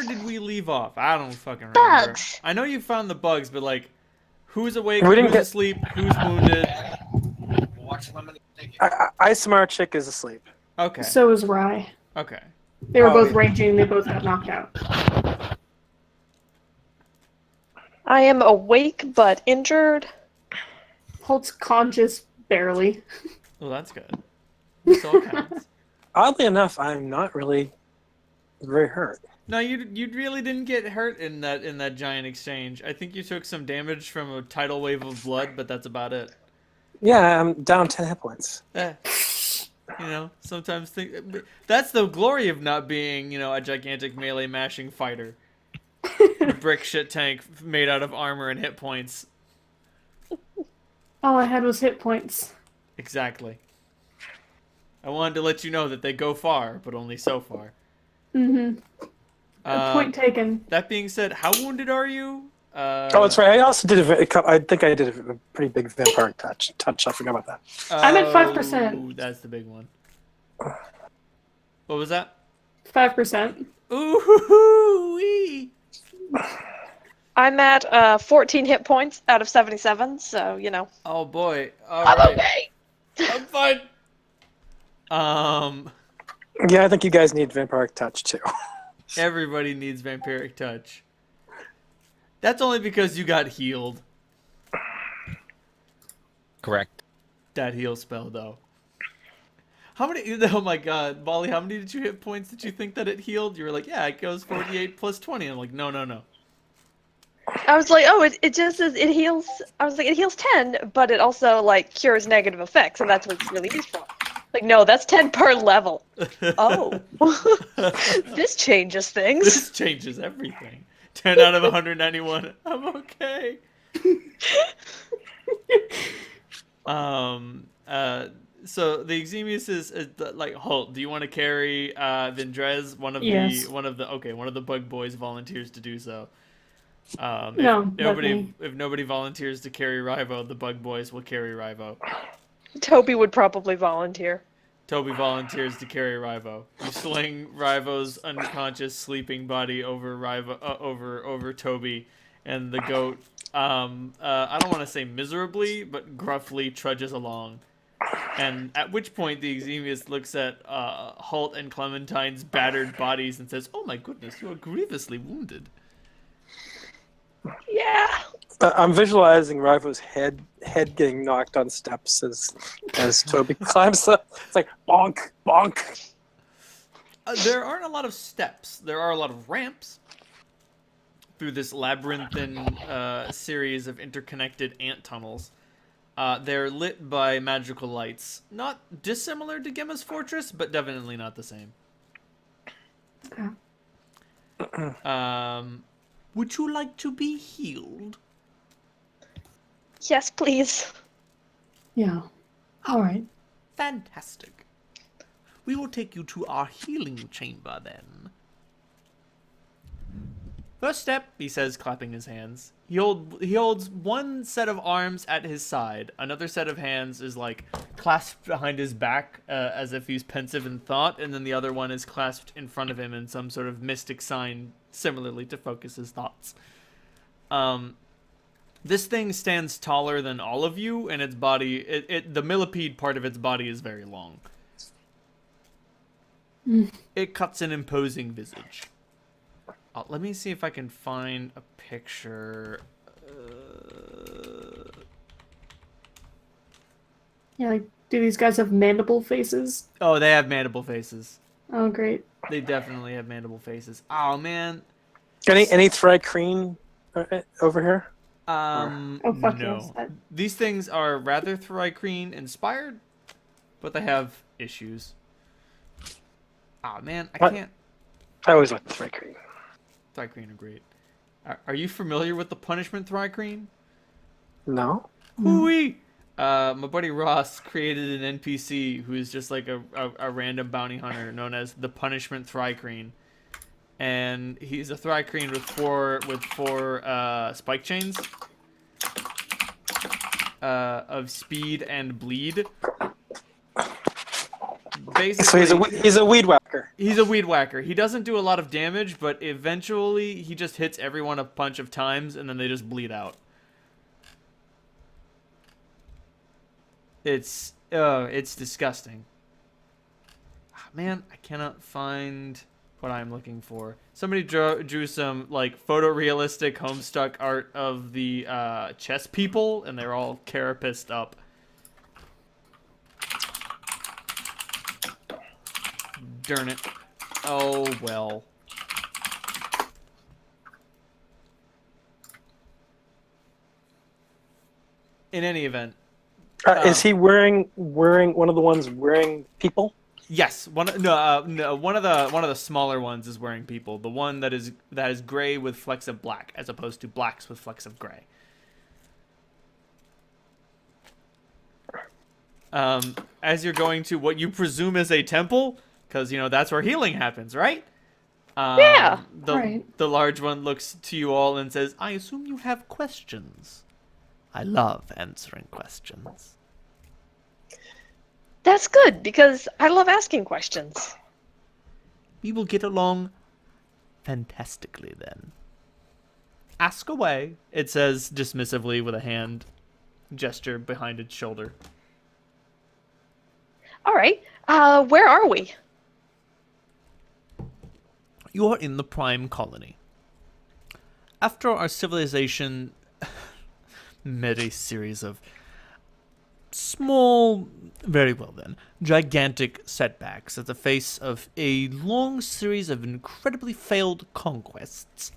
did we leave off? I don't fucking remember. Bugs. I know you found the bugs, but like, who's awake? We didn't Who's get. asleep? Who's wounded? Ismar chick is asleep. Okay. So is Rye. Okay. They were Oh, both yeah. raging. They both got knocked out. I am awake but injured. Holt's conscious, barely. Well, that's good. This all counts. Oddly enough, I'm not really very hurt. No, you really didn't get hurt in that giant exchange. I think you took some damage from a tidal wave of blood, but that's about it. Yeah, I'm down 10 hit points. You know, sometimes that's the glory of not being, you know, a gigantic melee mashing fighter. Brick shit tank made out of armor and hit points. All I had was hit points. Exactly. I wanted to let you know that they go far, but only so far. Mm-hmm. Point taken. That being said, how wounded are you? Oh, that's right. I also did I think I did a pretty big vampire touch. I forgot about that. I'm at 5%. That's the big one. What was that? 5%. Ooh-hoo-hoo-wee. I'm at 14 hit points out of 77, so, you know. Oh boy. All I'm right. okay. I'm fine. Yeah, I think you guys need vampiric touch too. Everybody needs vampiric touch. That's only because you got healed. Correct. That heal spell, though. How many? Oh my God, Molly! How many did you hit points that you think that it healed? You were like, yeah, it goes 48 plus 20. I'm like, no. I was like, oh, it just says it heals. I was like, it heals 10, but it also, like, cures negative effects, and that's what it's really used for. Like, no, that's 10 per level. Oh. This changes things. This changes everything. 10 out of 191. I'm okay. So the Exemius is like, Holt, do you want to carry Vindrez? One of the bug boys volunteers to do so. If nobody volunteers to carry Rivo, the bug boys will carry Rivo. Toby would probably volunteer. Toby volunteers to carry Rivo. You sling Rivo's unconscious sleeping body over over Toby, and the goat I don't want to say miserably, but gruffly trudges along. And at which point the Exemius looks at Holt and Clementine's battered bodies and says, "Oh my goodness, you are grievously wounded." Yeah. I'm visualizing Rivo's head getting knocked on steps as Toby climbs up. It's like bonk, bonk. There aren't a lot of steps. There are a lot of ramps through this labyrinthine series of interconnected ant tunnels. They're lit by magical lights. Not dissimilar to Gemma's fortress, but definitely not the same. Okay. Would you like to be healed? Yes, please. Yeah. All right. Fantastic. We will take you to our healing chamber then. First step, he says, clapping his hands. He holds one set of arms at his side. Another set of hands is like clasped behind his back as if he's pensive in thought, and then the other one is clasped in front of him in some sort of mystic sign, similarly to focus his thoughts. This thing stands taller than all of you, and its body, the millipede part of its body is very long. It cuts an imposing visage. Let me see if I can find a picture. Yeah, like, do these guys have mandible faces? Oh, they have mandible faces. Oh, great. They definitely have mandible faces. Oh, man. Any Thrycreen over here? Oh, fuck no. yes. These things are rather Thrycreen inspired, but they have issues. Oh, man, I can't. I always like Thrycreen. Thrycreen are great. Are you familiar with the punishment Thrycreen? No. Hooey! My buddy Ross created an NPC who is just like a random bounty hunter known as the Punishment Thrycreen. And he's a Thrycreen with four spike chains of speed and bleed. basically, So he's a weed whacker. he's a weed whacker. He doesn't do a lot of damage, but eventually he just hits everyone a bunch of times, and then they just bleed out. It's disgusting. Man, I cannot find what I'm looking for. Somebody drew some like photorealistic Homestuck art of the chess people, and they're all carapaced up. Darn it. Oh well. In any event, Is he wearing one of the ones wearing people? yes, one of the smaller ones is wearing people. The one that is gray with flecks of black, as opposed to blacks with flecks of gray. As you're going to what you presume is a temple, because that's where healing happens, right? Yeah. Right. The large one looks to you all and says, "I assume you have questions. I love answering questions." That's good, because I love asking questions. We will get along fantastically then. Ask away, it says dismissively with a hand gesture behind its shoulder. All right. Where are we? You are in the Prime Colony. After our civilization met a series of small, very well then, gigantic setbacks at the face of a long series of incredibly failed conquests,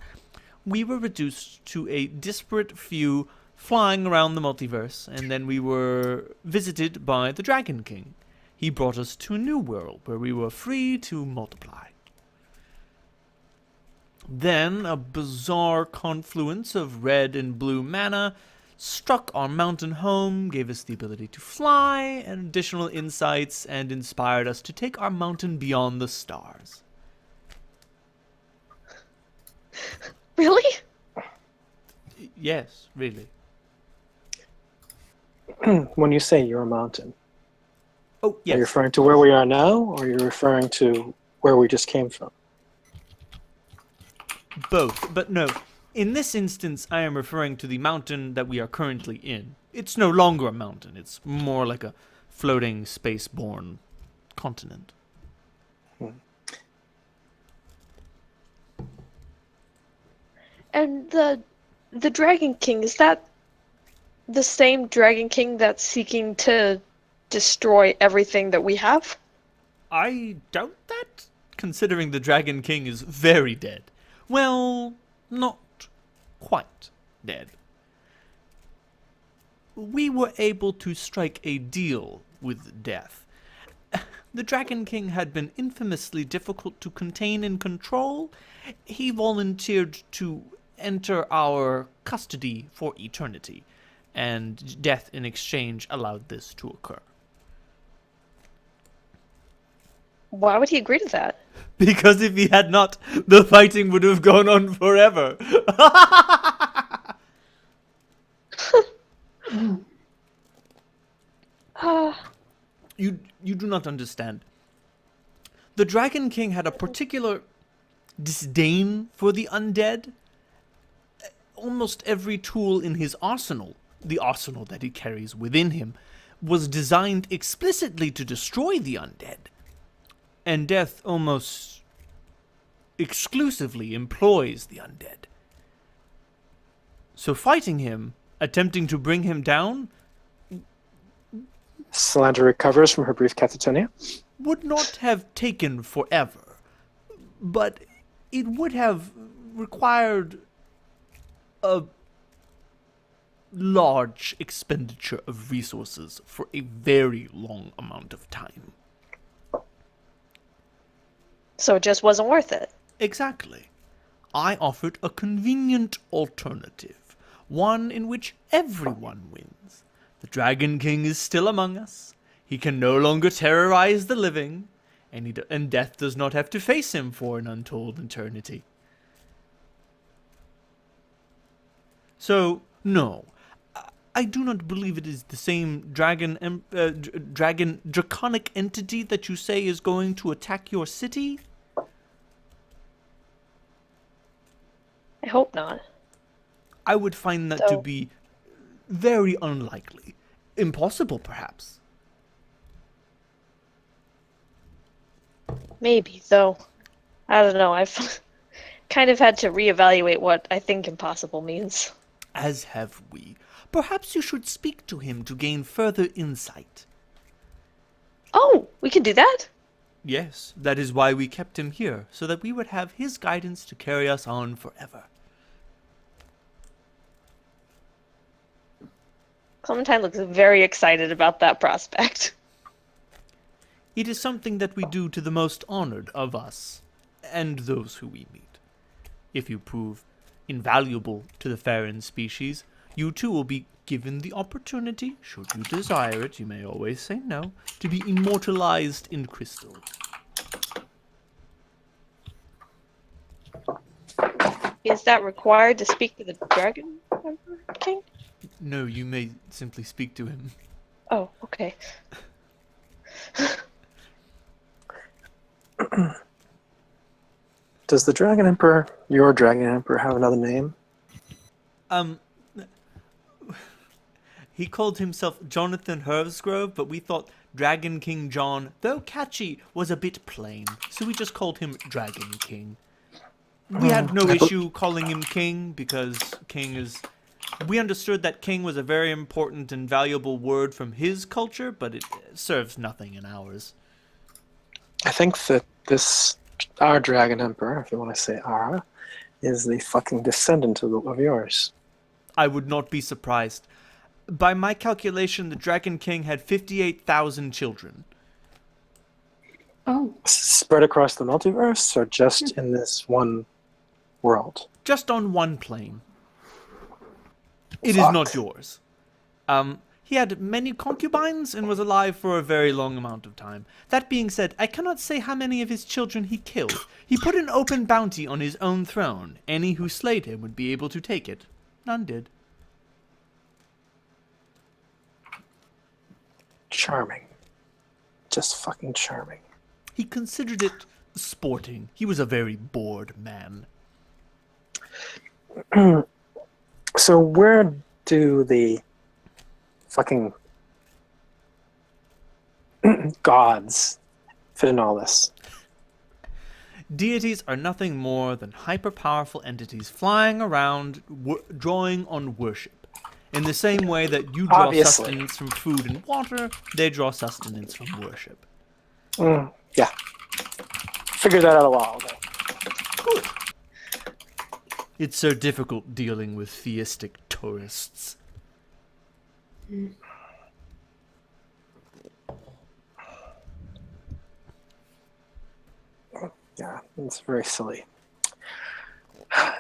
we were reduced to a disparate few flying around the multiverse, and then we were visited by the Dragon King. He brought us to a new world where we were free to multiply. Then a bizarre confluence of red and blue mana struck our mountain home, gave us the ability to fly and additional insights, and inspired us to take our mountain beyond the stars. Really? Yes, really. When you say you're a mountain, Oh, are you yes. referring to where we are now, or are you referring to where we just came from? Both, but no. In this instance, I am referring to the mountain that we are currently in. It's no longer a mountain. It's more like a floating, space-borne continent. And the Dragon King, is that the same Dragon King that's seeking to destroy everything that we have? I doubt that, considering the Dragon King is very dead. Well, not quite dead. We were able to strike a deal with death. The Dragon King had been infamously difficult to contain and control. He volunteered to enter our custody for eternity, and death in exchange allowed this to occur. Why would he agree to that? Because if he had not, the fighting would have gone on forever. You do not understand. The Dragon King had a particular disdain for the undead. Almost every tool in his arsenal, the arsenal that he carries within him, was designed explicitly to destroy the undead. And death almost exclusively employs the undead. So fighting him, attempting to bring him down, Salandra recovers from her brief catatonia. would not have taken forever, but it would have required a large expenditure of resources for a very long amount of time. So it just wasn't worth it. Exactly. I offered a convenient alternative, one in which everyone wins. The Dragon King is still among us. He can no longer terrorize the living, and death does not have to face him for an untold eternity. So, no. I do not believe it is the same dragon draconic entity that you say is going to attack your city. I hope not. I would find that to So- be very unlikely. Impossible, perhaps. Maybe, though. I don't know. I've kind of had to reevaluate what I think impossible means. As have we. Perhaps you should speak to him to gain further insight. Oh, we can do that? Yes, that is why we kept him here, so that we would have his guidance to carry us on forever. Clementine looks very excited about that prospect. It is something that we do to the most honored of us, and those who we meet. If you prove invaluable to the Farron species, you too will be given the opportunity, should you desire it, you may always say no, to be immortalized in crystal. Is that required to speak to the Dragon Emperor King? No, you may simply speak to him. Oh, okay. Does the Dragon Emperor, your Dragon Emperor, have another name? He called himself Jonathan Hervsgrove, but we thought Dragon King John, though catchy, was a bit plain, so we just called him Dragon King. We had no issue calling him King, because King is... We understood that King was a very important and valuable word from his culture, but it serves nothing in ours. I think that our Dragon Emperor, if you want to say our, is the fucking descendant of yours. I would not be surprised. By my calculation, the Dragon King had 58,000 children. Oh, Spread across the multiverse, or just in this one world? Just on one plane. It is Fuck. not yours. He had many concubines and was alive for a very long amount of time. That being said, I cannot say how many of his children he killed. He put an open bounty on his own throne. Any who slayed him would be able to take it. None did. Charming. Just fucking charming. He considered it sporting. He was a very bored man. So where do the fucking gods fit in all this? Deities are nothing more than hyper-powerful entities flying around, drawing on worship. In the same way that you draw Obviously. sustenance from food and water, they draw sustenance from worship. Yeah. Figured that out a while ago. Good. It's so difficult dealing with theistic tourists. Yeah, it's very silly. I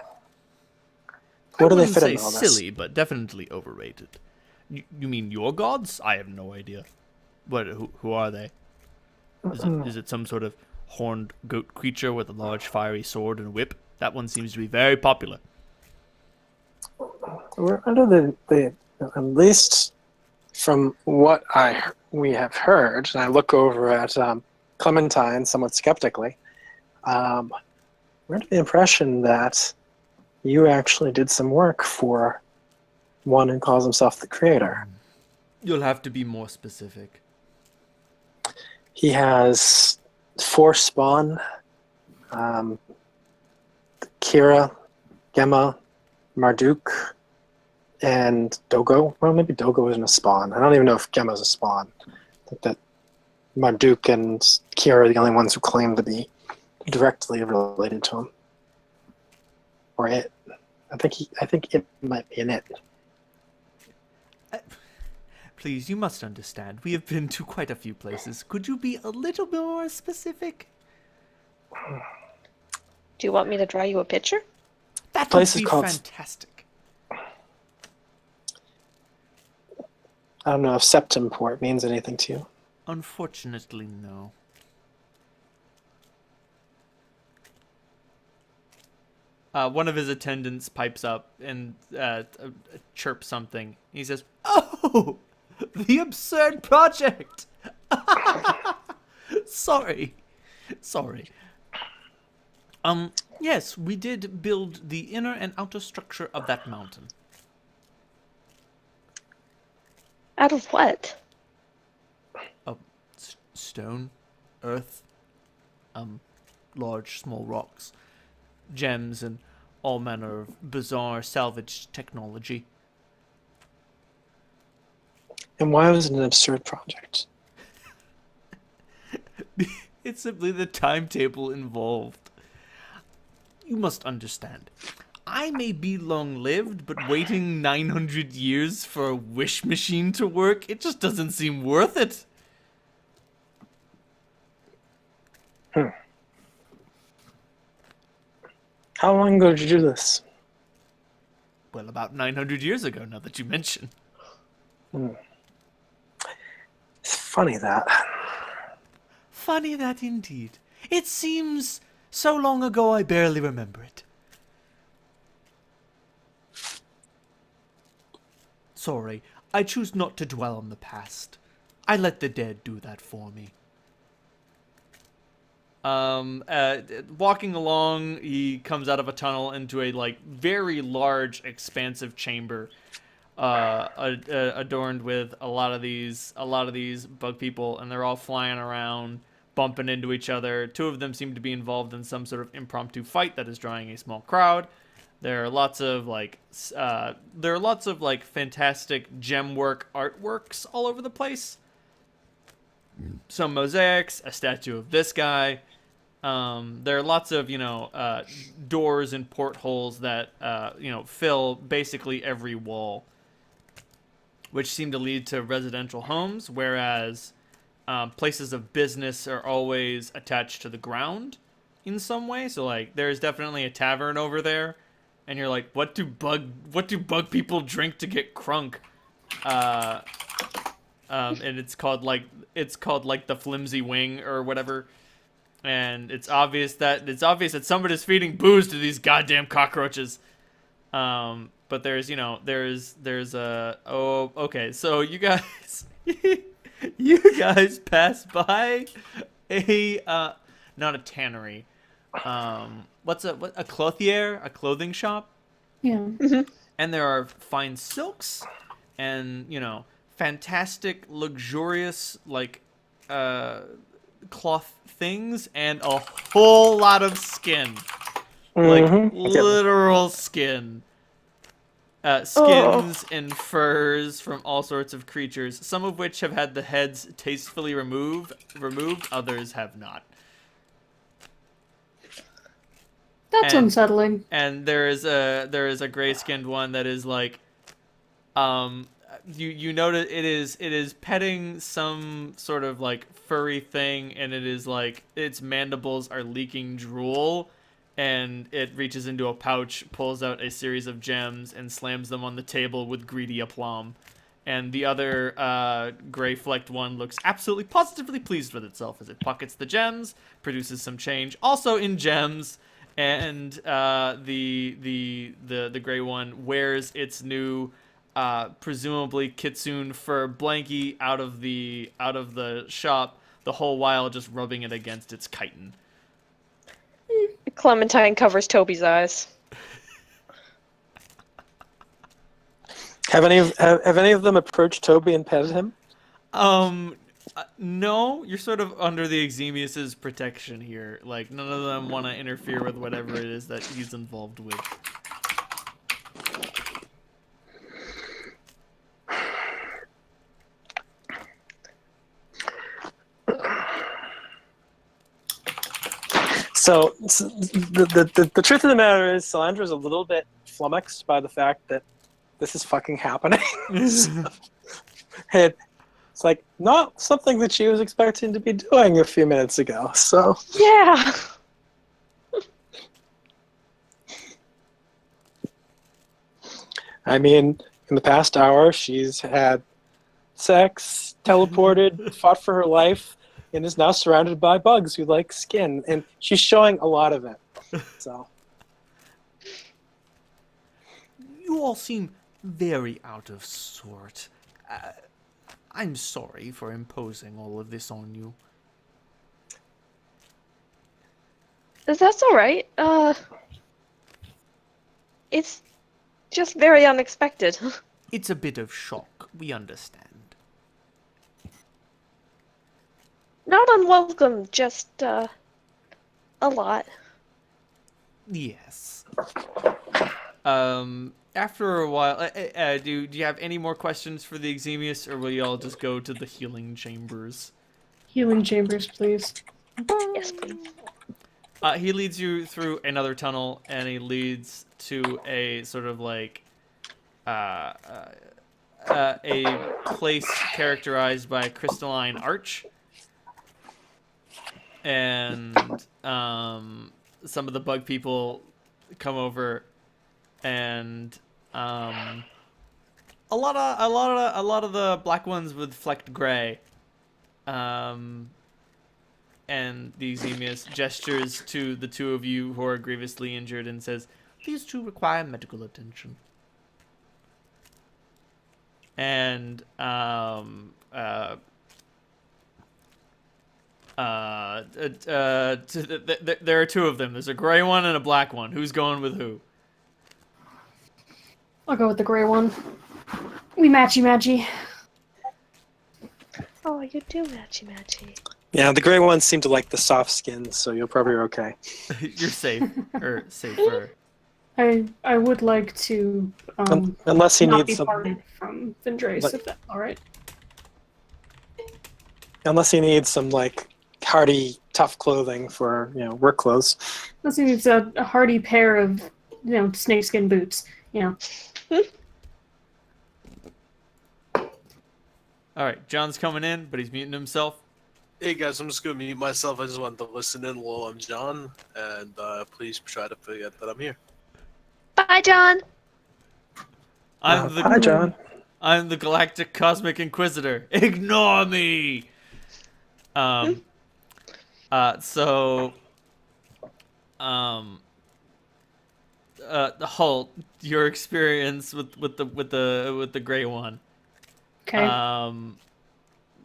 Where do they wouldn't fit say in all this? silly, but definitely overrated. You mean your gods? I have no idea. What? Who are they? Is it some sort of horned goat creature with a large fiery sword and whip? That one seems to be very popular. We're under the at least from what we have heard, and I look over at Clementine somewhat skeptically. We're under the impression that you actually did some work for one who calls himself the Creator. You'll have to be more specific. He has 4 spawn: Kira, Gemma, Marduk, and Dogo. Well, maybe Dogo isn't a spawn. I don't even know if Gemma's a spawn. I think that Marduk and Kira are the only ones who claim to be directly related to him. Or it. I think it might be an it. Please, you must understand. We have been to quite a few places. Could you be a little bit more specific? Do you want me to draw you a picture? That would Place is be called- fantastic. I don't know if Septemport means anything to you. Unfortunately, no. one of his attendants pipes up and chirps something. He says, "Oh, the absurd project! Sorry. Yes, we did build the inner and outer structure of that mountain. Out of what? Stone, earth, large, small rocks, gems, and all manner of bizarre salvage technology." And why was it an absurd project? It's simply the timetable involved. You must understand. I may be long-lived, but waiting 900 years for a wish machine to work, it just doesn't seem worth it. How long ago did you do this? Well, about 900 years ago, now that you mention. It's funny that. Funny that indeed. It seems so long ago I barely remember it. Sorry, I choose not to dwell on the past. I let the dead do that for me. Walking along, he comes out of a tunnel into a very large, expansive chamber, adorned with a lot of these bug people, and they're all flying around, bumping into each other. Two of them seem to be involved in some sort of impromptu fight that is drawing a small crowd. There are lots of fantastic gem work artworks all over the place. Some mosaics, a statue of this guy. There are lots of doors and portholes that fill basically every wall, which seem to lead to residential homes, whereas places of business are always attached to the ground in some way. So there's definitely a tavern over there, and you're like, what do bug people drink to get crunk? And it's called the Flimsy Wing or whatever. And it's obvious that somebody's feeding booze to these goddamn cockroaches. But there's okay, so you guys you guys pass by a not a tannery. What's a clothier, a clothing shop? Yeah. And there are fine silks and, fantastic, luxurious, cloth things, and a whole lot of skin. Literal skin. Skins and furs from all sorts of creatures, some of which have had the heads tastefully removed, others have not. That's unsettling. And there is a gray-skinned one that is you notice it is petting some sort of furry thing, and it is its mandibles are leaking drool, and it reaches into a pouch, pulls out a series of gems, and slams them on the table with greedy aplomb. And the other gray-flecked one looks absolutely positively pleased with itself as it pockets the gems, produces some change, also in gems. And the gray one wears its new, presumably kitsune fur blankie out of the shop, the whole while just rubbing it against its chitin. Clementine covers Toby's eyes. Have any of them approached Toby and petted him? No, you're sort of under the Exemius's protection here. None of them want to interfere with whatever it is that he's involved with. So the truth of the matter is, Solandra's a little bit flummoxed by the fact that this is fucking happening. It's not something that she was expecting to be doing a few minutes ago. So yeah. I mean, in the past hour, she's had sex, teleported, fought for her life, and is now surrounded by bugs who like skin, and she's showing a lot of it. So all seem very out of sort. I'm sorry for imposing all of this on you. That's all right. It's just very unexpected. It's a bit of shock, we understand. Not unwelcome, just a lot. Yes. After a while, do you have any more questions for the Exemius, or will y'all just go to the healing chambers? Healing chambers, please. Yes, please. He leads you through another tunnel, and he leads to a sort of like a place characterized by a crystalline arch, and some of the bug people come over, and a lot of the black ones with flecked gray. And the Exemius gestures to the two of you who are grievously injured and says, "These two require medical attention." And there are two of them. There's a gray one and a black one. Who's going with who? I'll go with the gray one. We matchy. Oh, you do matchy. Yeah, the gray ones seem to like the soft skin, so you're probably okay. You're safe, or safer. I would like to Unless he not needs be some, parted from Vendrace, Like- if that's alright. unless he needs some like hardy, tough clothing for work clothes. Unless he needs a hardy pair of, snakeskin boots. All right, John's coming in, but he's muting himself. Hey guys, I'm just gonna mute myself. I just wanted to listen in while I'm John, and please try to forget that I'm here. Bye, John. Hi, John. I'm the Galactic Cosmic Inquisitor. Ignore me. Halt your experience with the gray one. Okay.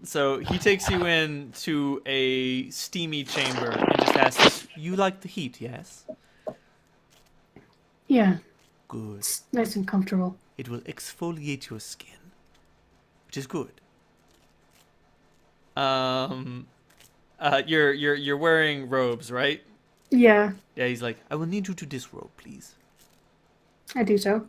So he takes you in to a steamy chamber and just asks, "You like the heat, yes?" Yeah, Good. it's nice and comfortable. It will exfoliate your skin, which is good. You're wearing robes, right? Yeah, Yeah. He's like, "I will need you to disrobe, please." I do so.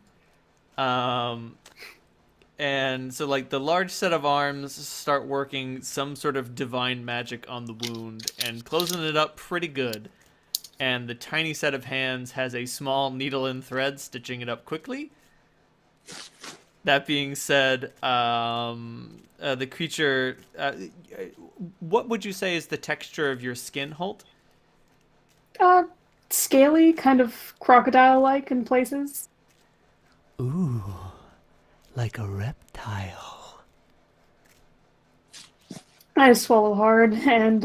And so, like, the large set of arms start working some sort of divine magic on the wound and closing it up pretty good. And the tiny set of hands has a small needle and thread stitching it up quickly. That being said, the creature... what would you say is the texture of your skin, Holt? Scaly, kind of crocodile-like in places. Ooh, like a reptile. I swallow hard, and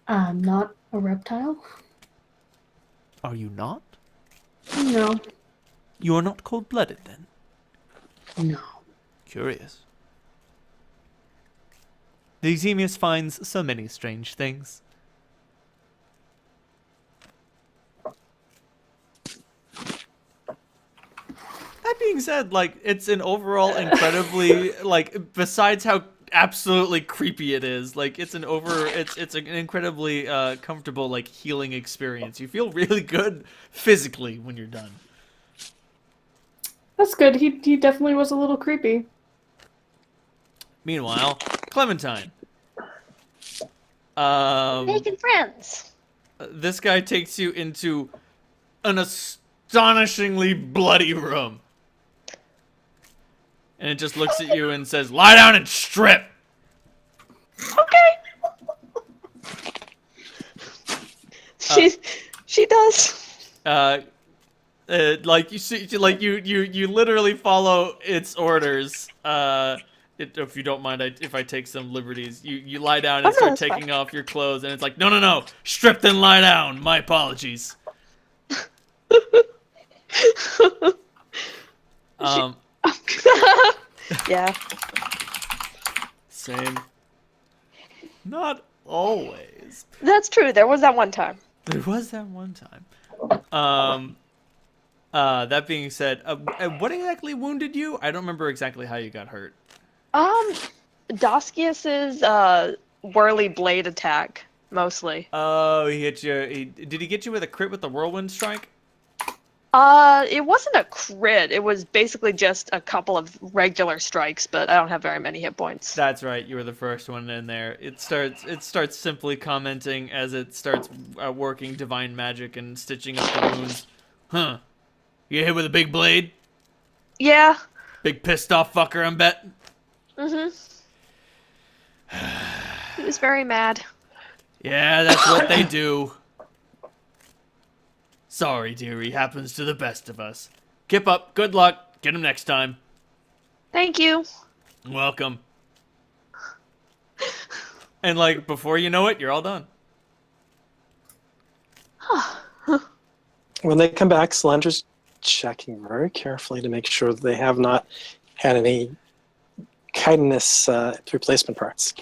I'm not a reptile. Are you not? No. You are not cold-blooded, then? No. Curious. The Exemius finds so many strange things. That being said, like, it's an overall incredibly, like, besides how absolutely creepy it is, like, it's an incredibly comfortable, like, healing experience. You feel really good physically when you're done. That's good. He definitely was a little creepy. Meanwhile, Clementine. Making friends. This guy takes you into an astonishingly bloody room. And it just looks at you and says, "Lie down and strip!" Okay. She does. Like you see, like you literally follow its orders. If you don't mind, if I take some liberties, you lie down and Oh, no, start that's fine. taking off your clothes, and it's like, no, strip then lie down. My apologies. Um, Yeah. same. Not always. That's true. There was that one time. There was that one time. That being said, what exactly wounded you? I don't remember exactly how you got hurt. Doskius's whirly blade attack, mostly. Oh, he hit you. Did he get you with a crit with the whirlwind strike? It wasn't a crit. It was basically just a couple of regular strikes, but I don't have very many hit points. That's right. You were the first one in there. It starts simply commenting as it starts working divine magic and stitching up the wounds. Huh? You hit with a big blade? Yeah. Big pissed off fucker, I'm betting. Mm-hmm. He was very mad. Yeah, that's what they do. Sorry, dearie. Happens to the best of us. Kip up. Good luck. Get him next time. Thank you. Welcome. And like before you know it, you're all done. When they come back, Solandra's checking very carefully to make sure that they have not had any chitinous replacement parts.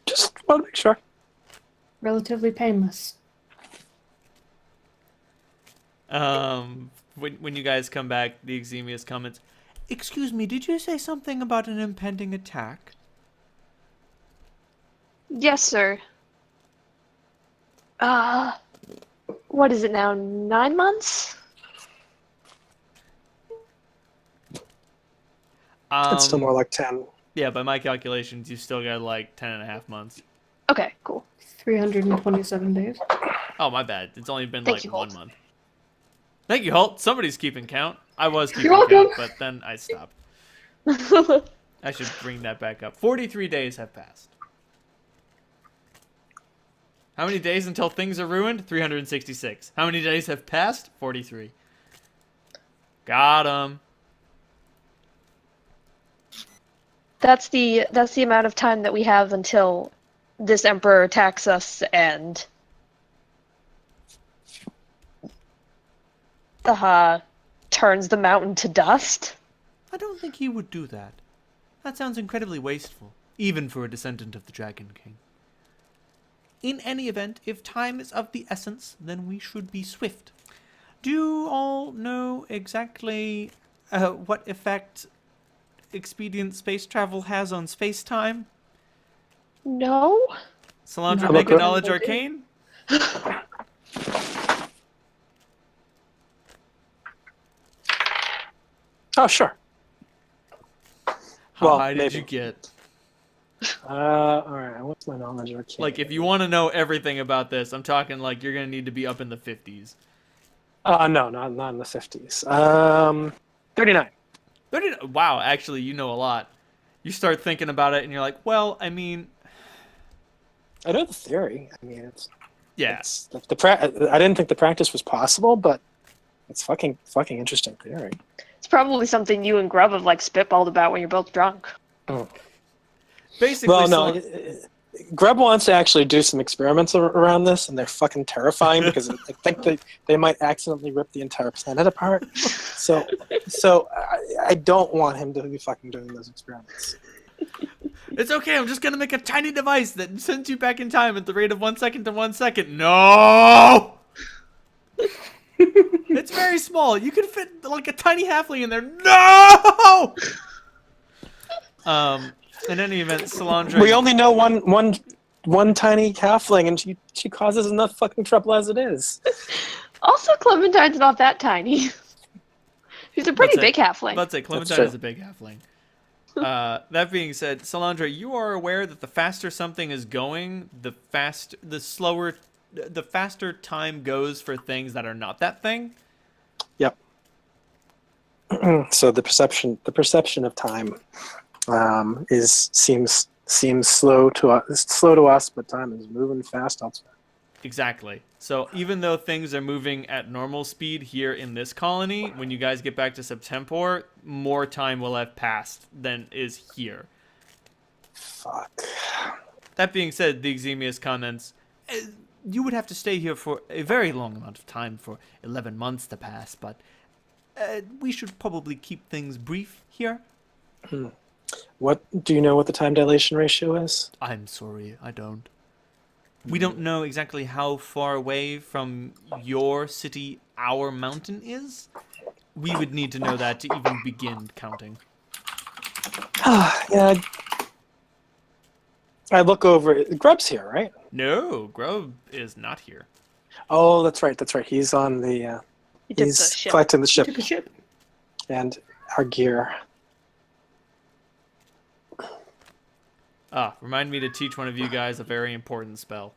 Just want to make sure. Relatively painless. When you guys come back, the Exemius comments, "Excuse me, did you say something about an impending attack?" Yes, sir. What is it now? 9 months? It's still more like 10. Yeah, by my calculations, you still got like 10.5 months. Okay, cool. 327 days. Oh, my bad. It's only been Thank like you, 1 Holt. month. Thank you, Holt. Somebody's keeping count. I was keeping You're count, welcome. but then I stopped. I should bring that back up. 43 days have passed. How many days until things are ruined? 366. How many days have passed? 43. Got him. That's the amount of time that we have until this emperor attacks us and turns the mountain to dust. I don't think he would do that. That sounds incredibly wasteful, even for a descendant of the Dragon King. In any event, if time is of the essence, then we should be swift. Do you all know exactly what effect expedient space travel has on space-time? No? Solandra, No, make a look, knowledge arcane? Oh, sure. How Well, high did maybe. you get? All right. What's my knowledge? Okay. Like, if you want to know everything about this, I'm talking like you're going to need to be up in the 50s. No, not in the 50s. 39. 30, wow, actually, you know a lot. You start thinking about it, and you're like, well, I mean, I know the theory. I mean, yeah. it's I didn't think the practice was possible, but it's fucking interesting theory. It's probably something you and Grub have like spitballed about when you're both drunk. Oh. Basically, Well, no. Grub wants to actually do some experiments around this, and they're fucking terrifying because I think they might accidentally rip the entire planet apart. So I don't want him to be fucking doing those experiments. It's okay, I'm just going to make a tiny device that sends you back in time at the rate of 1 second to 1 second. No! It's very small. You can fit like a tiny halfling in there. No! In any event, Solandra... We only know one tiny halfling, and she causes enough fucking trouble as it is. Also, Clementine's not that tiny. She's a pretty big halfling. Let's say Clementine true. is a big halfling. That being said, Solandra, you are aware that the faster something is going, the faster time goes for things that are not that thing. Yep. So the perception of time seems slow to us, but time is moving fast elsewhere. Exactly. So even though things are moving at normal speed here in this colony, when you guys get back to Septemport, more time will have passed than is here. Fuck. That being said, the Exemius comments, you would have to stay here for a very long amount of time, for 11 months to pass, but we should probably keep things brief here. What do you know what the time dilation ratio is? I'm sorry, I don't. We don't know exactly how far away from your city our mountain is. We would need to know that to even begin counting. Yeah. I look over. Grub's here, right? No, Grove is not here. Oh, that's right. That's right. He's on the. He took the He's ship. collecting the He ship took a ship. and our gear. Remind me to teach one of you guys a very important spell.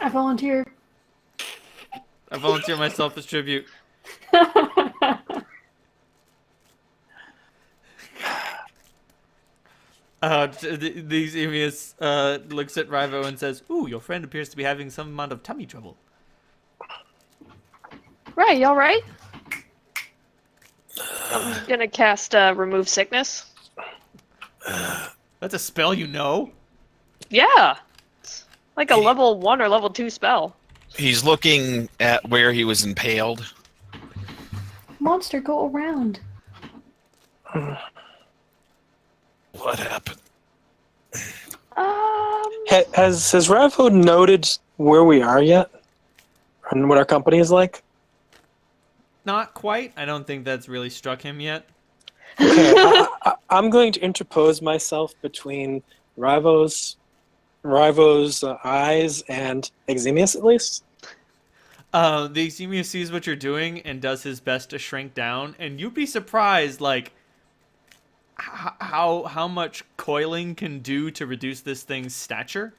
I volunteer. I volunteer myself as tribute. The Xemius looks at Rivo and says, "Ooh, your friend appears to be having some amount of tummy trouble." Right, you all right? I'm gonna cast remove sickness. That's a spell you know? Yeah, it's like a level 1 or level 2 spell. He's looking at where he was impaled. Monster, go around. What happened? Has Ravo noted where we are yet, and what our company is like? Not quite. I don't think that's really struck him yet. Okay, I'm going to interpose myself between Ravo's eyes and Eximius, at least. The Xemius sees what you're doing and does his best to shrink down, and you'd be surprised, like, how much coiling can do to reduce this thing's stature.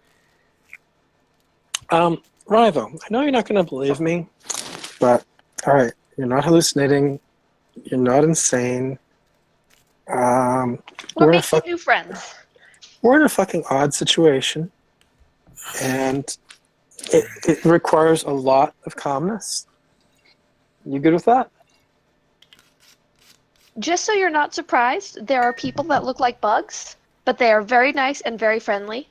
Rivo, I know you're not going to believe me, but all right, you're not hallucinating. You're not insane. What We're makes you new friends? in a fucking odd situation, and it requires a lot of calmness. You good with that? Just so you're not surprised, there are people that look like bugs, but they are very nice and very friendly.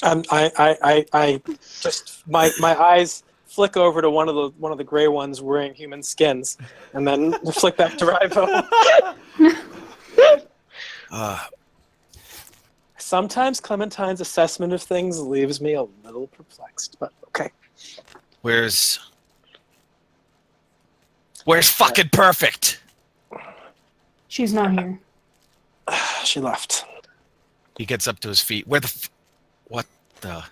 I just my eyes flick over to one of the gray ones wearing human skins, and then flick back to Rivo. Sometimes Clementine's assessment of things leaves me a little perplexed, but okay. Where's fucking perfect? She's not here. She left. He gets up to his feet. What the?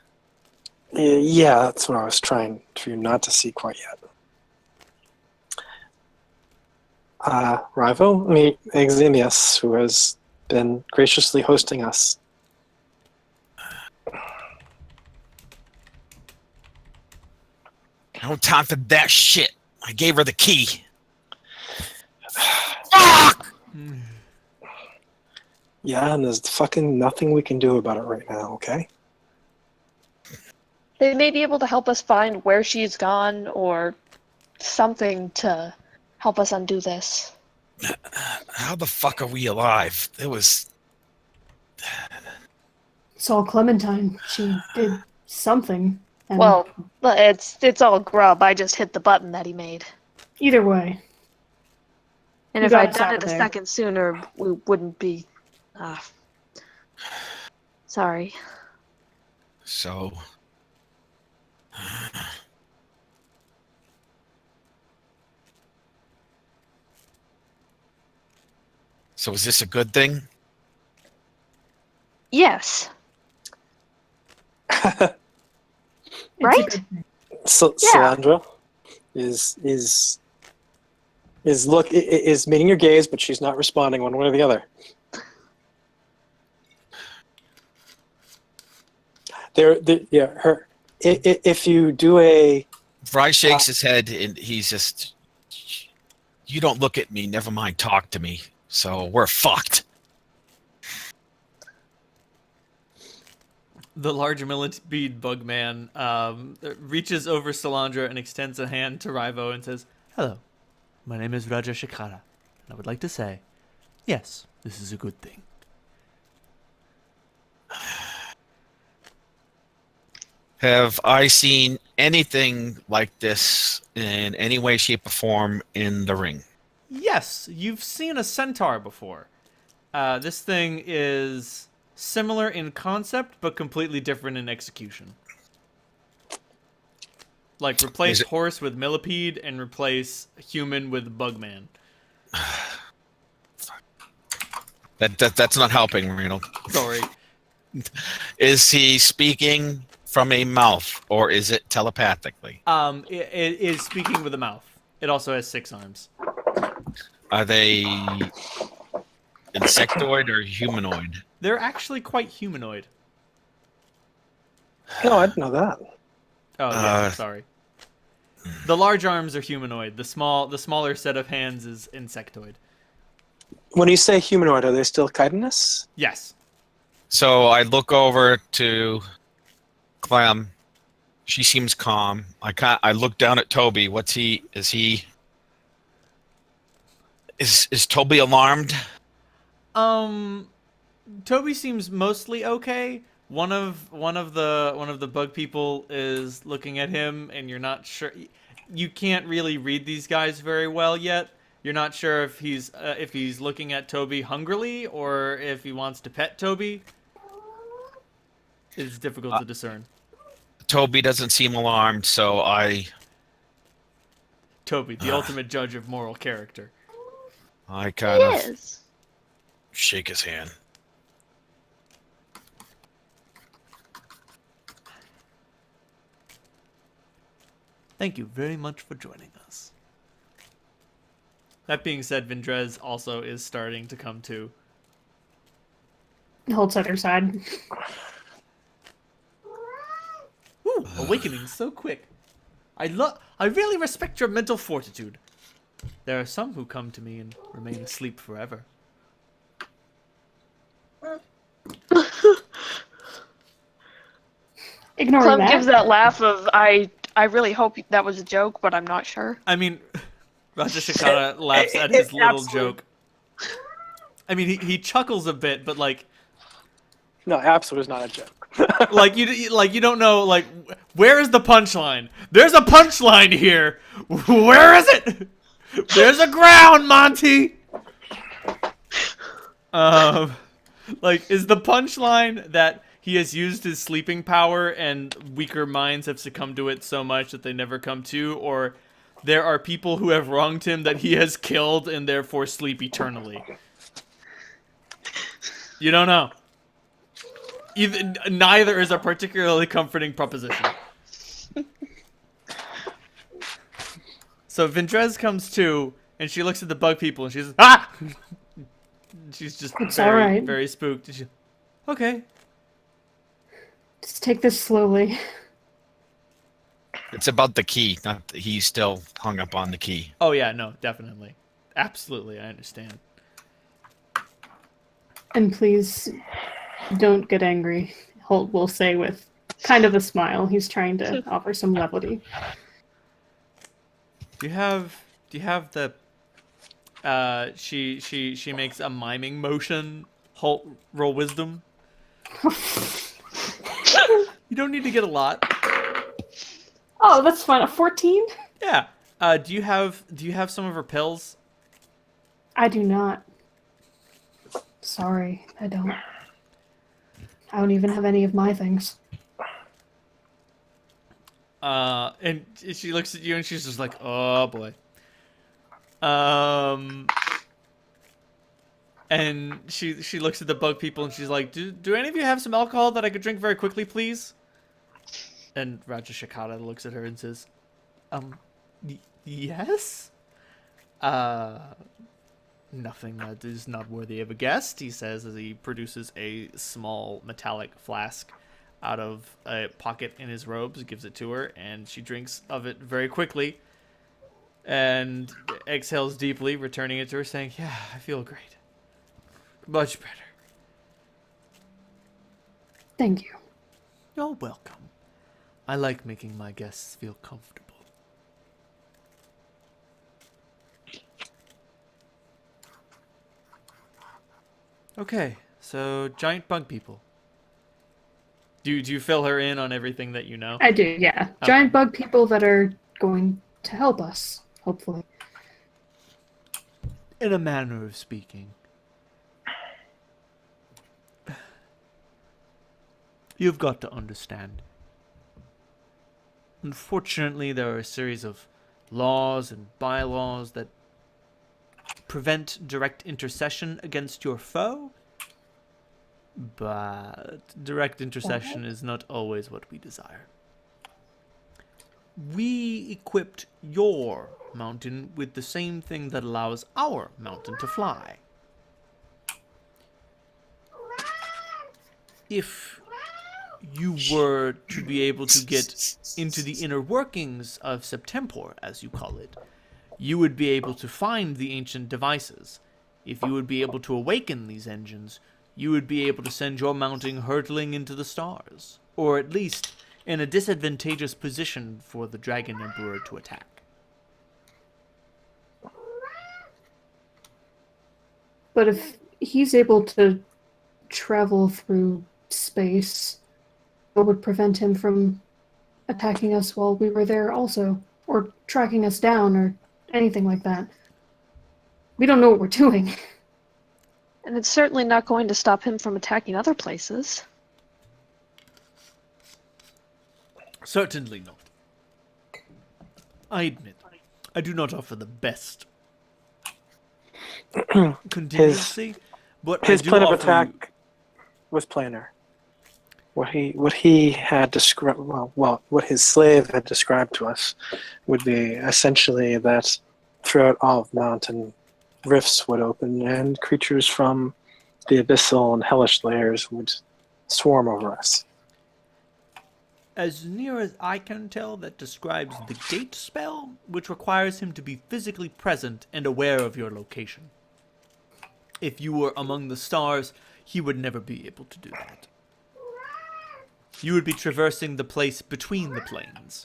Yeah, that's what I was trying for you not to see quite yet. Rivo, meet Eximius, who has been graciously hosting us. No time for that shit. I gave her the key. Fuck! Yeah, and there's fucking nothing we can do about it right now, okay? They may be able to help us find where she's gone or something to help us undo this. How the fuck are we alive? It was... It's all Clementine. She did something. And Well, it's all grub. I just hit the button that he made. either way, And You if got I'd us done out it a there. second sooner, we wouldn't be. Sorry. So... So is this a good thing? Yes. it's Right? a good thing. Yeah. Salandra is meeting your gaze, but she's not responding one way or the other. If you do a Fry shakes his head and he's just... You don't look at me, never mind talk to me. So we're fucked. The large millipede bug man reaches over Salandra and extends a hand to Rivo and says, "Hello, my name is Raja Shikara, and I would like to say, yes, this is a good thing." Have I seen anything like this in any way, shape, or form in the ring? Yes, you've seen a centaur before. This thing is similar in concept, but completely different in execution. Like, replace Is it- horse with millipede and replace human with bugman. That's not helping, Reno. Sorry. Is he speaking from a mouth, or is it telepathically? It is speaking with a mouth. It also has 6 arms. Are they insectoid or humanoid? They're actually quite humanoid. No, I didn't know that. Oh yeah, sorry. The large arms are humanoid. The smaller set of hands is insectoid. When you say humanoid, are they still chitinous? Yes. So I look over to Clem. She seems calm. I look down at Toby. Is Toby alarmed? Toby seems mostly okay. One of the bug people is looking at him, and you're not sure. You can't really read these guys very well yet. You're not sure if he's looking at Toby hungrily or if he wants to pet Toby. It's difficult to discern. Toby doesn't seem alarmed, so Toby, the ultimate judge of moral character. I kind of Yes. shake his hand. Thank you very much for joining us. That being said, Vindrez also is starting to come to. Holds at her side. Ooh, awakening so quick. I really respect your mental fortitude. There are some who come to me and remain asleep forever. Ignoring Clem that. gives that laugh of I really hope that was a joke, but I'm not sure. I mean, Raja Shikara laughs at his little joke. I mean, he chuckles a bit, but like No, absolutely is not a joke. you don't know like where is the punchline? There's a punchline here. Where is it? There's a ground, Monty. Like is the punchline that he has used his sleeping power and weaker minds have succumbed to it so much that they never come to, or there are people who have wronged him that he has killed and therefore sleep eternally? You don't know. Neither is a particularly comforting proposition. So Vindrez comes to, and she looks at the bug people, and she's ah. She's just It's very, alright. very spooked. She, okay. Just take this slowly. It's about the key. Not that he's still hung up on the key. Oh yeah, no, definitely, absolutely, I understand. And please don't get angry. Holt will say with kind of a smile. He's trying to offer some levity. Do you have the? She makes a miming motion. Holt, roll wisdom. You don't need to get a lot. Oh, that's fine. A 14? Yeah. Do you have some of her pills? I do not. Sorry, I don't. I don't even have any of my things. And she looks at you and she's just like, oh boy. And she looks at the bug people and she's like, do any of you have some alcohol that I could drink very quickly, please? And Raja Shikata looks at her and says, yes? Nothing that is not worthy of a guest, he says as he produces a small metallic flask out of a pocket in his robes, gives it to her, and she drinks of it very quickly and exhales deeply, returning it to her, saying, yeah, I feel great. Much better. Thank you. You're welcome. I like making my guests feel comfortable. Okay, so giant bug people. Do you fill her in on everything that you know? I do, yeah. Okay. Giant bug people that are going to help us, hopefully. In a manner of speaking. You've got to understand. Unfortunately, there are a series of laws and bylaws that prevent direct intercession against your foe. But direct intercession is not always what we desire. We equipped your mountain with the same thing that allows our mountain to fly. If you were to be able to get into the inner workings of Septemport, as you call it, you would be able to find the ancient devices. If you would be able to awaken these engines, you would be able to send your mountain hurtling into the stars, or at least in a disadvantageous position for the Dragon Emperor to attack. But if he's able to travel through space, what would prevent him from attacking us while we were there also? Or tracking us down, or anything like that? We don't know what we're doing. And it's certainly not going to stop him from attacking other places. Certainly not. I admit, I do not offer the best contingency, but His I do plan of offer attack was planar. What he had described, what his slave had described to us, would be essentially that throughout all of the mountain, rifts would open and creatures from the abyssal and hellish layers would swarm over us. As near as I can tell, that describes the gate spell, which requires him to be physically present and aware of your location. If you were among the stars, he would never be able to do that. You would be traversing the place between the planes,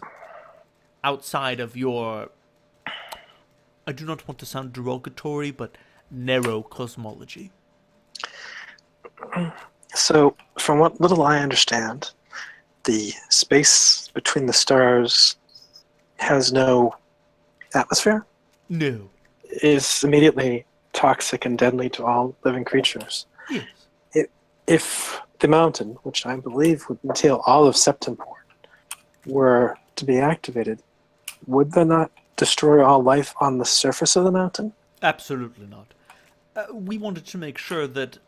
outside of your, I do not want to sound derogatory, but narrow cosmology. So, from what little I understand, the space between the stars has no atmosphere, No. is immediately toxic and deadly to all living creatures. Yes. If the mountain, which I believe would entail all of Septemport, were to be activated, would that not destroy all life on the surface of the mountain? Absolutely not. We wanted to make sure that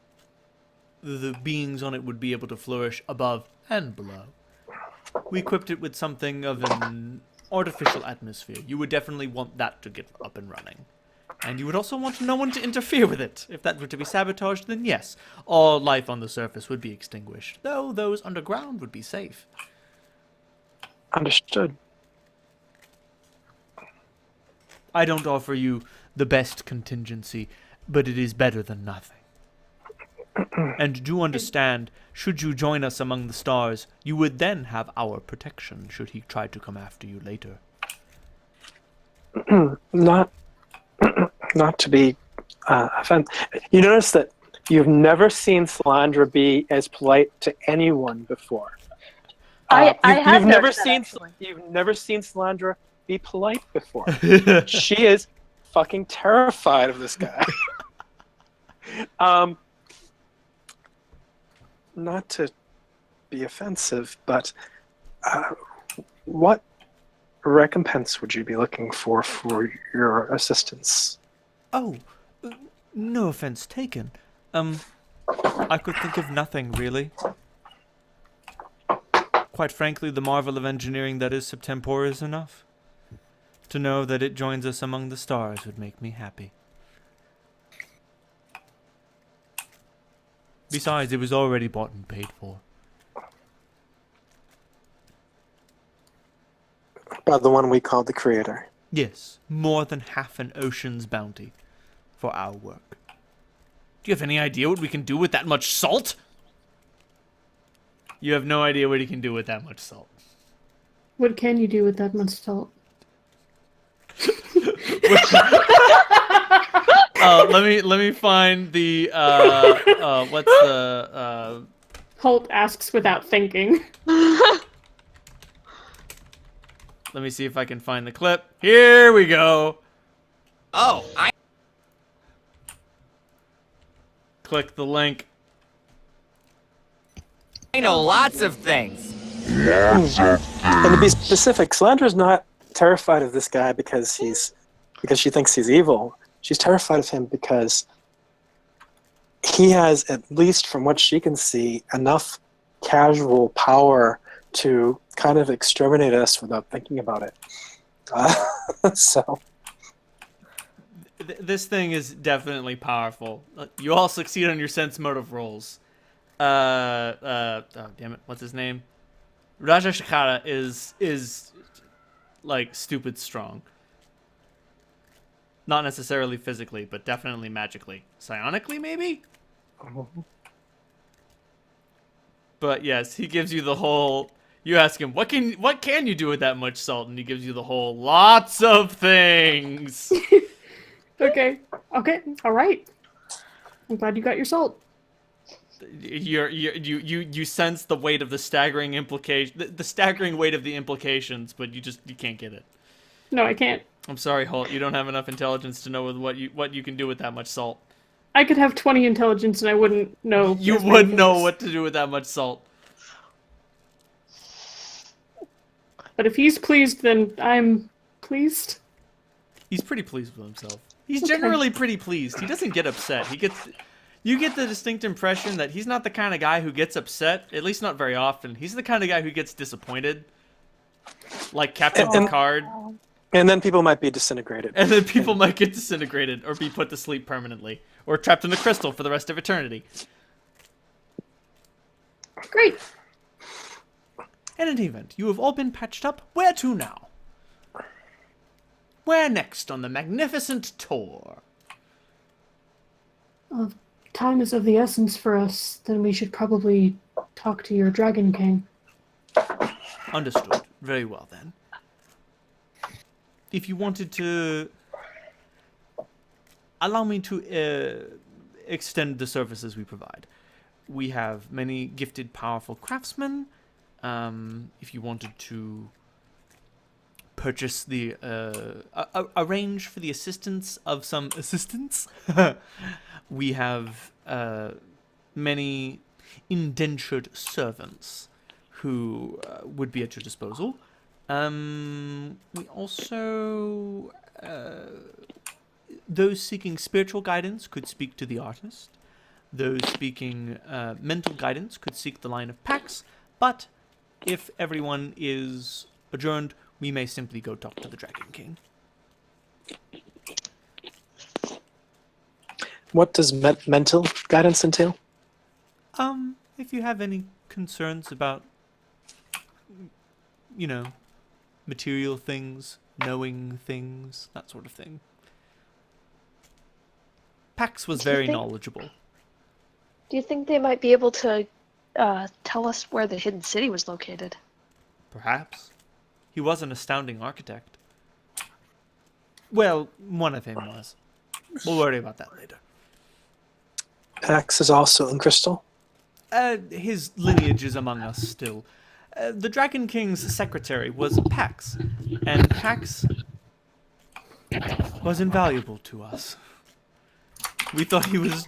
the beings on it would be able to flourish above and below. We equipped it with something of an artificial atmosphere. You would definitely want that to get up and running. And you would also want no one to interfere with it. If that were to be sabotaged, then yes, all life on the surface would be extinguished, though those underground would be safe. Understood. I don't offer you the best contingency, but it is better than nothing. And do understand, should you join us among the stars, you would then have our protection should he try to come after you later. Not to be offended. You notice that you've never seen Salandra be as polite to anyone before. You've never seen Salandra be polite before. She is fucking terrified of this guy. Not to be offensive, but what recompense would you be looking for your assistance? Oh, no offense taken. I could think of nothing, really. Quite frankly, the marvel of engineering that is Septemport is enough. To know that it joins us among the stars would make me happy. Besides, it was already bought and paid for. By the one we call the Creator. Yes, more than half an ocean's bounty for our work. Do you have any idea what we can do with that much salt? You have no idea what he can do with that much salt. What can you do with that much salt? Let me find the what's the Holt asks without thinking. Let me see if I can find the clip. Here we go. Oh, I Click the link. know lots of things. And to be specific, Salandra's not terrified of this guy because she thinks he's evil. She's terrified of him because he has, at least from what she can see, enough casual power to kind of exterminate us without thinking about it. So, This thing is definitely powerful. You all succeed on your sense motive rolls. Oh damn it, what's his name? Raja Shakara is like stupid strong. Not necessarily physically, but definitely magically. Psionically, maybe? But yes, he gives you the whole. You ask him, what can you do with that much salt? And he gives you the whole lots of things. Okay. All right. I'm glad you got your salt. You sense the weight of the staggering implication, the staggering weight of the implications, but you can't get it. No, I can't. I'm sorry, Holt. You don't have enough intelligence to know what you can do with that much salt. I could have 20 intelligence and I wouldn't know. You as many wouldn't know things. what to do with that much salt. But if he's pleased, then I'm pleased. He's pretty pleased with himself. He's Okay. generally pretty pleased. He doesn't get upset. You get the distinct impression that he's not the kind of guy who gets upset, at least not very often. He's the kind of guy who gets disappointed. Like Captain And- Picard. and then people might be disintegrated. And then people might get disintegrated or be put to sleep permanently. Or trapped in a crystal for the rest of eternity. Great. In any event, you have all been patched up. Where to now? Where next on the magnificent tour? Time is of the essence for us. Then we should probably talk to your Dragon King. Understood. Very well, then. If you wanted to... Allow me to extend the services we provide. We have many gifted, powerful craftsmen. If you wanted to purchase the... arrange for the assistance of some assistants, we have many indentured servants who would be at your disposal. We also... those seeking spiritual guidance could speak to the artist. Those seeking mental guidance could seek the line of Pax. But if everyone is adjourned, we may simply go talk to the Dragon King. What does mental guidance entail? If you have any concerns about, material things, knowing things, that sort of thing. Pax was Do you very think- knowledgeable. Do you think they might be able to tell us where the hidden city was located? Perhaps. He was an astounding architect. Well, one of him was. We'll worry about that later. Pax is also in crystal. His lineage is among us still. The Dragon King's secretary was Pax, and Pax was invaluable to us. We thought he was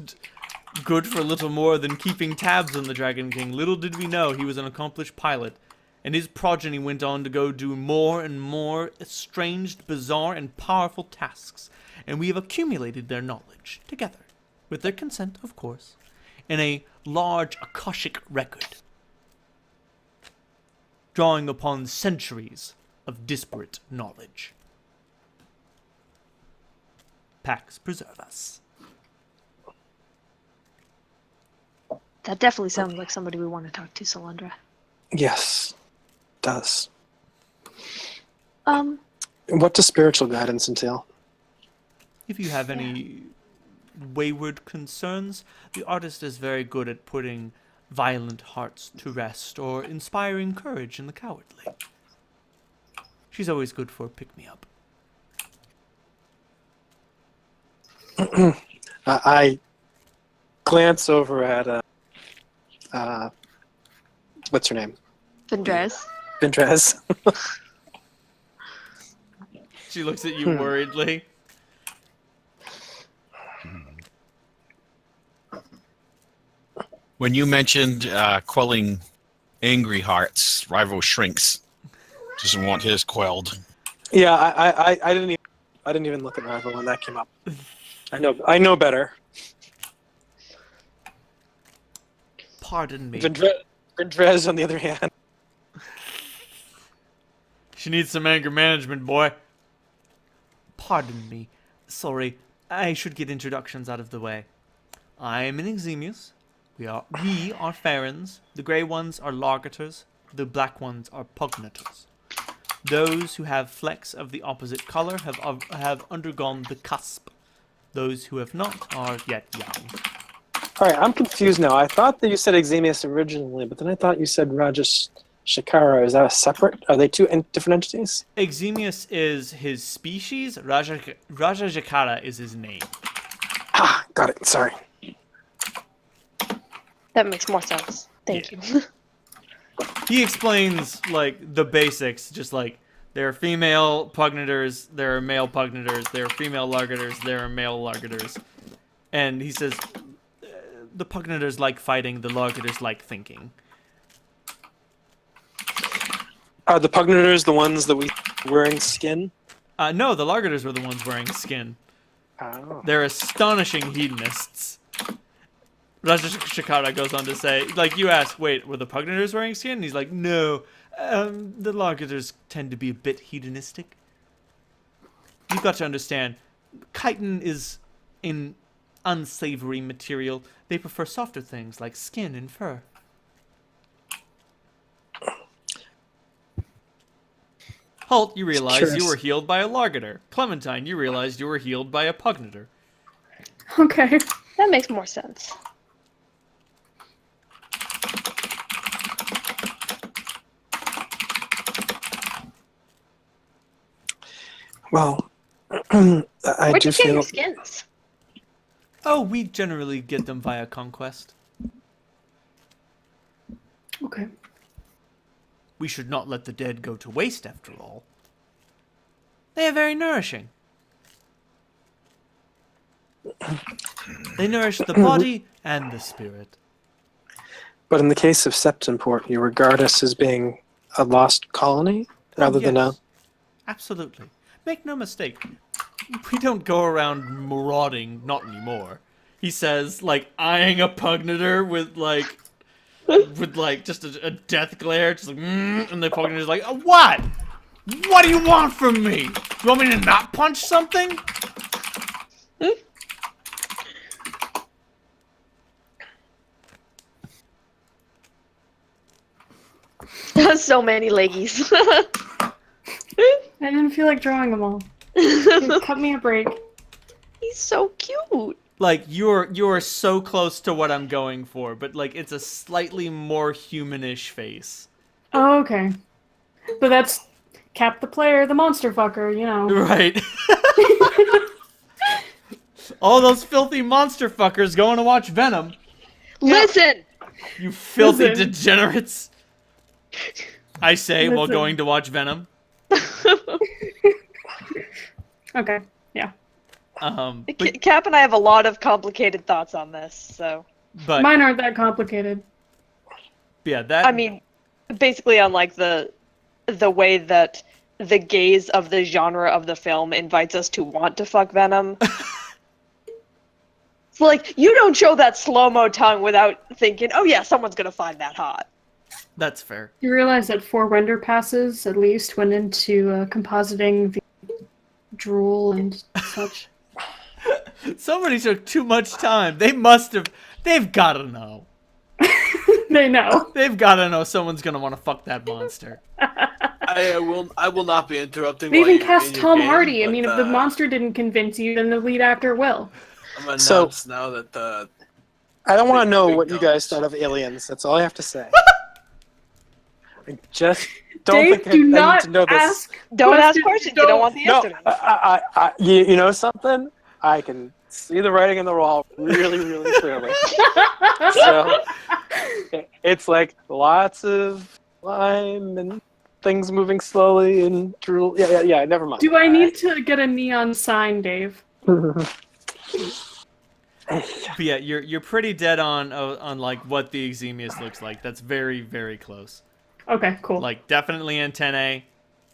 good for little more than keeping tabs on the Dragon King. Little did we know he was an accomplished pilot, and his progeny went on to go do more and more estranged, bizarre, and powerful tasks, and we have accumulated their knowledge together, with their consent, of course, in a large Akashic record, drawing upon centuries of disparate knowledge. Pax preserve us. That definitely sounds like somebody we want to talk to, Salandra. Yes, it does. Um, What does spiritual guidance entail? If you have any wayward concerns, the artist is very good at putting violent hearts to rest or inspiring courage in the cowardly. She's always good for a pick-me-up. I glance over at What's her name? Vendrez. Ventrez. She looks at you worriedly. When you mentioned quelling angry hearts, Rival shrinks. Doesn't want his quelled. Yeah, I didn't even look at Rival when that came up. I know better. Pardon me. Ventrez, on the other hand. She needs some anger management, boy. Pardon me. Sorry, I should get introductions out of the way. I am an Exemius. We are Farens. The grey ones are Largators. The black ones are Pugnators. Those who have flecks of the opposite color have undergone the cusp. Those who have not are yet young. All right, I'm confused now. I thought that you said Exemius originally, but then I thought you said Rajesh Shikara. Is that a separate? Are they two different entities? Exemius is his species. Rajajakara is his name. Ah, got it. Sorry. That makes more sense. Thank you. He explains, like, the basics, just like, there are female Pugnators, there are male Pugnators, there are female Largators, there are male Largators. And he says, the Pugnators like fighting, the Largators like thinking. Are the Pugnators the ones that we wearing skin? No, the Largators were the ones wearing skin. Oh. They're astonishing hedonists. Rajashikara goes on to say, like, you ask, wait, were the Pugnators wearing skin? And he's like, no, the Largators tend to be a bit hedonistic. You've got to understand, chitin is an unsavory material. They prefer softer things like skin and fur. Holt, you realized you were healed by a Largator. Clementine, you realized you were healed by a Pugnator. Okay. That makes more sense. Well, I Where'd do you get your feel. skins? Oh, we generally get them via conquest. Okay. We should not let the dead go to waste, after all. They are very nourishing. They nourish the body and the spirit. But in the case of Septemport, you regard us as being a lost colony rather than a. Yes. Absolutely. Make no mistake. We don't go around marauding, not anymore. He says, like, eyeing a Pugnator with just a death glare, just like, and the Pugnator's like, what? What do you want from me? You want me to not punch something? So many leggies. I didn't feel like drawing them all. Cut me a break. He's so cute. Like, you're so close to what I'm going for, but, like, it's a slightly more humanish face. Oh, okay. But that's Cap the player, the monster fucker, you know. Right. All those filthy monster fuckers going to watch Venom. Listen! You filthy Listen. degenerates. I say while Listen. going to watch Venom. Okay, yeah. But Cap and I have a lot of complicated thoughts on this, so... Mine aren't that complicated. yeah, that. I mean, basically on, like, the way that the gaze of the genre of the film invites us to want to fuck Venom. It's like, you don't show that slow-mo tongue without thinking, oh yeah, someone's gonna find that hot. That's fair. You realize that 4 render passes, at least, went into compositing the drool and such. Somebody took too much time. They must have. They've got to know. They know. They've got to know someone's gonna want to fuck that monster. I will not be interrupting. They while even you're cast in your Tom game, Hardy. I but, mean, if the monster didn't convince you, then the lead actor will. I'm gonna So- announce now that I don't want to know Big what you guys dogs. thought of Aliens. That's all I have to say. I just don't Dave, think I do need not to know this. Don't ask questions, you don't want the No, answer. you know something? I can see the writing on the wall really, really clearly. So It's like lots of lime and things moving slowly and drool. Yeah. Never mind. Do I need to get a neon sign, Dave? But yeah, you're pretty dead on like what the Exemius looks like. That's very, very close. Okay, cool. Like definitely antennae.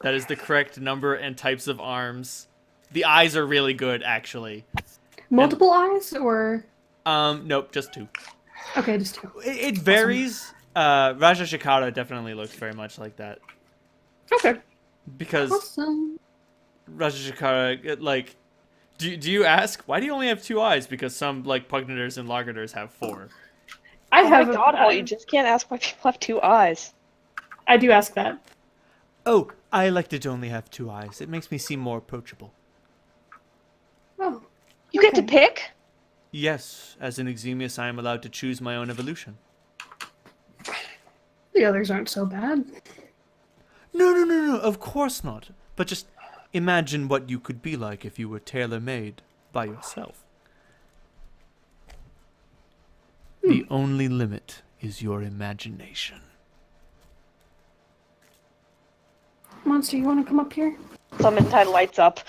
That is the correct number and types of arms. The eyes are really good, actually. Multiple eyes, or Nope, just 2. okay, just 2. It varies. Raja Shikara definitely looks very much like that Okay. because Awesome. Raja Shikara, like, do you ask why do you only have 2 eyes? Because some like Pugnators and Largators have 4. I Oh have. my god, Hall, you just can't ask why people have 2 eyes. I do ask that. Oh, I elected to only have 2 eyes. It makes me seem more approachable. Oh. You get to Okay. pick? Yes, as an Exemius, I am allowed to choose my own evolution. The others aren't so bad. No, of course not. But just imagine what you could be like if you were tailor-made by yourself. The only limit is your imagination. Monster, you want to come up here? Clementine lights up.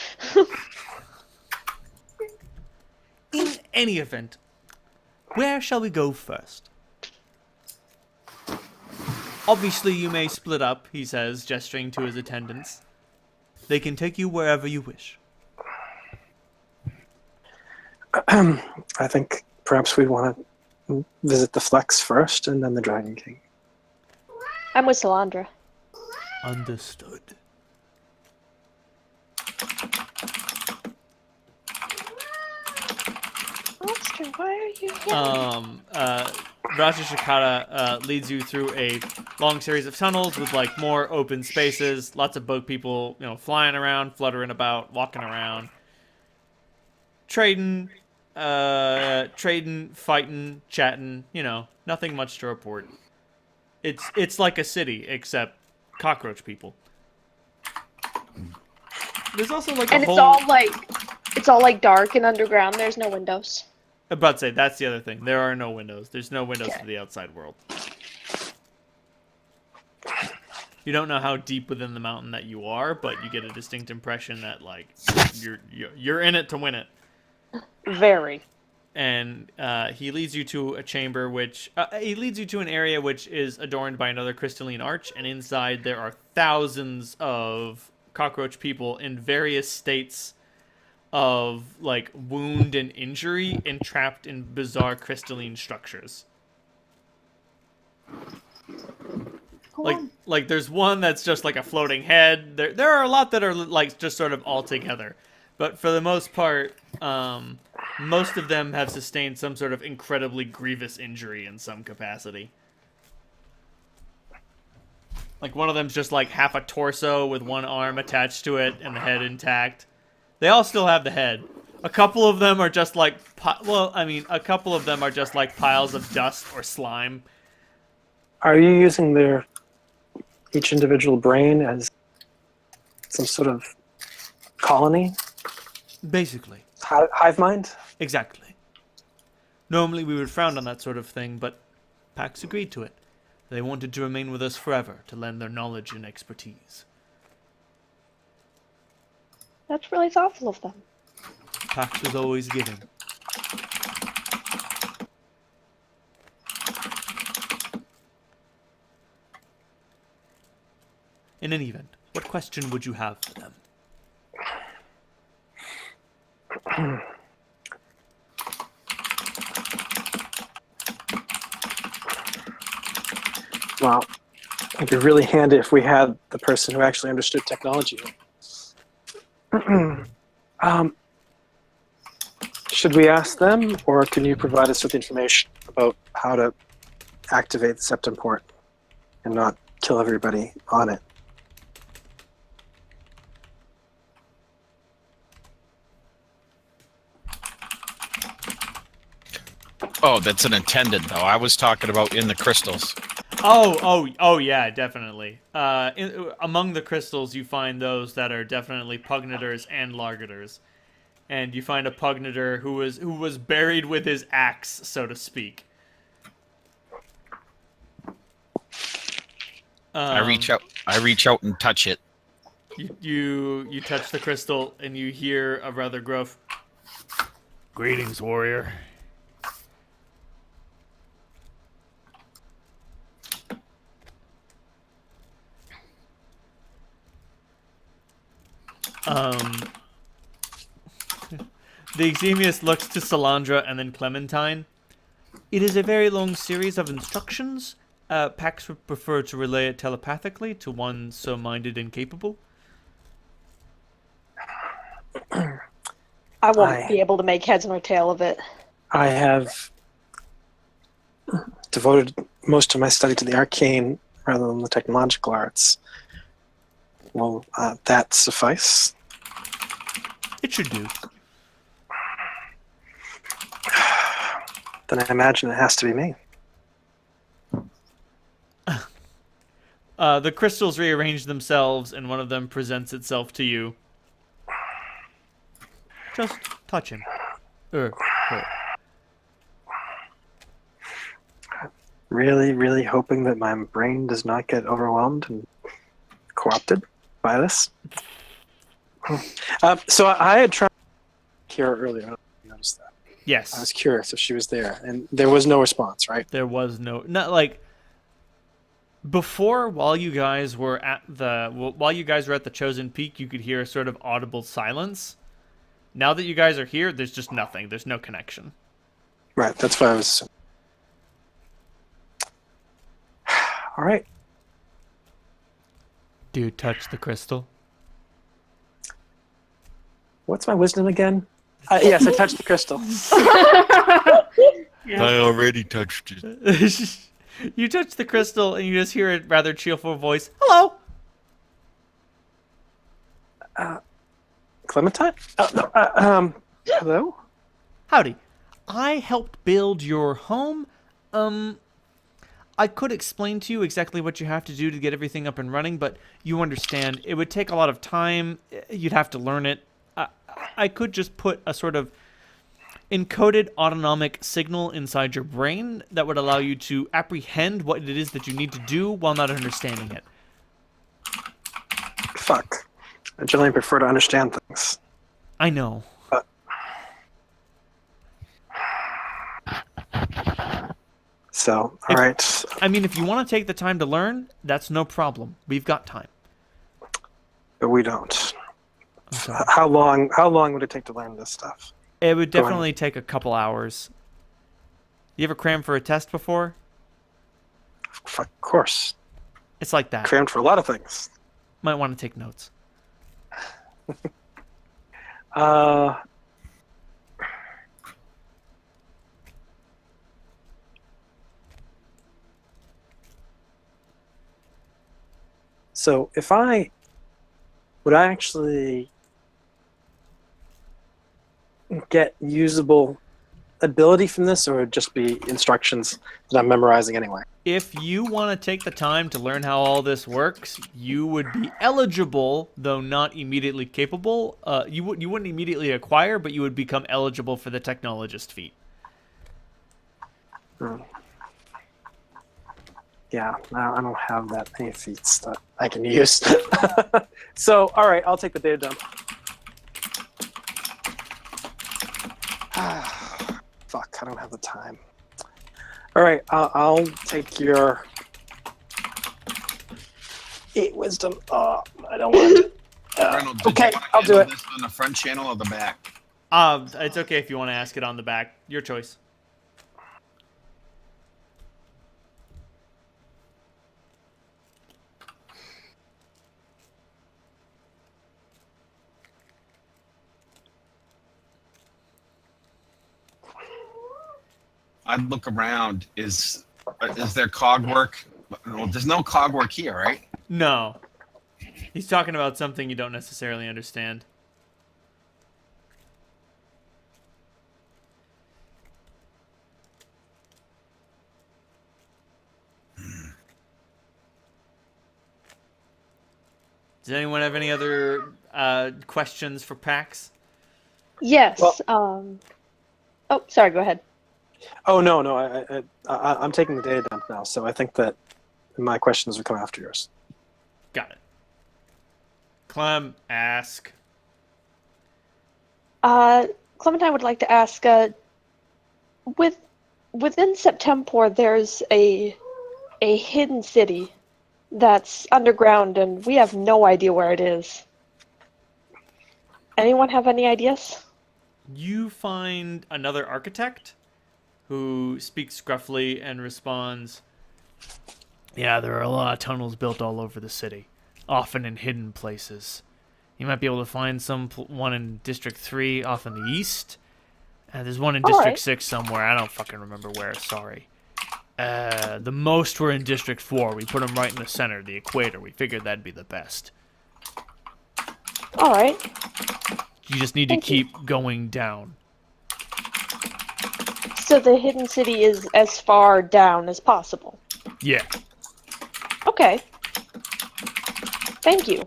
In any event, where shall we go first? Obviously, you may split up, he says, gesturing to his attendants. They can take you wherever you wish. I think perhaps we want to visit the Flex first and then the Dragon King. I'm with Salandra. Understood. Monster, why are you here? Raja Shikara leads you through a long series of tunnels with like more open spaces, lots of bug people, flying around, fluttering about, walking around, trading, fighting, chatting. Nothing much to report. It's like a city except cockroach people. There's also like And a it's whole. it's all like dark and underground. There's no windows. I'm about to say, that's the other thing. There are no windows. There's no windows Okay. to the outside world. You don't know how deep within the mountain that you are, but you get a distinct impression that like you're in it to win it. Very. And he leads you to a chamber he leads you to an area which is adorned by another crystalline arch, and inside there are thousands of cockroach people in various states of like wound and injury, entrapped in bizarre crystalline structures. Like there's one that's just like a floating head. There are a lot that are like just sort of all together, but for the most part, most of them have sustained some sort of incredibly grievous injury in some capacity. Like one of them's just like half a torso with one arm attached to it and the head intact. They all still have the head. A couple of them are just like, a couple of them are just like piles of dust or slime. Are you using each individual brain as some sort of colony? Basically. Hive mind? Exactly. Normally we would frown on that sort of thing, but Pax agreed to it. They wanted to remain with us forever to lend their knowledge and expertise. That's really thoughtful of them. Pax was always giving. In any event, what question would you have for them? Well, it'd be really handy if we had the person who actually understood technology. Should we ask them, or can you provide us with information about how to activate the Septemport and not kill everybody on it? Oh, that's an attendant, though. I was talking about in the crystals. Oh, yeah, definitely. Among the crystals, you find those that are definitely Pugnators and Largators. And you find a Pugnator who was buried with his axe, so to speak. I reach out and touch it. You touch the crystal and you hear a rather gruff, "Greetings, warrior." The Exemius looks to Salandra and then Clementine. It is a very long series of instructions. Pax would prefer to relay it telepathically to one so minded and capable. I won't be able to make heads nor tail of it. I have devoted most of my study to the arcane rather than the technological arts. Will that suffice? It should do. Then I imagine it has to be me. The crystals rearrange themselves, and one of them presents itself to you. Just touch him. Her. Really, really hoping that my brain does not get overwhelmed and co-opted by this. So I had tried Kira earlier. I don't know if you noticed that. Yes. I was curious if she was there, and there was no response, right? There was not like before. While you guys were at the Chosen Peak, you could hear a sort of audible silence. Now that you guys are here, there's just nothing. There's no connection. Right. That's what I was. All right. Dude, touch the crystal. What's my wisdom again? Yes, I touched the crystal. I already touched it. You touch the crystal, and you just hear a rather cheerful voice. Hello. Clementine? No, hello? Howdy. I helped build your home. I could explain to you exactly what you have to do to get everything up and running, but you understand it would take a lot of time. You'd have to learn it. I could just put a sort of encoded autonomic signal inside your brain that would allow you to apprehend what it is that you need to do while not understanding it. Fuck. I generally prefer to understand things. I know. So, all right. I mean, if you want to take the time to learn, that's no problem. We've got time. But we don't. I'm sorry. How long would it take to learn this stuff? It would definitely take a couple hours. You ever crammed for a test before? Of course. It's like that. Crammed for a lot of things. Might want to take notes. So if would I actually get usable ability from this, or would it just be instructions that I'm memorizing anyway? If you want to take the time to learn how all this works, you would be eligible, though not immediately capable. You wouldn't immediately acquire, but you would become eligible for the technologist feat. Yeah, I don't have that many feats that I can use. So, all right, I'll take the data dump. Fuck, I don't have the time. All right, I'll take your 8 wisdom. Oh, I don't want to. Arnold, did Okay, you wanna I'll do handle it. this on the front channel or the back? It's okay if you want to ask it on the back. Your choice. I'd look around. Is there cog work? Well, there's no cog work here, right? No. He's talking about something you don't necessarily understand. Does anyone have any other questions for Pax? Yes. Well- Oh, sorry. Go ahead. Oh no, I'm taking the data dump now. So I think that and my questions would come after yours. Got it. Clem, ask. Clementine would like to ask, within Septemport, there's a hidden city that's underground, and we have no idea where it is. Anyone have any ideas? You find another architect who speaks gruffly and responds, "Yeah, there are a lot of tunnels built all over the city, often in hidden places. You might be able to find one in District 3 off in the east. There's one in District Alright. 6 somewhere. I don't fucking remember where, sorry. The most were in District 4. We put them right in the center, the equator. We figured that'd be the best. Alright. You just need to Thank you. keep going down." So the hidden city is as far down as possible. Yeah. Okay. Thank you.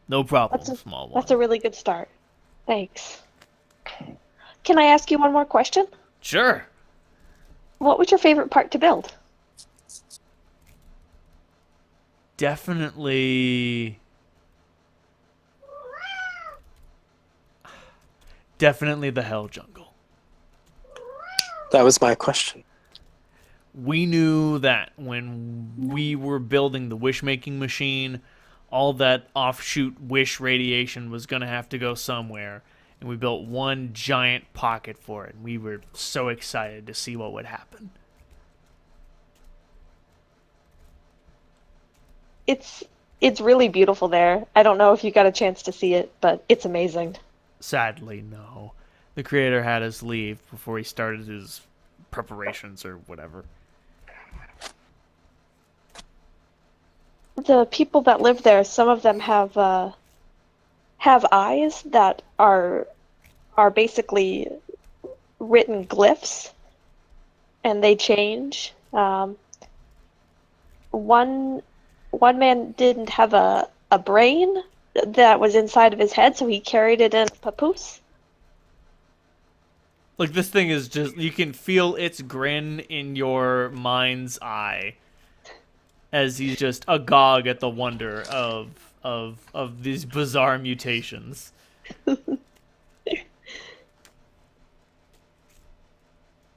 No problem, That's a- small one. That's a really good start. Thanks. Can I ask you one more question? Sure. What was your favorite part to build? Definitely the Hell Jungle. That was my question. We knew that when we were building the wish-making machine, all that offshoot wish radiation was going to have to go somewhere, and we built one giant pocket for it, and we were so excited to see what would happen. It's really beautiful there. I don't know if you got a chance to see it, but it's amazing. Sadly, no. The creator had us leave before he started his preparations or whatever. The people that live there, some of them have eyes that are basically written glyphs, and they change. One man didn't have a brain that was inside of his head, so he carried it in a papoose. Like, this thing is just, you can feel its grin in your mind's eye as he's just agog at the wonder of these bizarre mutations.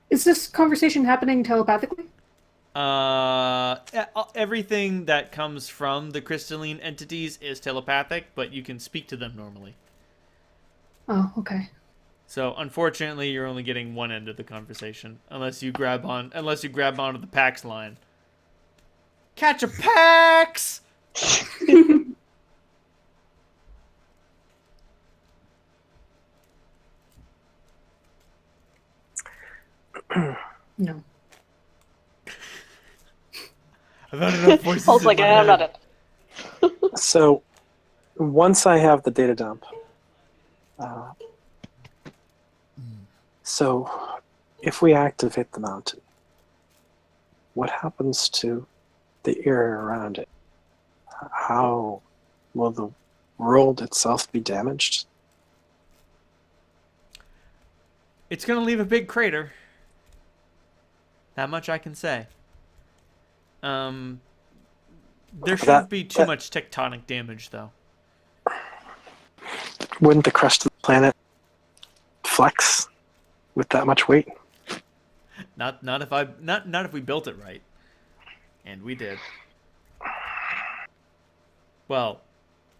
Is this conversation happening telepathically? Everything that comes from the crystalline entities is telepathic, but you can speak to them normally. Oh, okay. So unfortunately, you're only getting one end of the conversation, unless you grab onto the Pax line. Catch a Pax! No. I've had enough voices Paul's in like, my I'm not head. it. So, once I have the data dump, so if we activate the mountain, what happens to the area around it? How will the world itself be damaged? It's gonna leave a big crater. That much I can say. There shouldn't be too much tectonic damage, though. Wouldn't the crust of the planet flex with that much weight? Not if we built it right, and we did. Well,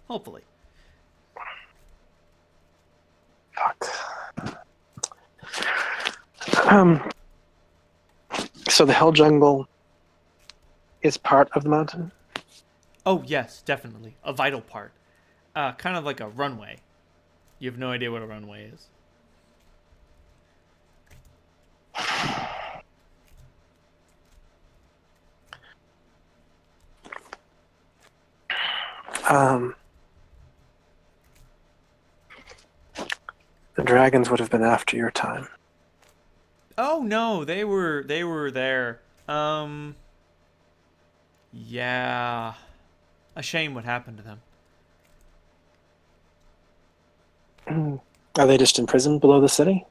hopefully. Fuck. So the Hell Jungle is part of the mountain? Oh yes, definitely a vital part. Kind of like a runway. You have no idea what a runway is. The dragons would have been after your time. Oh no, they were there. Yeah. A shame what happened to them. Are they just imprisoned below the city?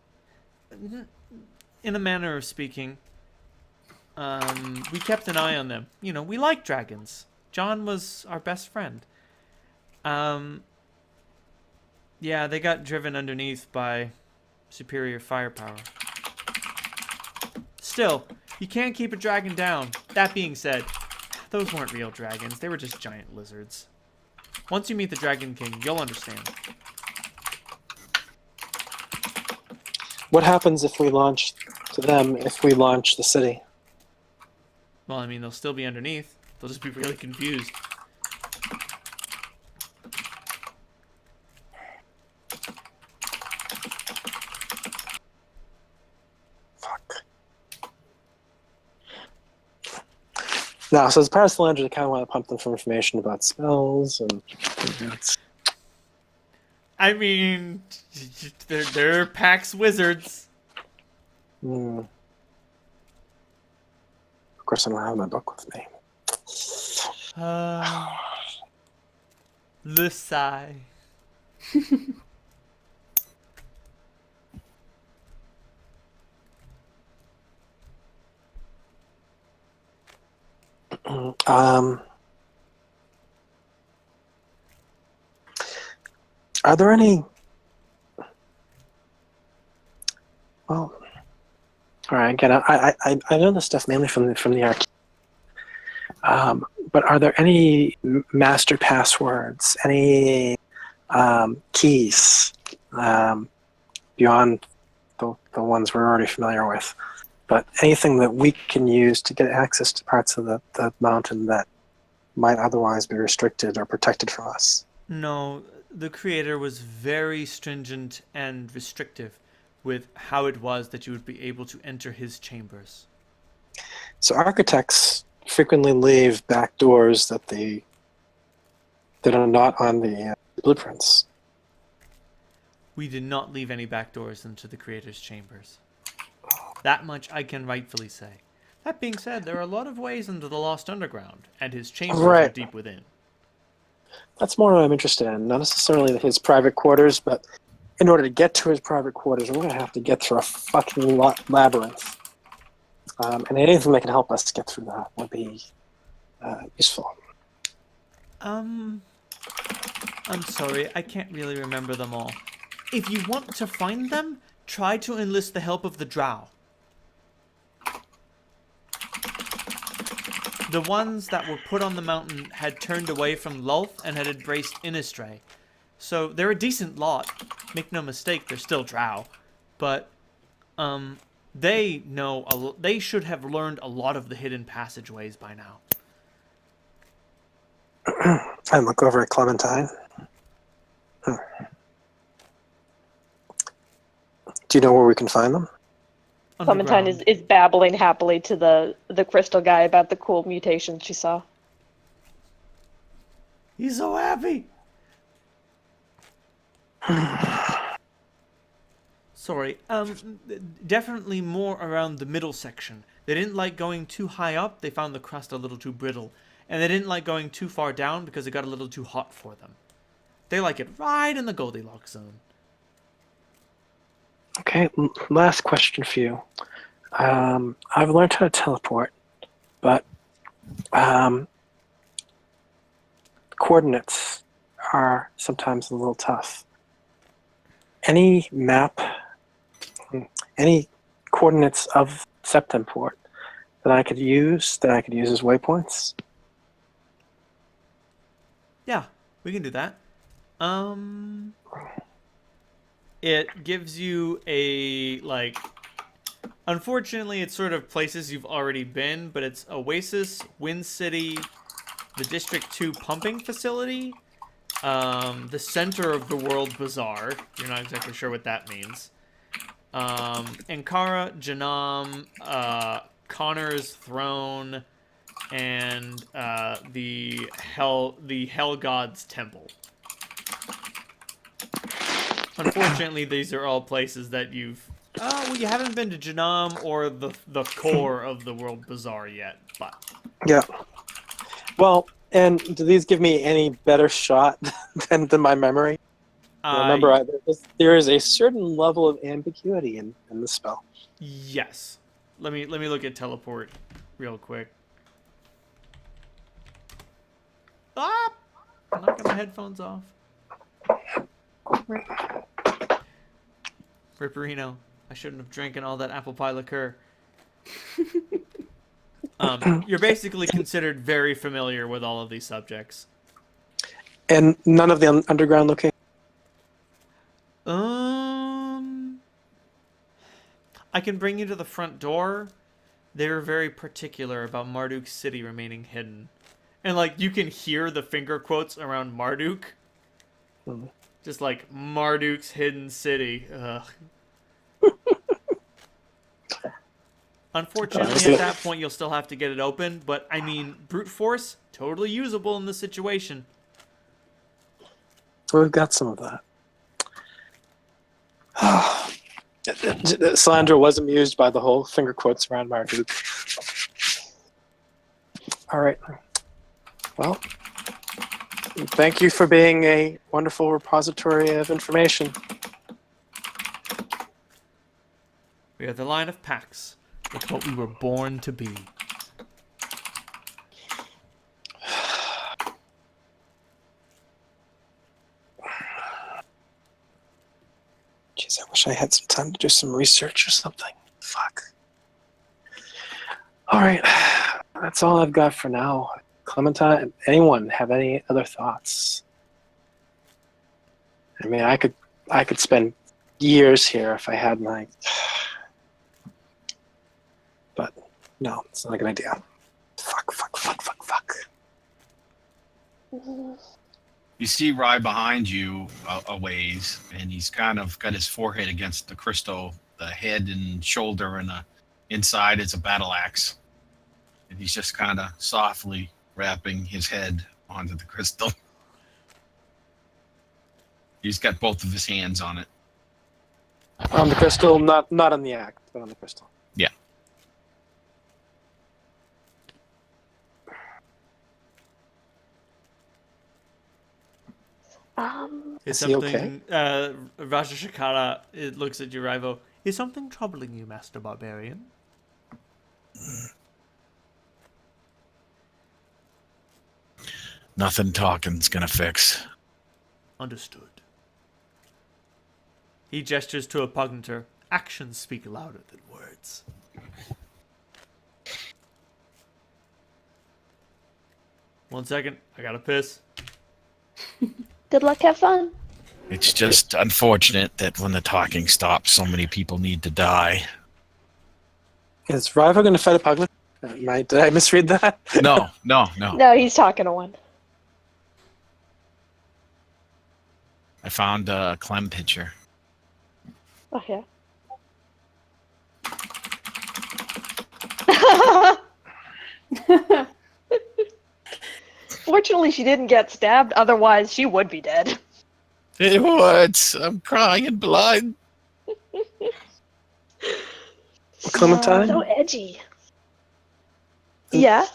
In a manner of speaking. we kept an eye on them. You know, we like dragons. John was our best friend. Yeah, they got driven underneath by superior firepower. Still, you can't keep a dragon down. That being said, those weren't real dragons. They were just giant lizards. Once you meet the Dragon King, you'll understand. What happens if we launch to them if we launch the city? Well, I mean, they'll still be underneath. They'll just be really confused. Fuck. No, so as part of Solange, I kind of want to pump them for information about spells and. I mean, they're Pax wizards. Hmm. Of course, I don't have my book with me. The sigh. Are there any? Well, all right. Again, I know this stuff mainly from the arcade. But are there any master passwords? Any keys beyond the ones we're already familiar with? But anything that we can use to get access to parts of the mountain that might otherwise be restricted or protected from us? No, the creator was very stringent and restrictive with how it was that you would be able to enter his chambers. So architects frequently leave back doors that are not on the blueprints. We did not leave any back doors into the creator's chambers. That much I can rightfully say. That being said, there are a lot of ways into the Lost Underground, and his chambers are Right. deep within. That's more what I'm interested in. Not necessarily his private quarters, but in order to get to his private quarters, we're going to have to get through a fucking labyrinth. And anything that can help us get through that would be useful. I'm sorry, I can't really remember them all. If you want to find them, try to enlist the help of the Drow. The ones that were put on the mountain had turned away from Lulth and had embraced Innistree. So they're a decent lot. Make no mistake, they're still Drow. But, they know, they should have learned a lot of the hidden passageways by now. I look over at Clementine. Do you know where we can find them? Clementine is babbling happily to the crystal guy about the cool mutations she saw. He's so happy! Sorry, definitely more around the middle section. They didn't like going too high up, they found the crust a little too brittle. And they didn't like going too far down because it got a little too hot for them. They like it right in the Goldilocks zone. Okay, last question for you. I've learned how to teleport, but coordinates are sometimes a little tough. Any map, any coordinates of Septemport that I could use as waypoints? Yeah, we can do that. It gives you a, like, unfortunately it's sort of places you've already been, but it's Oasis, Wind City, the District 2 pumping facility, the center of the world bazaar. You're not exactly sure what that means. Ankara, Janam, Connor's throne, and the Hell God's temple. Unfortunately, these are all places that you've... well, you haven't been to Janam or the core of the World Bazaar yet, but... Yeah. Well, and do these give me any better shot than my memory? Remember, there is a certain level of ambiguity in the spell. Yes. Let me look at teleport. real quick. Ah! I'm knocking my headphones off. Rip. Ripperino. I shouldn't have drinking all that apple pie liqueur. You're basically considered very familiar with all of these subjects. And none of the underground locations. I can bring you to the front door. They were very particular about Marduk's city remaining hidden. And, like, you can hear the finger quotes around Marduk. Mhm. Just like, Marduk's hidden city. Ugh. Unfortunately, at that point, you'll still have to get it open. But, I mean, brute force, totally usable in this situation. We've got some of that. Salandra was amused by the whole finger quotes around Marduk. All right. Well, thank you for being a wonderful repository of information. We are the line of Pax. It's what we were born to be. Jeez, I wish I had some time to do some research or something. Fuck. All right. That's all I've got for now. Clementine, anyone have any other thoughts? I mean, I could spend years here if I had my... But no, it's not a good idea. Fuck. You see Rye behind you a ways, and he's kind of got his forehead against the crystal. The head and shoulder and the inside is a battle axe. And he's just kind of softly wrapping his head onto the crystal. He's got both of his hands on it. On the crystal, not on the act, but on the crystal. Yeah. Is Is he okay? something, Raja Shakara, it looks at Jerivo. Is something troubling you, Master Barbarian? Nothing talking's gonna fix. Understood. He gestures to a pugnator. Actions speak louder than words. One second, I gotta piss. Good luck, have fun. It's just unfortunate that when the talking stops, so many people need to die. Is Riva going to fight a puglet? Did I misread that? No. No, he's talking to one. I found a Clem picture. Oh, yeah. Fortunately, she didn't get stabbed. Otherwise, she would be dead. It hurts. I'm crying in blood. Clementine? So edgy. Yeah.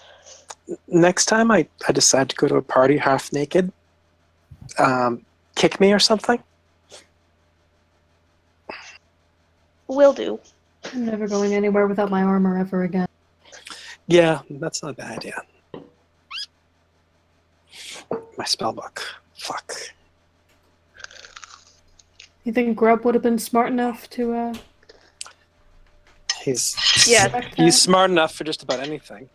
Next time I decide to go to a party half naked, kick me or something? Will do. I'm never going anywhere without my armor ever again. Yeah, that's not a bad idea. My spellbook. Fuck. You think Grub would have been smart enough to, He's Yeah. he's smart enough for just about anything.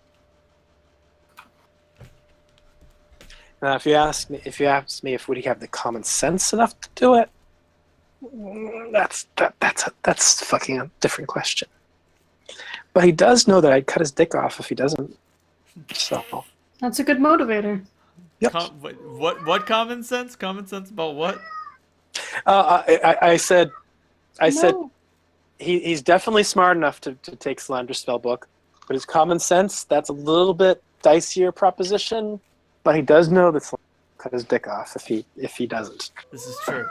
Now, if you ask me if would he have the common sense enough to do it, that's fucking a different question. But he does know that I'd cut his dick off if he doesn't. So That's a good motivator. yep. What common sense? Common sense about what? I said No. he's definitely smart enough to take Salandra's spellbook, but his common sense, that's a little bit dicier proposition. But he does know that Salandra will cut his dick off if he doesn't. This is true.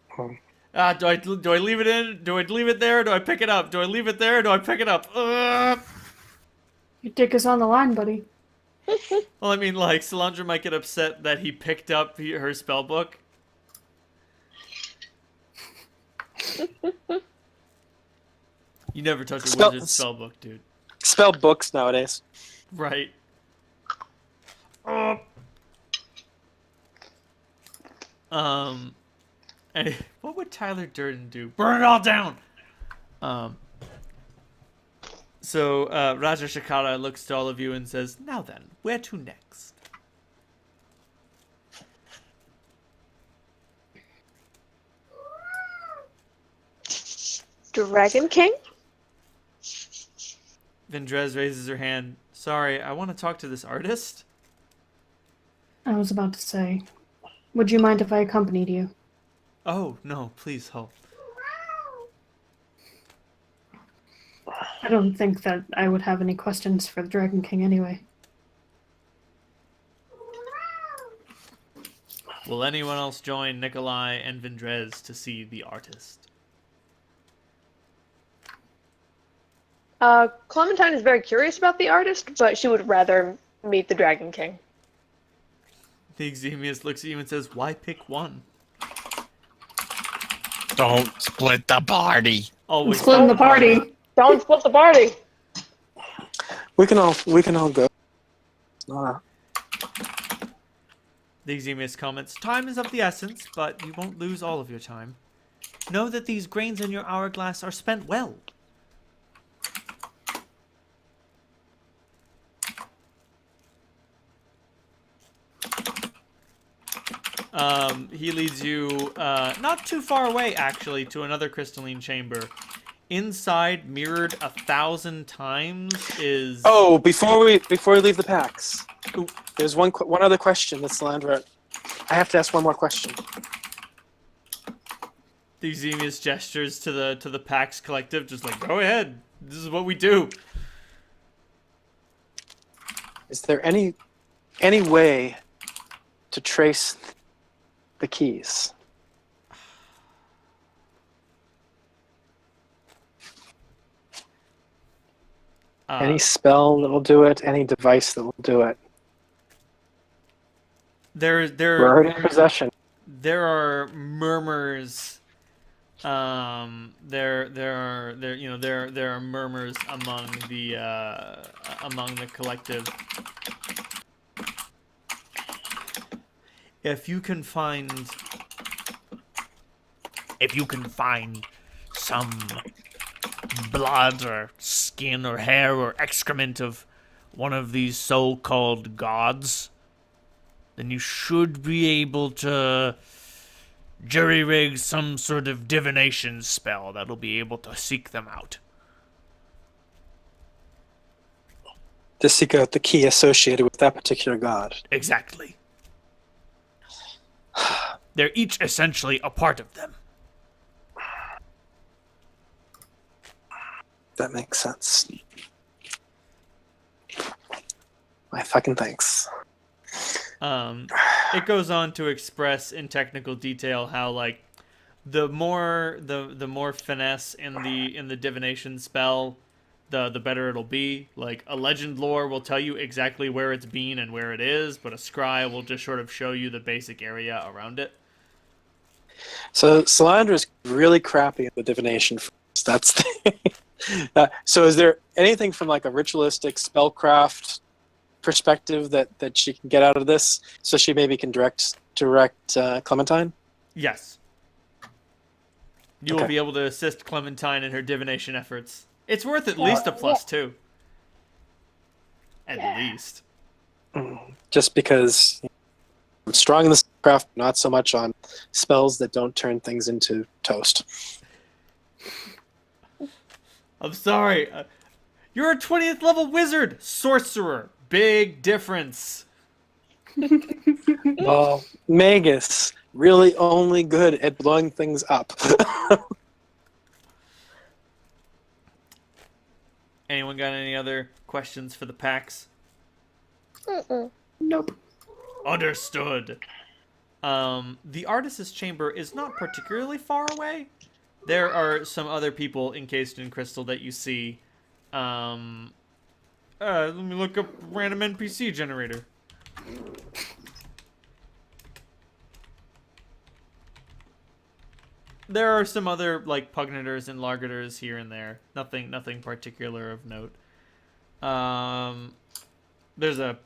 Hmm. Do I leave it in? Do I leave it there? Or do I pick it up? Do I leave it there? Or do I pick it up? Your dick is on the line, buddy. Well, I mean, like, Salandra might get upset that he picked up her spellbook. You never touch a wizard's spellbook, dude. spell books nowadays. Right. And what would Tyler Durden do? Burn it all down. So Raja Shakara looks to all of you and says, "Now then, where to next?" Dragon King? Vendrez raises her hand. "Sorry, I want to talk to this artist." I was about to say, would you mind if I accompanied you? "Oh, no, please hold." I don't think that I would have any questions for the Dragon King anyway. Will anyone else join Nikolai and Vendrez to see the artist? Clementine is very curious about the artist, but she would rather meet the Dragon King. The Exemius looks at you and says, "Why pick one?" Don't split the party. Always Splitting the party. Don't split the party. We can all go. The Exemius comments, "Time is of the essence, but you won't lose all of your time. Know that these grains in your hourglass are spent well." He leads you not too far away, actually, to another crystalline chamber. Inside, mirrored 1,000 times, is... Oh, before we leave the packs, Ooh. there's one other question that Salandra. I have to ask one more question. The Exemius gestures to the PAX collective, just like, "Go ahead. This is what we do." Is there any way to trace the keys? Any spell that will do it? Any device that will do it? We're already in possession. There are murmurs. There are murmurs among the collective. If you can find some blood or skin or hair or excrement of one of these so-called gods, then you should be able to jury-rig some sort of divination spell that'll be able to seek them out. To seek out the key associated with that particular god. Exactly. They're each essentially a part of them. That makes sense. My fucking thanks. It goes on to express in technical detail how, like, the more finesse in the divination spell, the better it'll be. Like, a legend lore will tell you exactly where it's been and where it is, but a scry will just sort of show you the basic area around it. So Salandra's really crappy at the divination. That's the so is there anything from like a ritualistic spellcraft perspective that she can get out of this, so she maybe can direct Clementine? Yes. You will be able to assist Clementine in her divination efforts. It's worth at least a +2. At least. Just because I'm strong in this craft, not so much on spells that don't turn things into toast. I'm sorry. You're a 20th level wizard, sorcerer. Big difference. Well, Magus, really only good at blowing things up. Anyone got any other questions for the PAX? Nope. Understood. The artist's chamber is not particularly far away. There are some other people encased in crystal that you see. Let me look up random NPC generator. There are some other, like, pugnators and largators here and there. Nothing particular of note. There's a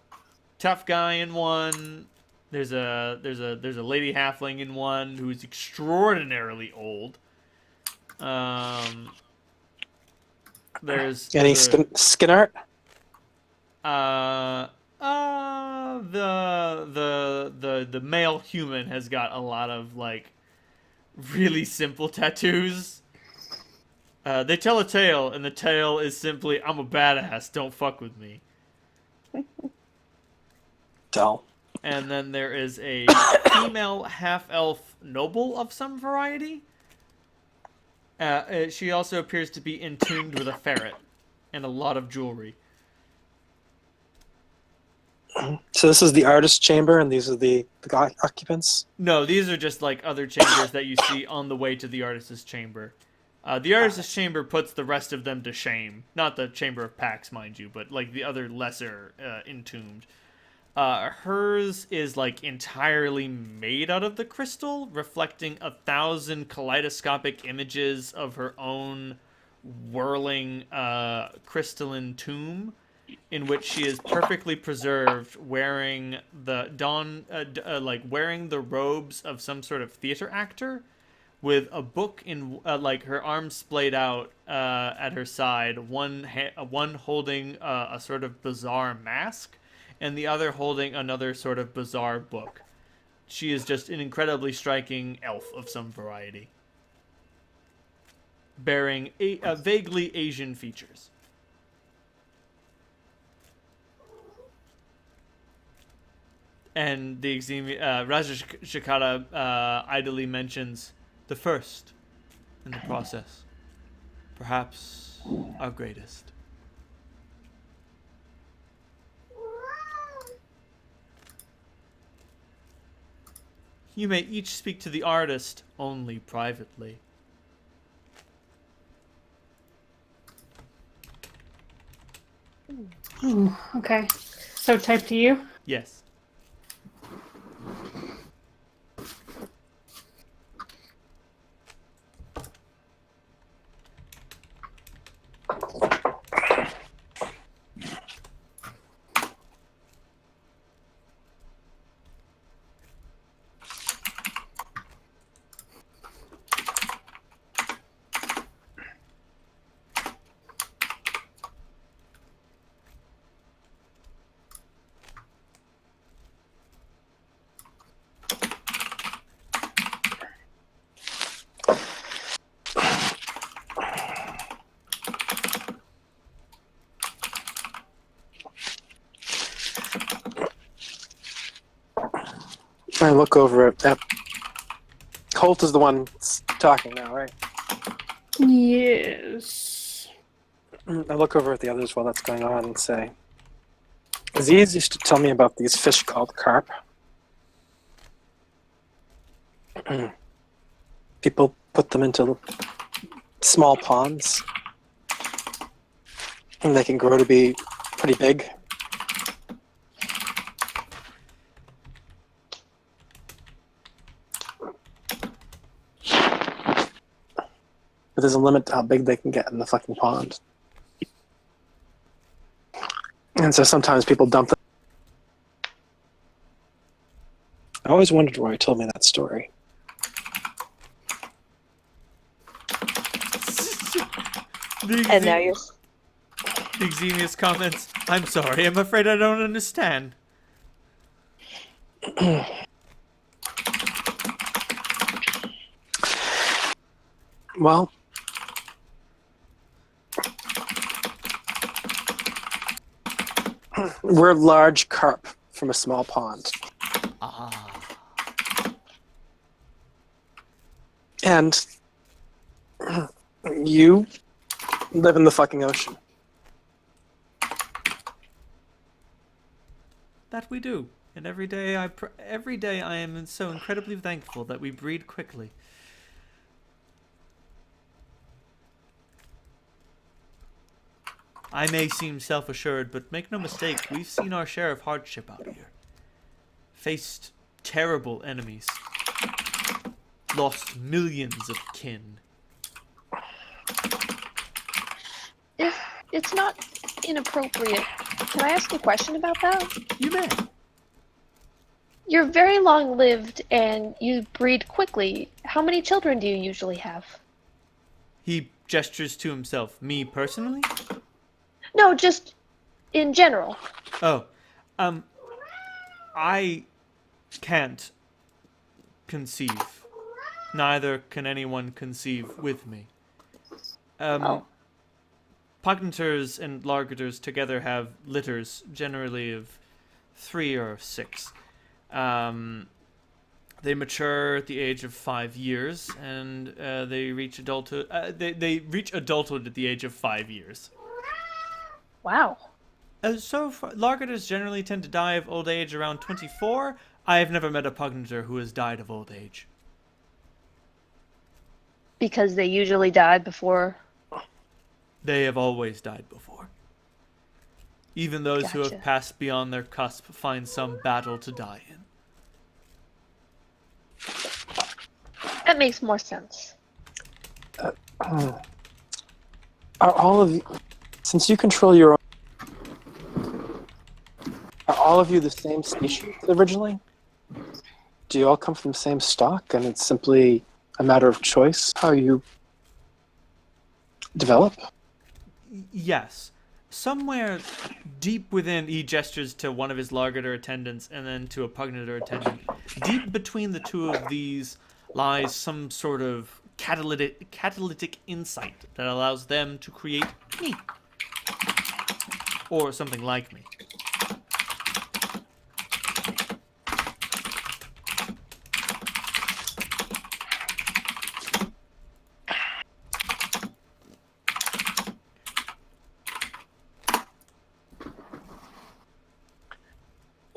tough guy in one. There's a lady halfling in one who's extraordinarily old. There's Any the skin art? the male human has got a lot of like really simple tattoos. They tell a tale, and the tale is simply, "I'm a badass. Don't fuck with me." Tell. And then there is a female half-elf noble of some variety. She also appears to be entombed with a ferret and a lot of jewelry. So this is the artist chamber, and these are the occupants. No, these are just like other chambers that you see on the way to the artist's chamber. The artist's chamber puts the rest of them to shame. Not the chamber of Pax, mind you, but like the other lesser entombed. Hers is like entirely made out of the crystal, reflecting 1,000 kaleidoscopic images of her own whirling crystalline tomb, in which she is perfectly preserved, wearing the wearing the robes of some sort of theater actor, with a book in like her arms splayed out at her side, one holding a sort of bizarre mask, and the other holding another sort of bizarre book. She is just an incredibly striking elf of some variety, bearing vaguely Asian features. And the Raja Shikara idly mentions the first in the process, perhaps our greatest. You may each speak to the artist only privately. Ooh, okay. So type to you? Yes. I look over at Holt is the one talking now, right? Yes. I look over at the others while that's going on and say, Aziz used to tell me about these fish called carp. People put them into small ponds, and they can grow to be pretty big. But there's a limit to how big they can get in the fucking pond. And so sometimes people dump them. I always wondered why he told me that story. And now you're. The Xenius comments, "I'm sorry, I'm afraid I don't understand." Well, we're large carp from a small pond. Ah. And you live in the fucking ocean. That we do. And every day I am so incredibly thankful that we breed quickly. I may seem self-assured, but make no mistake, we've seen our share of hardship out here. Faced terrible enemies. Lost millions of kin. It's not inappropriate. Can I ask a question about that? You may. You're very long-lived and you breed quickly. How many children do you usually have? He gestures to himself. Me personally? No, just in general. Oh, I can't conceive. Neither can anyone conceive with me. Oh. Pugnators and largators together have litters, generally of 3 or 6. They mature at the age of 5 years, and they reach adulthood. They reach adulthood at the age of 5 years. Wow. Largators generally tend to die of old age around 24. I have never met a pugnator who has died of old age. Because they usually die before. They have always died before. Even those who have Gotcha. passed beyond their cusp find some battle to die in. That makes more sense. Are all of you, since you control your own, are all of you the same species originally? Do you all come from the same stock, and it's simply a matter of choice how you develop? Yes. Somewhere deep within, he gestures to one of his largator attendants and then to a pugnator attendant. Deep between the two of these lies some sort of catalytic insight that allows them to create me. Or something like me.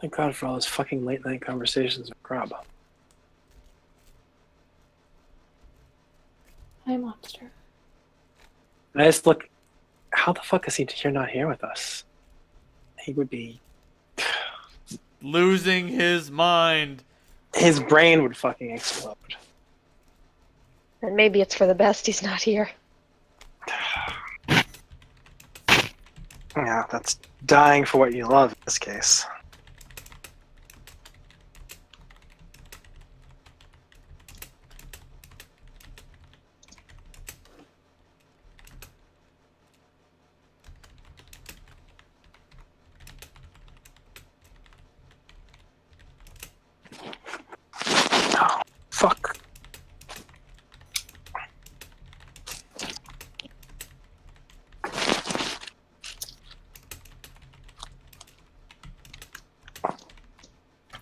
Thank God for all those fucking late night conversations with Grub. Hi, monster. And I just look, how the fuck is he not here with us? He would be, Losing his mind. his brain would fucking explode. And maybe it's for the best he's not here. Yeah, that's dying for what you love in this case. Oh, fuck.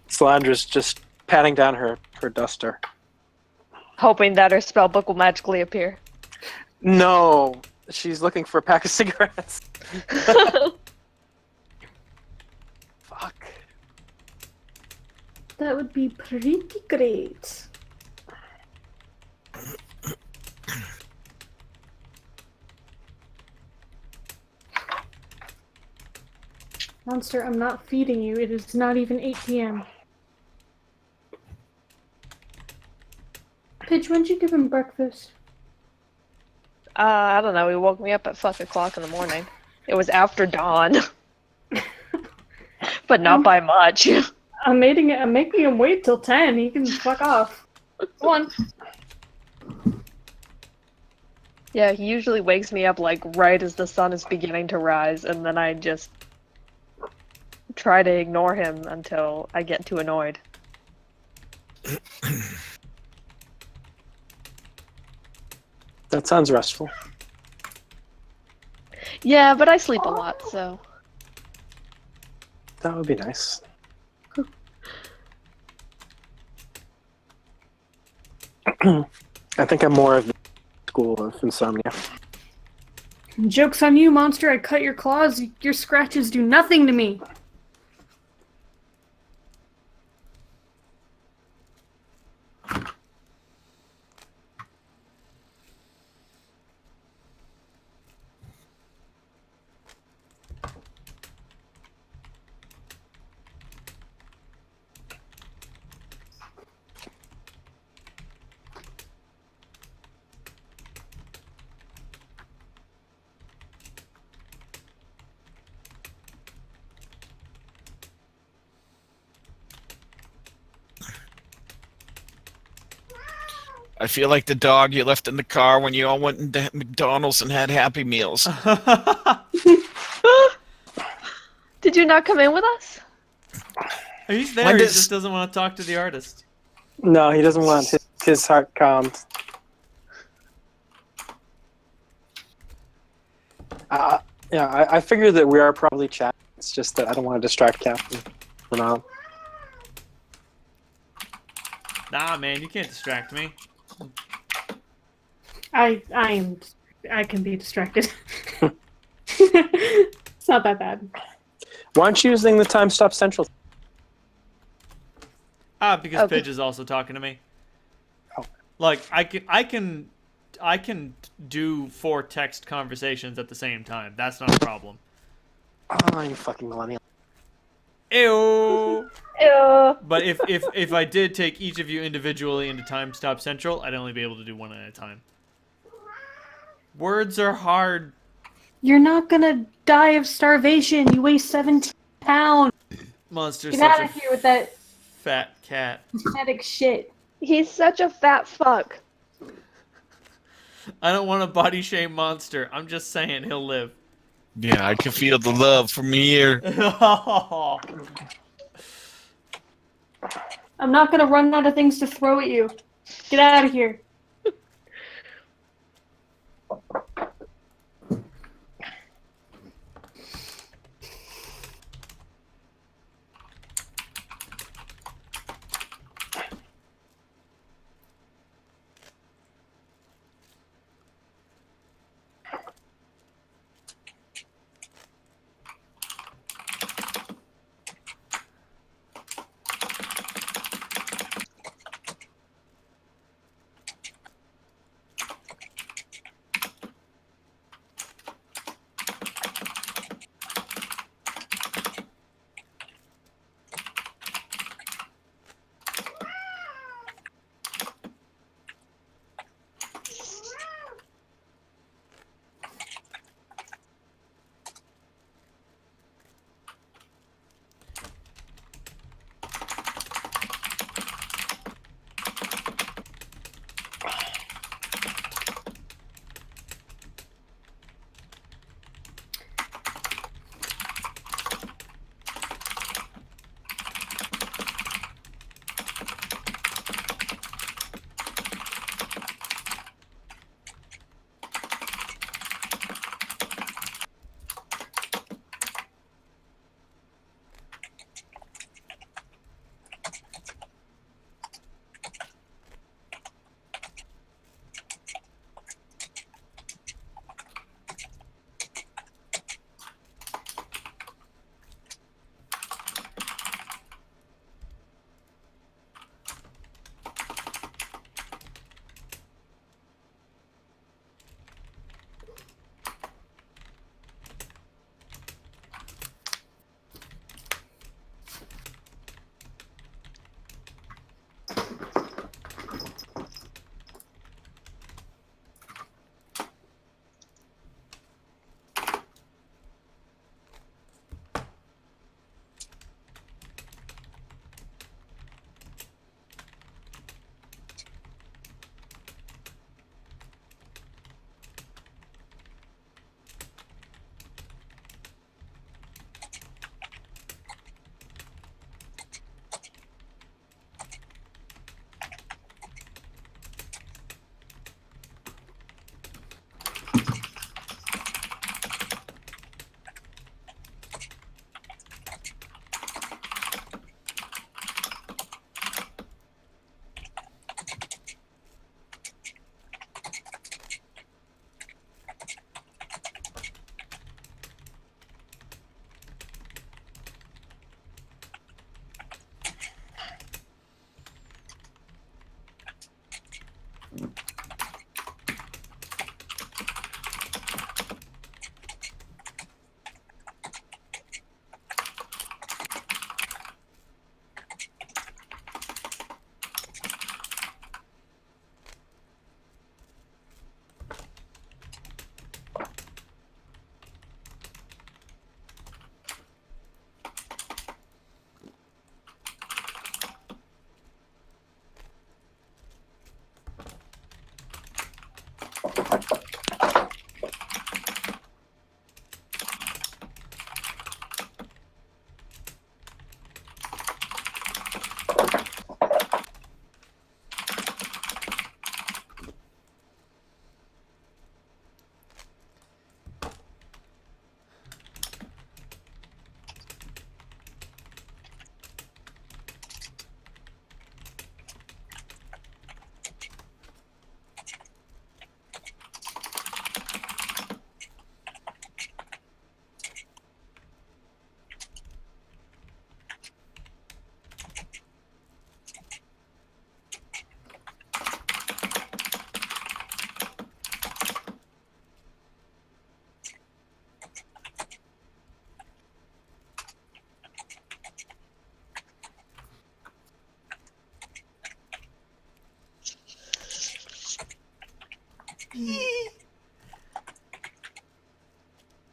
Solandra's just patting down her duster. Hoping that her spellbook will magically appear. No, she's looking for a pack of cigarettes. Fuck. That would be pretty great. Monster, I'm not feeding you. It is not even 8 p.m. Pidge, when'd you give him breakfast? I don't know. He woke me up at fuck o'clock in the morning. It was after dawn. But not by much. I'm making him wait till 10. He can fuck off. Go on. Yeah, he usually wakes me up like right as the sun is beginning to rise, and then I just try to ignore him until I get too annoyed. That sounds restful. Yeah, but I sleep a lot, so. That would be nice. I think I'm more of the school of insomnia. Joke's on you, monster. I cut your claws. Your scratches do nothing to me. I feel like the dog you left in the car when you all went into McDonald's and had Happy Meals. Did you not come in with us? He's there. When He does- just doesn't want to talk to the artist. No, he doesn't want his heart calmed. Yeah, I figured that we are probably chatting. It's just that I don't want to distract Captain for now. Nah, man, you can't distract me. I can be distracted. It's not that bad. Why aren't you using the time stop central? Because Okay. Pidge is also talking to me. Oh. Like I can do 4 text conversations at the same time. That's not a problem. Oh, you fucking millennial. Ew. Ew. But if I did take each of you individually into Time Stop Central, I'd only be able to do one at a time. Words are hard. You're not gonna die of starvation. You weigh 17 pounds. Monster's Get such out a of here with that fat cat. pathetic shit. He's such a fat fuck. I don't want to body shame Monster. I'm just saying he'll live. Yeah, I can feel the love from here. I'm not gonna run out of things to throw at you. Get out of here.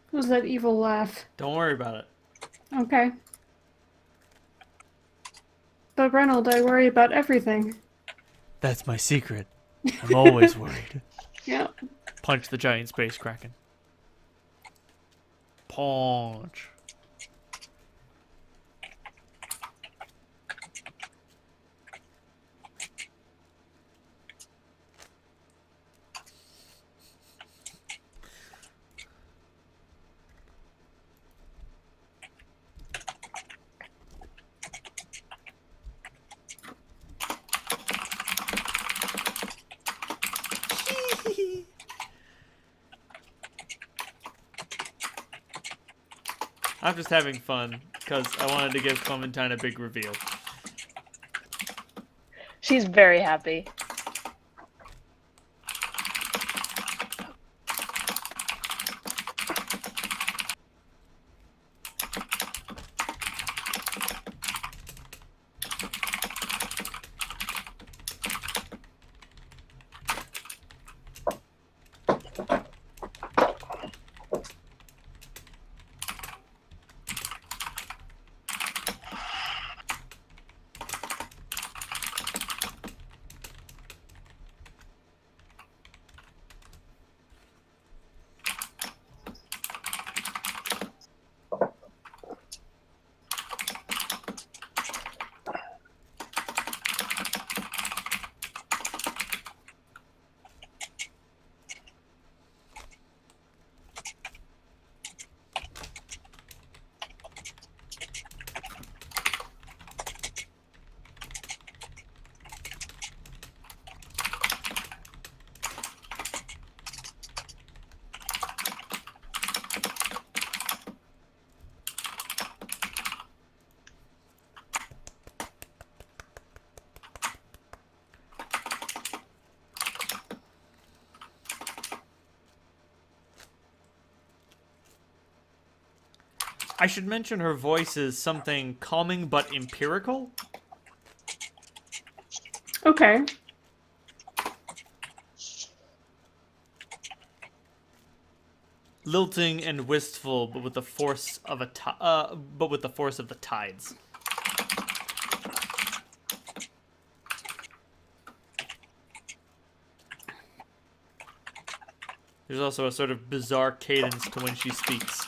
What was that evil laugh? Don't worry about it. Okay. But Reynold, I worry about everything. That's my secret. I'm always worried. Yeah. Punch the giant space kraken. Punch. I'm just having fun because I wanted to give Clementine a big reveal. She's very happy. I should mention her voice is something calming but empirical. Okay. Lilting and wistful, but with the force of a but with the force of the tides. There's also a sort of bizarre cadence to when she speaks.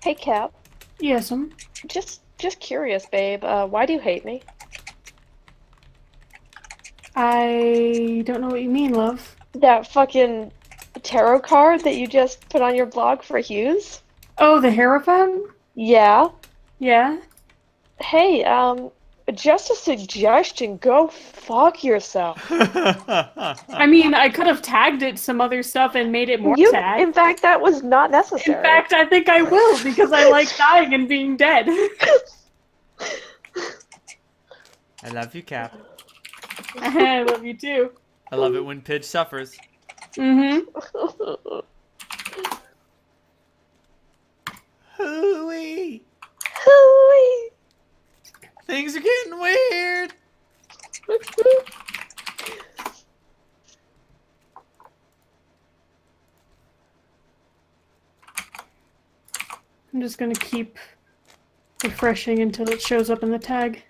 Hey, Cap. Yes, Just curious, babe. Why do you hate me? I don't know what you mean, love. That fucking tarot card that you just put on your blog for Hughes? Oh, the Hierophant? Yeah. Yeah. Hey, just a suggestion. Go fuck yourself. I mean, I could have tagged it some other stuff and made it more sad. In fact, that was not necessary. In fact, I think I will, because I like dying and being dead. I love you, Cap. I love you too. I love it when Pidge suffers. Mm-hmm. Hooey! Hooey. Things are getting weird! I'm just gonna keep refreshing until it shows up in the tag.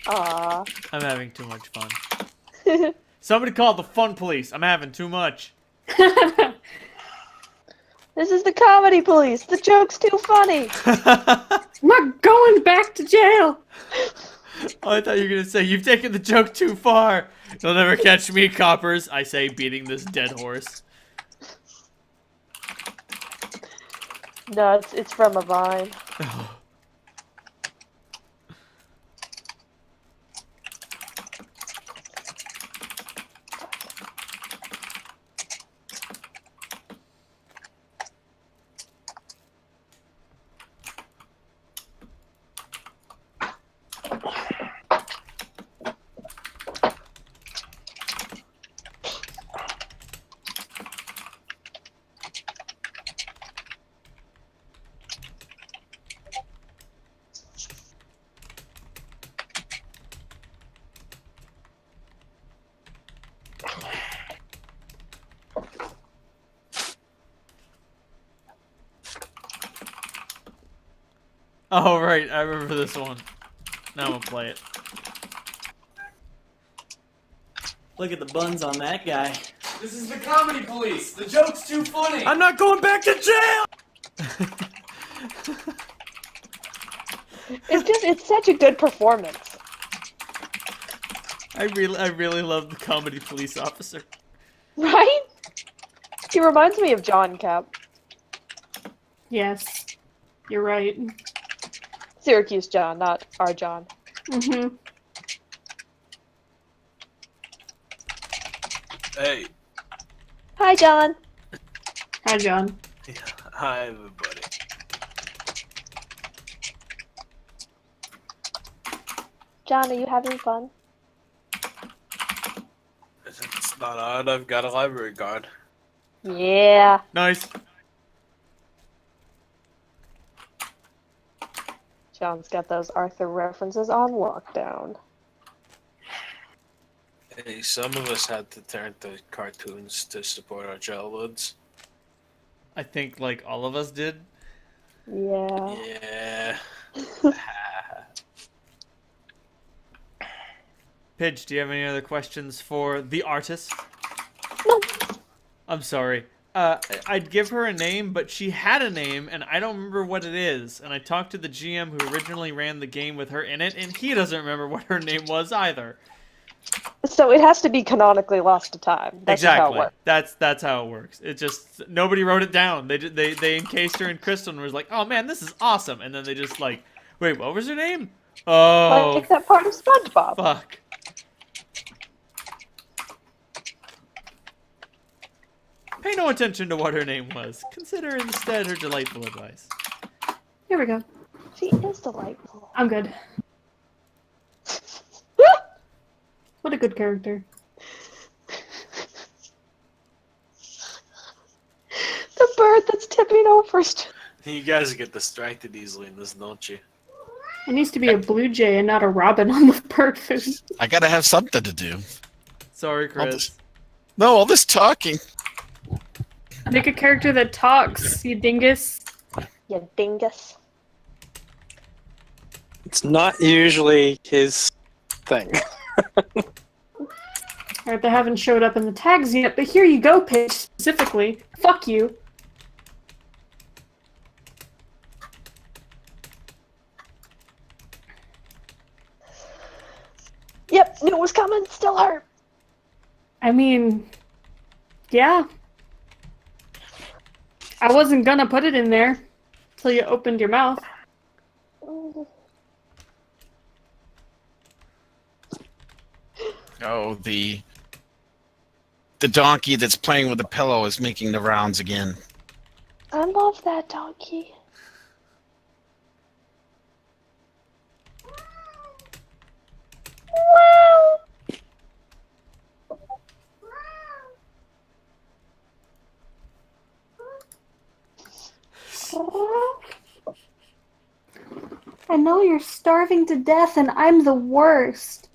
Aww. I'm having too much fun. Somebody call the fun police. I'm having too much. This is the comedy police. The joke's too funny. I'm not going back to jail! Oh, I thought you were gonna say, you've taken the joke too far. You'll never catch me, coppers. I say, beating this dead horse. No, it's from a vine. Oh, right. I remember this one. Now I'm gonna play it. Look at the buns on that guy. This is the comedy police. The joke's too funny. I'm not going back to jail! It's such a good performance. I really love the comedy police officer. Right? He reminds me of John, Cap. Yes. You're right. Syracuse John, not our John. Mm-hmm. Hey. Hi, John. Hi, John. Yeah, hi, everybody. John, are you having fun? It's not odd. I've got a library card. Yeah. Nice. John's got those Arthur references on lockdown. Hey, some of us had to turn to cartoons to support our childhoods. I think, like, all of us did. Yeah. Yeah. Pidge, do you have any other questions for the artist? No. I'm sorry. I'd give her a name, but she had a name, and I don't remember what it is. And I talked to the GM who originally ran the game with her in it, and he doesn't remember what her name was either. So it has to be canonically lost to time. That's just how it Exactly. works. That's how it works. It just nobody wrote it down. They encased her in crystal and was like, oh man, this is awesome. And then they just like, wait, what was her name? Oh, Like that part of SpongeBob. fuck. Pay no attention to what her name was. Consider instead her delightful advice. Here we go. She is delightful. I'm good. a good character. The bird that's tipping over. You guys get distracted easily in this, don't you? It needs to be a blue jay and not a robin on the bird food. I gotta have something to do. Sorry, All Chris. this, no, all this talking. Make a character that talks, you dingus. You dingus. It's not usually his thing. Alright, they haven't showed up in the tags yet, but here you go, Paige, specifically. Fuck you. Yep, knew it was coming. Still hurt. I mean, yeah. I wasn't gonna put it in there till you opened your mouth. Oh, the donkey that's playing with the pillow is making the rounds again. I love that donkey. I know you're starving to death and I'm the worst.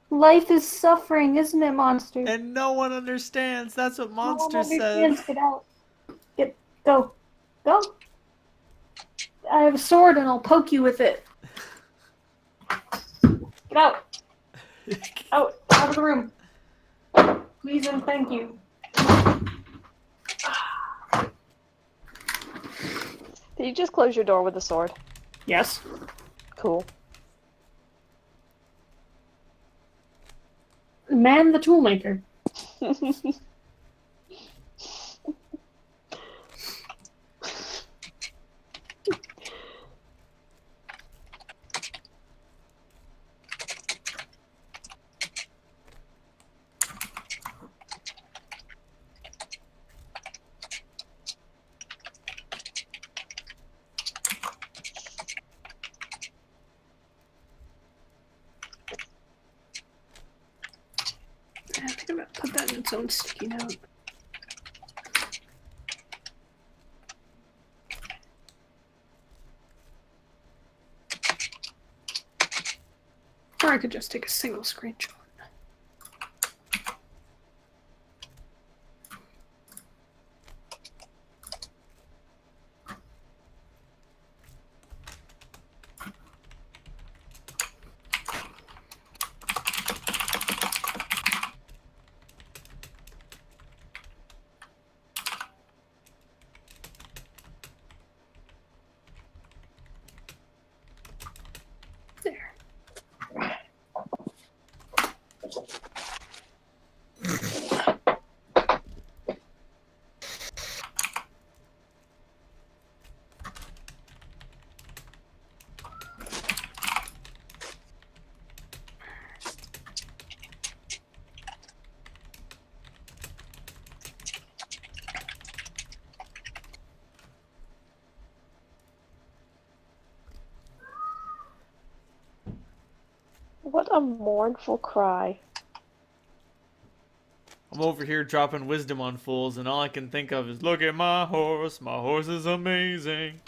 Life is suffering, isn't it, monster? And no one understands. That's what No one Monster says. understands. Get out. Go. Go. I have a sword and I'll poke you with it. Get out. Out of the room. Please and thank you. Did you just close your door with a sword? Yes. Cool. Man the toolmaker. I think I'm gonna put that in its own sticky note. Or I could just take a single screenshot. There. What a mournful cry. I'm over here dropping wisdom on fools, and all I can think of is, look at my horse. My horse is amazing.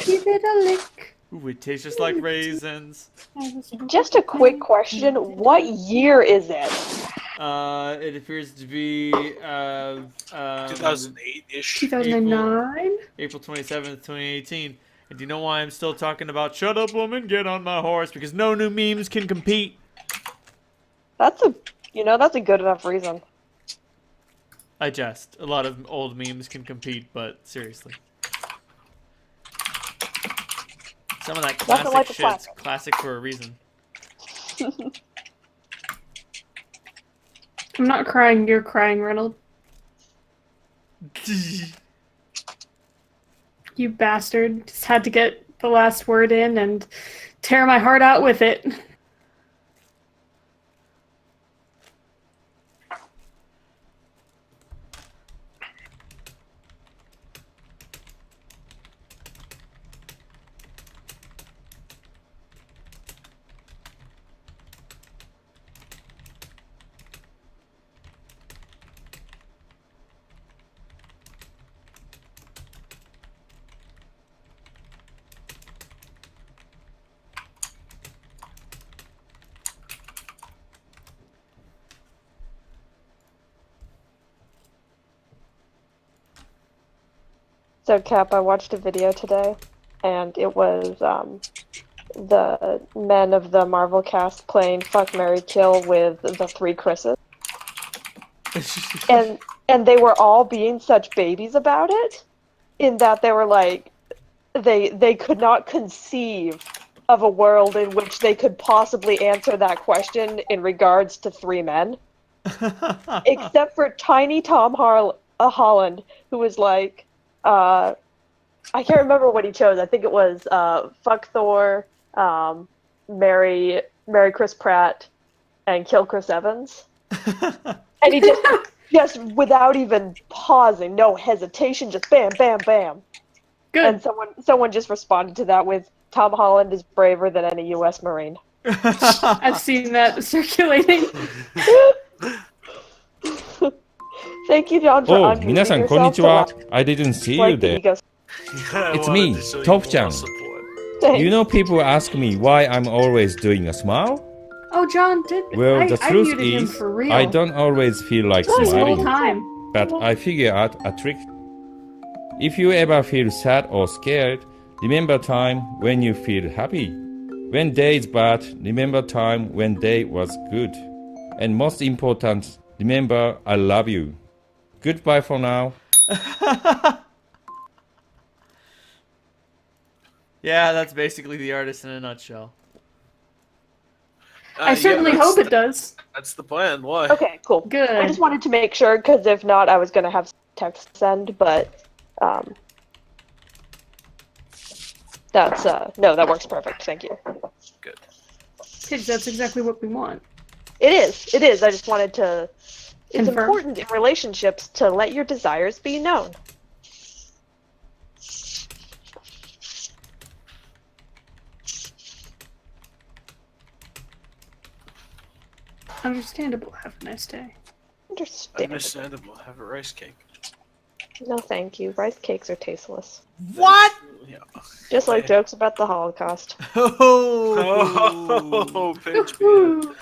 Give it a lick. Ooh, it tastes just like raisins. Just a quick question. What year is it? It appears to be 2008-ish. 2009? April 27th, 2018. And do you know why I'm still talking about shut up, woman, get on my horse? Because no new memes can compete. That's a good enough reason. I jest. A lot of old memes can compete, but seriously. Some of that Nothing classic like a shit's classic. classic for a reason. I'm not crying, you're crying, Reynolds. You bastard. Just had to get the last word in and tear my heart out with it. So, Cap, I watched a video today, and it was the men of the Marvel cast playing Fuck, Marry, Kill with the 3 Chris's. And they were all being such babies about it, in that they were like, they could not conceive of a world in which they could possibly answer that question in regards to 3 men. Except for tiny Tom Holland, who was like, I can't remember what he chose. I think it was fuck Thor, marry Chris Pratt, and kill Chris Evans. And he just without even pausing, no hesitation, just bam, bam, bam. Good. And someone just responded to that with, Tom Holland is braver than any U.S. Marine. I've seen that circulating. Thank you, John, for unmuting 皆さん yourself こんにちは to I didn't see you like the there. ego. It's me, Top-chan. Thanks. You know, people ask me why I'm always doing a smile. Oh, John, Well, I the truth muted him is, for real. I don't always feel like This whole smiling, time. but I figure out a trick. If you ever feel sad or scared, remember time when you feel happy. When day is bad, remember time when day was good. And most important, remember I love you. Goodbye for now. Yeah, that's basically the artist in a nutshell. I certainly hope it does. That's the plan. Why? Okay, cool. Good. I just wanted to make sure, because if not, I was going to have text send, but that's, no, that works perfect. Thank you. Good. Kids, that's exactly what we want. It is. I just wanted to... It's Confirm. important in relationships to let your desires be known. Understandable. Have a nice day. Understandable. Have a rice cake. No, thank you. Rice cakes are tasteless. What? Yeah. Just like jokes about the Holocaust. Oh, pinch being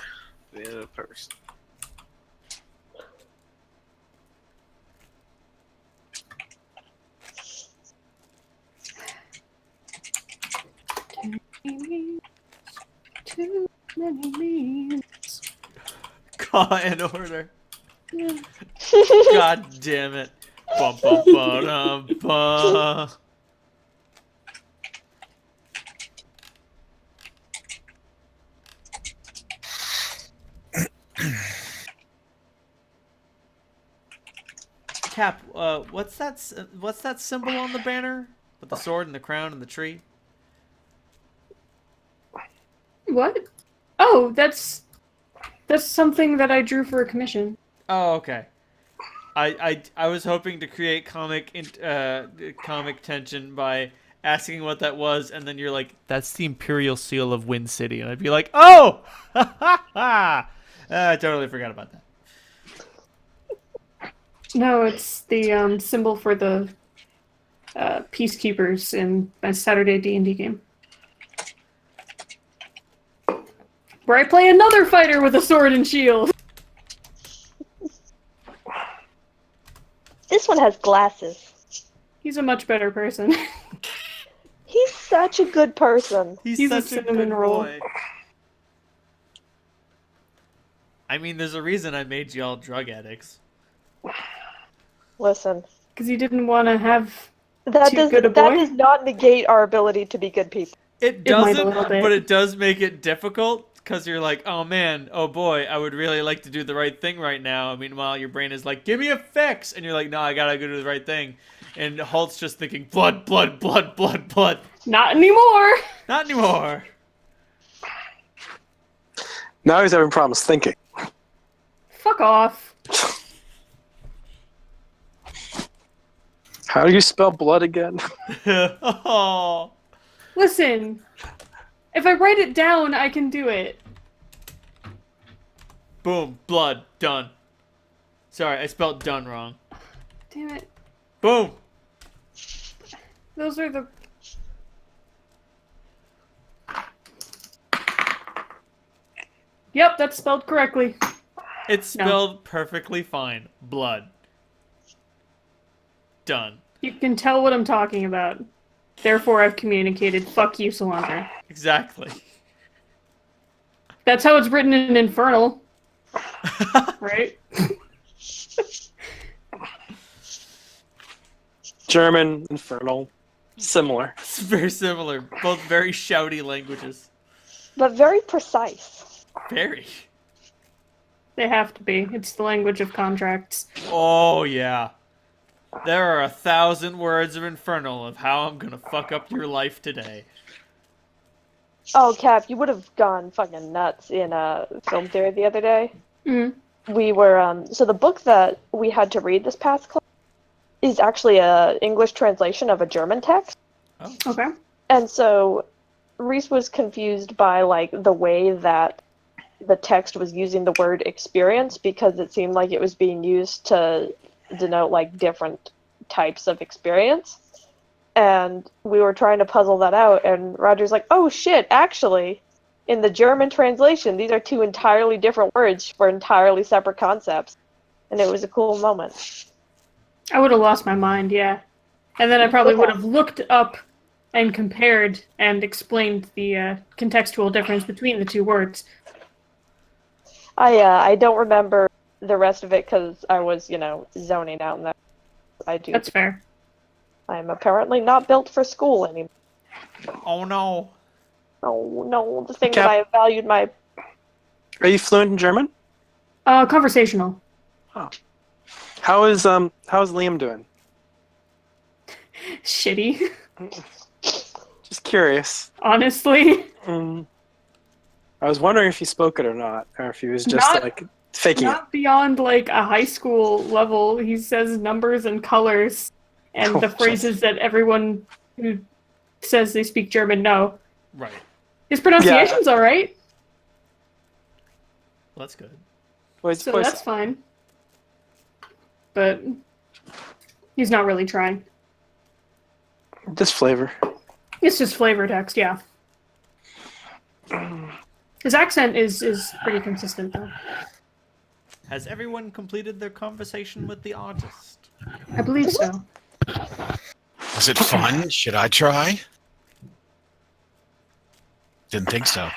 a person. Too many memes. Call in order. God damn it. Bum, bum, ba-dum, ba. Cap, what's that symbol on the banner with the sword and the crown and the tree? What? Oh, that's something that I drew for a commission. Oh, okay. I was hoping to create comic tension by asking what that was, and then you're like, "That's the Imperial Seal of Wind City," and I'd be like, "Oh, ha ha ha!" I totally forgot about that. No, it's the symbol for the peacekeepers in my Saturday D&D game, where I play another fighter with a sword and shield. This one has glasses. He's a much better person. He's such a good person. He's such a cinnamon good roll. boy. I mean, there's a reason I made you all drug addicts. Listen. Because he didn't want to have That too good a that boy. does not negate our ability to be good people. It It might a doesn't, little bit. but it does make it difficult because you're like, oh man, oh boy, I would really like to do the right thing right now. Meanwhile, your brain is like, give me a fix, and you're like, no, I gotta go do the right thing. And Halt's just thinking, blood, blood, blood, blood, blood. Not anymore. Not anymore. Now he's having problems thinking. Fuck off. How do you spell blood again? Oh. Listen, if I write it down, I can do it. Boom, blood, done. Sorry, I spelled done wrong. Damn it. Boom. Those are the... Yep, that's spelled correctly. It's spelled perfectly fine. Blood. Done. You can tell what I'm talking about. Therefore, I've communicated. Fuck you, Cilantro. Exactly. That's how it's written in Infernal, right? German, Infernal, similar. It's very similar. Both very shouty languages. But very precise. Very. They have to be. It's the language of contracts. Oh, yeah. There are 1,000 words of Infernal of how I'm gonna fuck up your life today. Oh, Cap, you would have gone fucking nuts in film theory the other day. Mm. We were, so the book that we had to read this past class is actually a English translation of a German text. Oh. Okay. And so Reese was confused by, like, the way that the text was using the word experience because it seemed like it was being used to denote, like, different types of experience. And we were trying to puzzle that out, and Roger's like, oh shit, actually, in the German translation, these are two entirely different words for entirely separate concepts. And it was a cool moment. I would have lost my mind, yeah. And then I probably would have looked up and compared and explained the contextual difference between the two words. I don't remember the rest of it because I was, zoning out in that. That's fair. I'm apparently not built for school anymore. Oh no. Oh no, the thing Cap- that I valued my... Are you fluent in German? Conversational. How's Liam doing? Shitty. Just curious. Honestly. I was wondering if he spoke it or not, or if he was just Not- like faking it. Not beyond, like, a high school level. He says numbers and colors and the phrases that everyone who says they speak German know. Right. His pronunciation's alright, Well, that's good. so that's fine. But he's not really trying. Just flavor. It's just flavor text, yeah. His accent is pretty consistent, though. Has everyone completed their conversation with the artist? I believe so. Was it fun? Should I try? Didn't think so.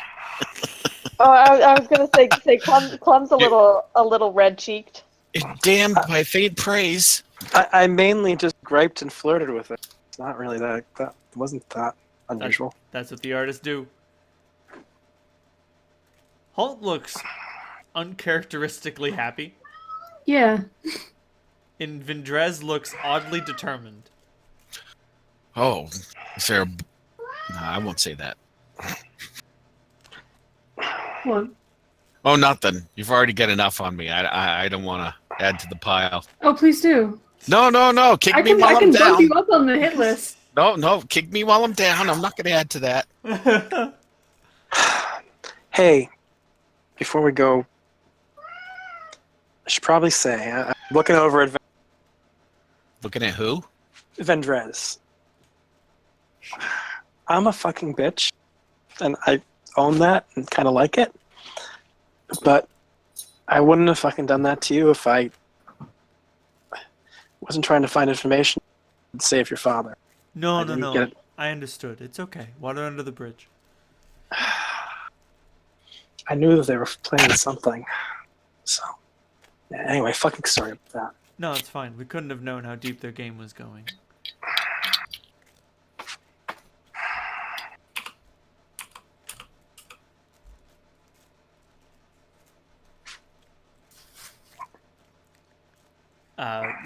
Oh, I was gonna say Clem's a little red-cheeked. It damned by faint praise. I mainly just griped and flirted with it. It's not really that it wasn't that unusual. That's what the artists do. Holt looks uncharacteristically happy. Yeah. And Vendrez looks oddly determined. Oh, is there? No, I won't say that. What? Oh, nothing. You've already got enough on me. I don't want to add to the pile. Oh, please do. No. Kick me while I I'm can down. bump you up on the hit list. No. Kick me while I'm down. I'm not going to add to that. Hey, before we go, I should probably say, I'm looking over at Looking at who? Vendrez. I'm a fucking bitch, and I own that and kind of like it. But I wouldn't have fucking done that to you if I wasn't trying to find information to save your father. No. get it. I understood. It's okay. Water under the bridge. I knew that they were planning something. So, yeah, anyway, fucking sorry about that. No, it's fine. We couldn't have known how deep their game was going.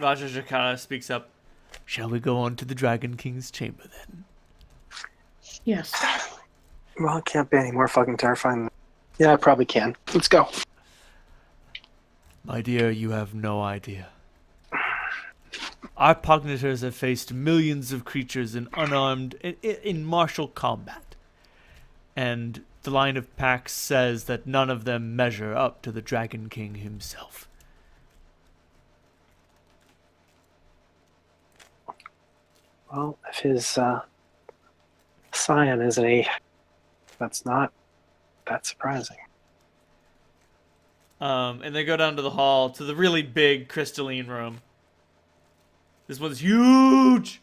Raja Jakara speaks up. Shall we go on to the Dragon King's chamber then? Yes. Well, it can't be any more fucking terrifying than... Yeah, I probably can. Let's go. My dear, you have no idea. Our Pognitors have faced millions of creatures in unarmed, in martial combat. And the line of Pax says that none of them measure up to the Dragon King himself. Well, if his scion is that's not that surprising. And they go down to the hall, to the really big crystalline room. This one's huge!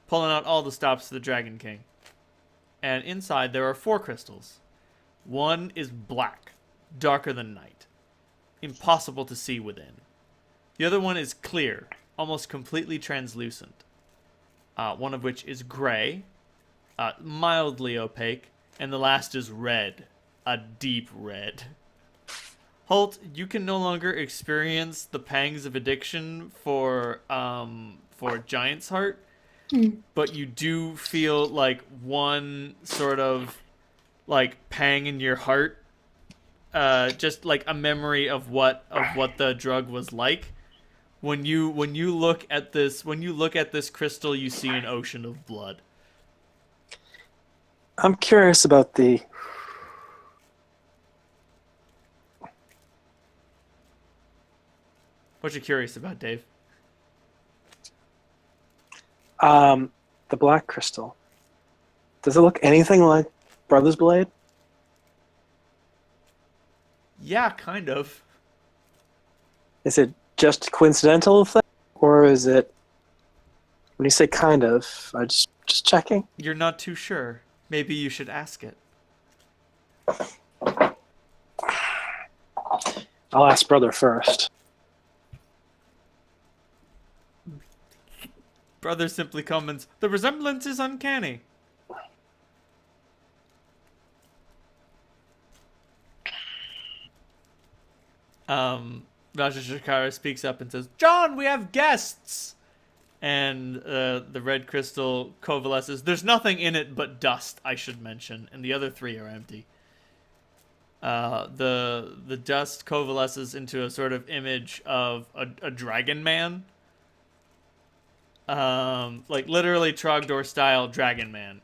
Pulling out all the stops to the Dragon King. And inside there are 4 crystals. One is black, darker than night. Impossible to see within. The other one is clear, almost completely translucent. One of which is gray, mildly opaque, and the last is red, a deep red. Holt, you can no longer experience the pangs of addiction for Giant's Heart, but you do feel like one sort of like pang in your heart, just like a memory of what the drug was like. When you look at this crystal, you see an ocean of blood. I'm curious about the. What you curious about, Dave? The black crystal. Does it look anything like Brother's Blade? Yeah, kind of. Is it just coincidental thing, or is it? When you say kind of, I just checking. You're not too sure. Maybe you should ask it. I'll ask Brother first. Brother simply comments, "The resemblance is uncanny." Raja Shakara speaks up and says, "John, we have guests!" And the red crystal coalesces. There's nothing in it but dust, I should mention, and the other 3 are empty. The dust coalesces into a sort of image of a dragon man. Like literally Trogdor style dragon man.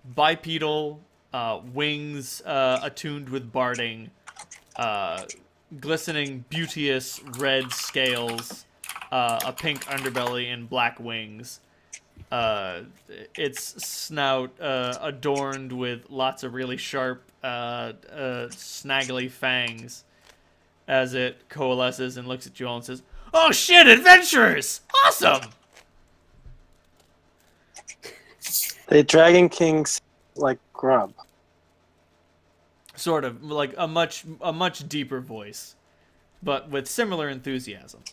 Bipedal, wings attuned with barding, glistening, beauteous red scales, a pink underbelly, and black wings. Its snout adorned with lots of really sharp, snaggly fangs as it coalesces and looks at you all and says, "Oh shit, adventurers! Awesome!" The Dragon King's like grub. Sort of, like a much deeper voice, but with similar enthusiasm.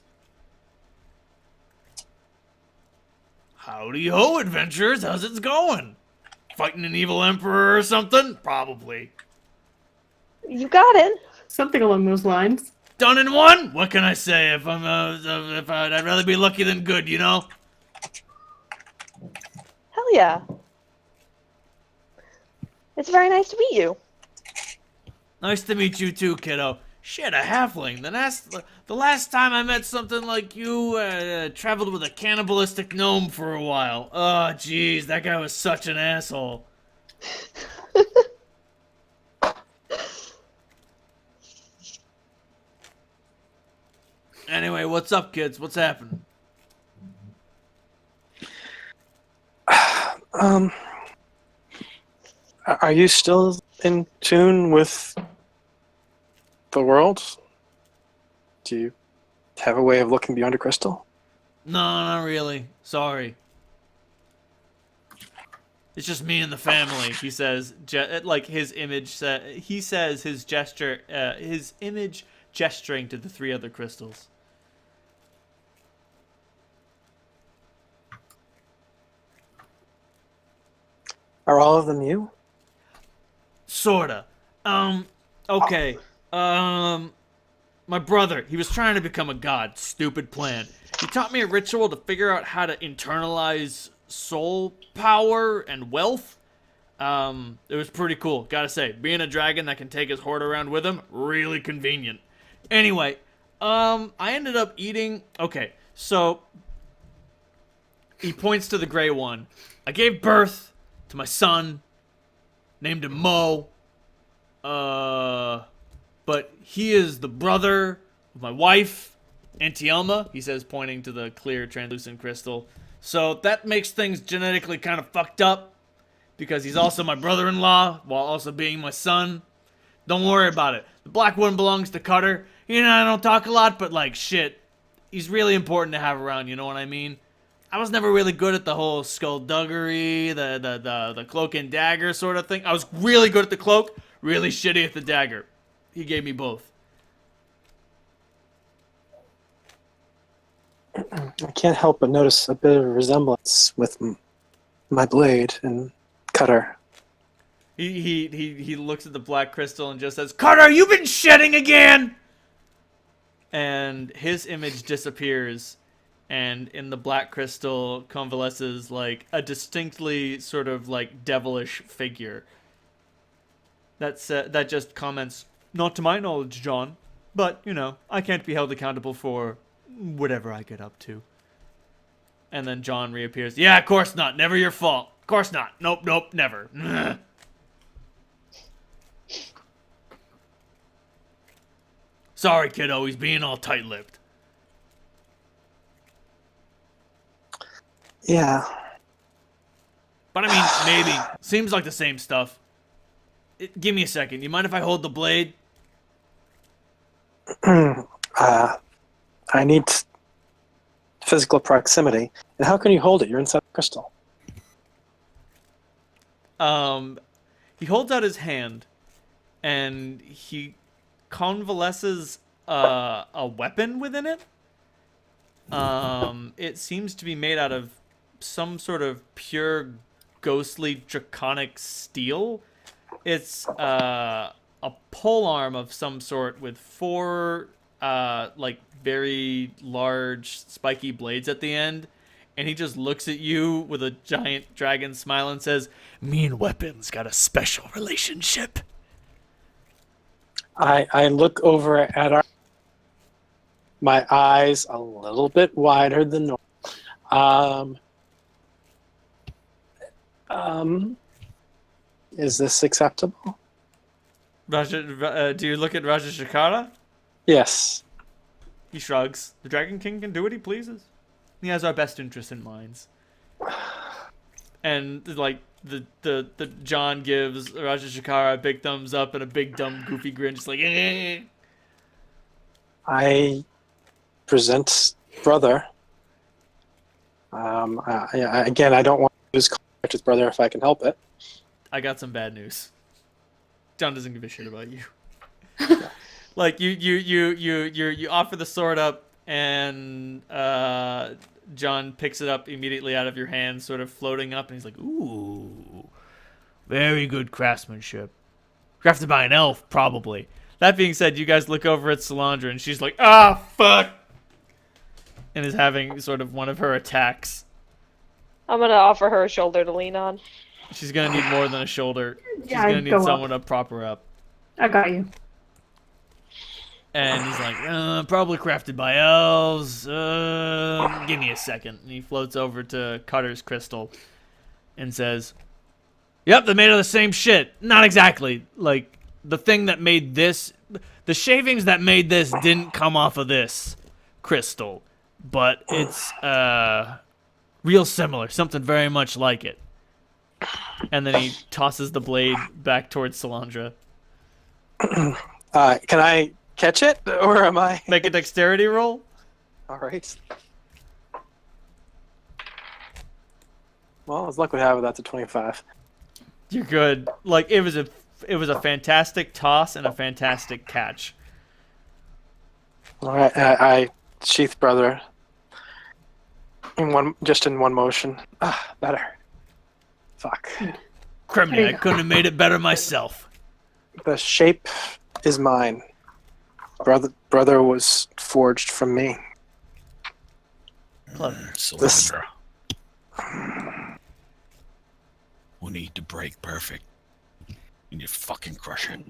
"Howdy-ho, adventurers! How's it going? Fighting an evil emperor or something? Probably. You got it. Something along those lines. Done in one? What can I say? If I'd rather be lucky than good, you know? Hell yeah. It's very nice to meet you. Nice to meet you too, kiddo. Shit, a halfling. The last time I met something like you, traveled with a cannibalistic gnome for a while. Oh, jeez, that guy was such an asshole." Anyway, what's up, kids? What's happening? Are you still in tune with the world? Do you have a way of looking beyond a crystal? No, not really. Sorry. It's just me and the family, he says. Like his image he says his gesture, his image gesturing to the 3 other crystals. Are all of them you? Sorta. Okay. My brother, he was trying to become a god. Stupid plan. He taught me a ritual to figure out how to internalize soul power and wealth. It was pretty cool, gotta say. Being a dragon that can take his horde around with him, really convenient. Anyway, I ended up eating... Okay, so... He points to the gray one. I gave birth to my son. Named him Mo. But he is the brother of my wife, Antielma, he says, pointing to the clear, translucent crystal. So that makes things genetically kind of fucked up, because he's also my brother-in-law, while also being my son. Don't worry about it. The black one belongs to Cutter. You know, I don't talk a lot, but like, shit. he's really important to have around, you know what I mean? I was never really good at the whole skullduggery, the cloak and dagger sort of thing. I was really good at the cloak, really shitty at the dagger. He gave me both. I can't help but notice a bit of a resemblance with my blade and cutter. He looks at the black crystal and just says, "Carter, you been shedding again!" And his image disappears, and in the black crystal convalesces like a distinctly sort of like devilish figure. That just comments, "Not to my knowledge, John, but you know, I can't be held accountable for whatever I get up to." And then John reappears. "Yeah, of course not. Never your fault. Of course not. Nope, never." Sorry, kiddo. He's being all tight-lipped. Yeah. But I mean, maybe. Seems like the same stuff. Give me a second. You mind if I hold the blade? I need physical proximity. And how can you hold it? You're inside the crystal. He holds out his hand, and he convalesces a weapon within it. It seems to be made out of some sort of pure, ghostly, draconic steel. It's a pole arm of some sort with 4 like very large spiky blades at the end, and he just looks at you with a giant dragon smile and says, "Me and weapons got a special relationship." I look over at my eyes a little bit wider than normal. Is this acceptable? Do you look at Raja Shakara? Yes. He shrugs. The Dragon King can do what he pleases. He has our best interests in mind. And like the John gives Raja Shakara a big thumbs up and a big dumb goofy grin, just like eh. I present brother. Again, I don't want to lose contact with brother if I can help it. I got some bad news. John doesn't give a shit about you. Like you offer the sword up, and John picks it up immediately out of your hand, sort of floating up, and he's like, "Ooh, very good craftsmanship. Crafted by an elf, probably." That being said, you guys look over at Solandra, and she's like, "Ah, fuck," and is having sort of one of her attacks. I'm gonna offer her a shoulder to lean on. She's gonna need more than a shoulder. She's Yeah, gonna I'd need go someone to prop her up. I got you. And he's like, "Probably crafted by elves. Give me a second." And he floats over to Cutter's crystal and says, "Yep, they're made of the same shit. Not exactly. Like, the thing that made this, the shavings that made this didn't come off of this crystal. But it's, real similar. Something very much like it." And then he tosses the blade back towards Solandra. Can I catch it, or am I? Make a dexterity roll. All right. Well, as luck would have it, that's a 25. You're good. Like, it was a fantastic toss and a fantastic catch. All right, I sheath brother in one motion. Better. Fuck. Criminy, I couldn't have made it better myself. The shape is mine. Brother was forged from me. Solandra. We need to break perfect. You need to fucking crush it.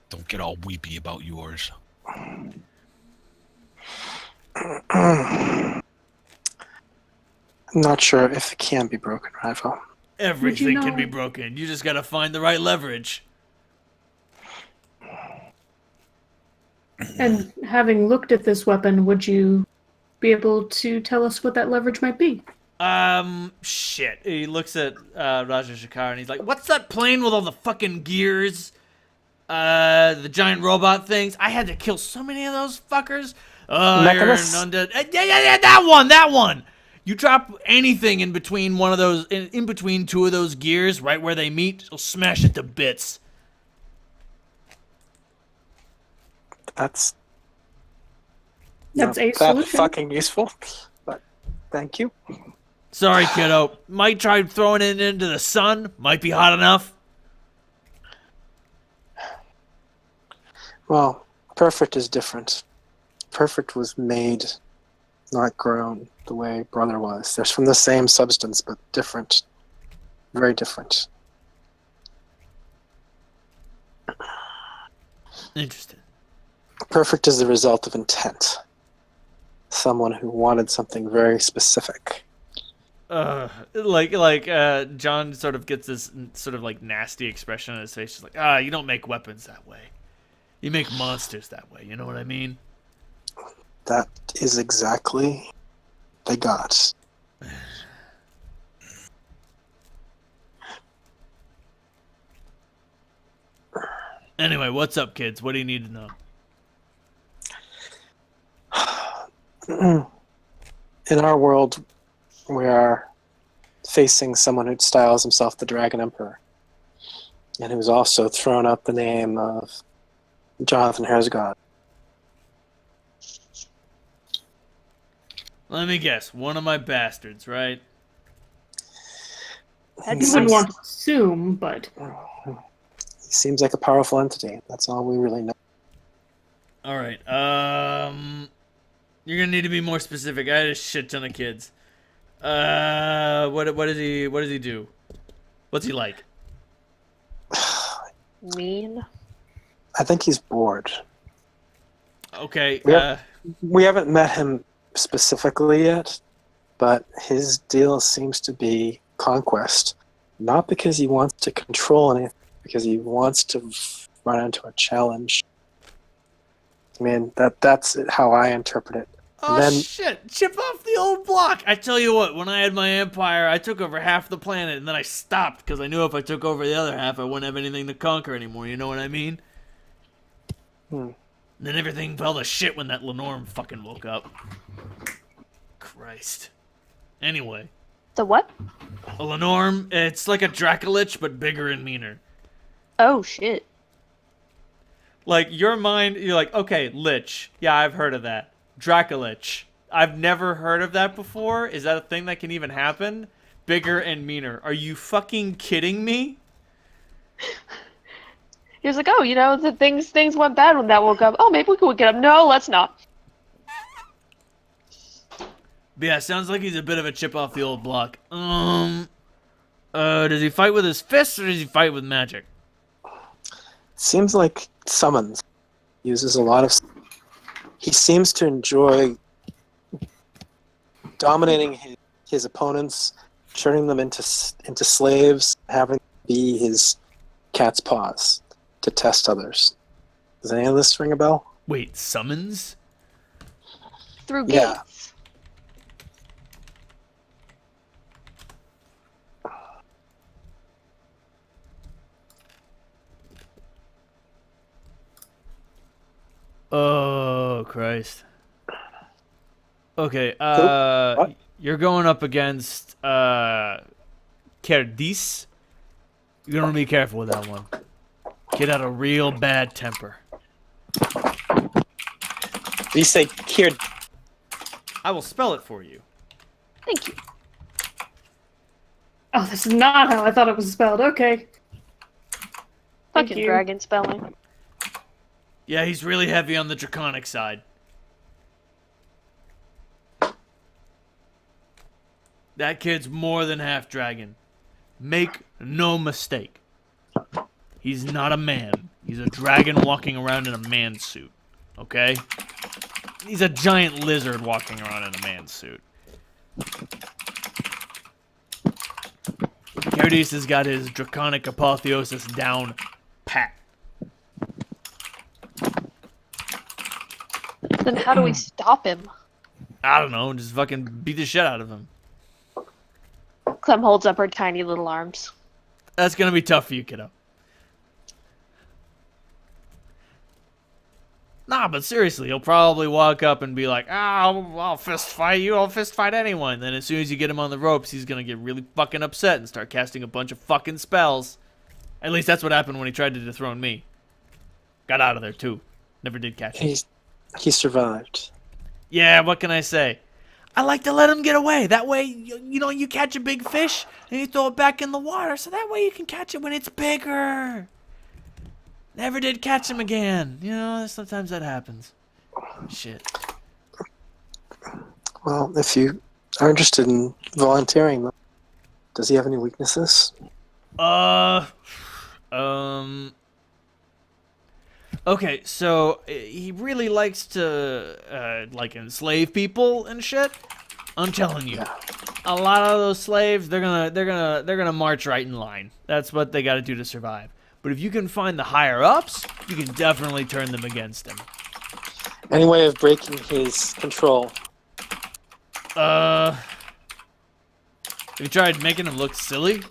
Don't get all weepy about yours. I'm not sure if it can be broken, Rival. Everything can be broken. You just gotta find the right leverage. And having looked at this weapon, would you be able to tell us what that leverage might be? Shit. He looks at Raja Shakar and he's like, "What's that plane with all the fucking gears?" The giant robot things. I had to kill so many of those fuckers. Iron Mechanus? Undead. Yeah, that one. You drop anything in between one of those, in between two of those gears, right where they meet, it'll smash it to bits. That's That's a that solution. fucking useful. But thank you. Sorry, kiddo. Might try throwing it into the sun. Might be hot enough. Well, perfect is different. Perfect was made, not grown, the way brother was. They're from the same substance, but different. Very different. Interesting. Perfect is the result of intent. Someone who wanted something very specific. John sort of gets this sort of like nasty expression on his face. He's like, you don't make weapons that way. You make monsters that way. You know what I mean? That is exactly they got. Anyway, what's up, kids? What do you need to know? In our world, we are facing someone who styles himself the Dragon Emperor, and who's also thrown up the name of Jonathan Herzog. Let me guess. One of my bastards, right? You wouldn't want to assume, but He seems like a powerful entity. That's all we really know. All right. You're gonna need to be more specific. I had a shit ton of kids. What does he do? What's he like? Mean. I think he's bored. Okay. We haven't met him specifically yet, but his deal seems to be conquest. Not because he wants to control anything, because he wants to run into a challenge. I mean, that's how I interpret it. Oh, And then, shit. Chip off the old block. I tell you what, when I had my empire, I took over half the planet, and then I stopped, because I knew if I took over the other half, I wouldn't have anything to conquer anymore. You know what I mean? Then everything fell to shit when that Lenorm fucking woke up. Christ. Anyway. The what? A Lenorm, it's like a Dracolich, but bigger and meaner. Oh, shit. Like, your mind, you're like, okay, Lich. Yeah, I've heard of that. Dracolich. I've never heard of that before. Is that a thing that can even happen? Bigger and meaner. Are you fucking kidding me? He was like, oh, you know, the things went bad when that woke up. Oh, maybe we could get up. No, let's not. But yeah, sounds like he's a bit of a chip off the old block. Does he fight with his fists or does he fight with magic? seems like summons. Uses a lot of. He seems to enjoy dominating his opponents, turning them into slaves, having them be his cat's paws to test others. Does any of this ring a bell? Wait, summons? Through Yeah. gates. Oh, Christ. Okay, What? you're going up against, Kerdis. You're gonna be careful with that one. Kid had a real bad temper. You say Kier. I will spell it for you. Thank you. oh, this is not how I thought it was spelled. Okay. Thank Fucking you. dragon spelling. Yeah, he's really heavy on the draconic side. That kid's more than half dragon. Make no mistake. He's not a man. He's a dragon walking around in a man suit. Okay? He's a giant lizard walking around in a man suit. Kerdis has got his draconic apotheosis down pat. Then how do we stop him? I don't know, just fucking beat the shit out of him. Clem holds up her tiny little arms. That's gonna be tough for you, kiddo. Nah, but seriously, he'll probably walk up and be like, I'll fist fight you, I'll fist fight anyone. Then as soon as you get him on the ropes, he's gonna get really fucking upset and start casting a bunch of fucking spells. At least that's what happened when he tried to dethrone me. Got out of there, too. Never did catch him. He survived. Yeah, what can I say? I like to let him get away. That way, you catch a big fish and you throw it back in the water, so that way you can catch it when it's bigger. Never did catch him again. Sometimes that happens. Shit. Well, if you are interested in volunteering, does he have any weaknesses? Okay, so he really likes to enslave people and shit. I'm telling you, a lot of those slaves, they're gonna march right in line. That's what they got to do to survive. But if you can find the higher ups, you can definitely turn them against him. Any way of breaking his control? Have you tried making him look silly?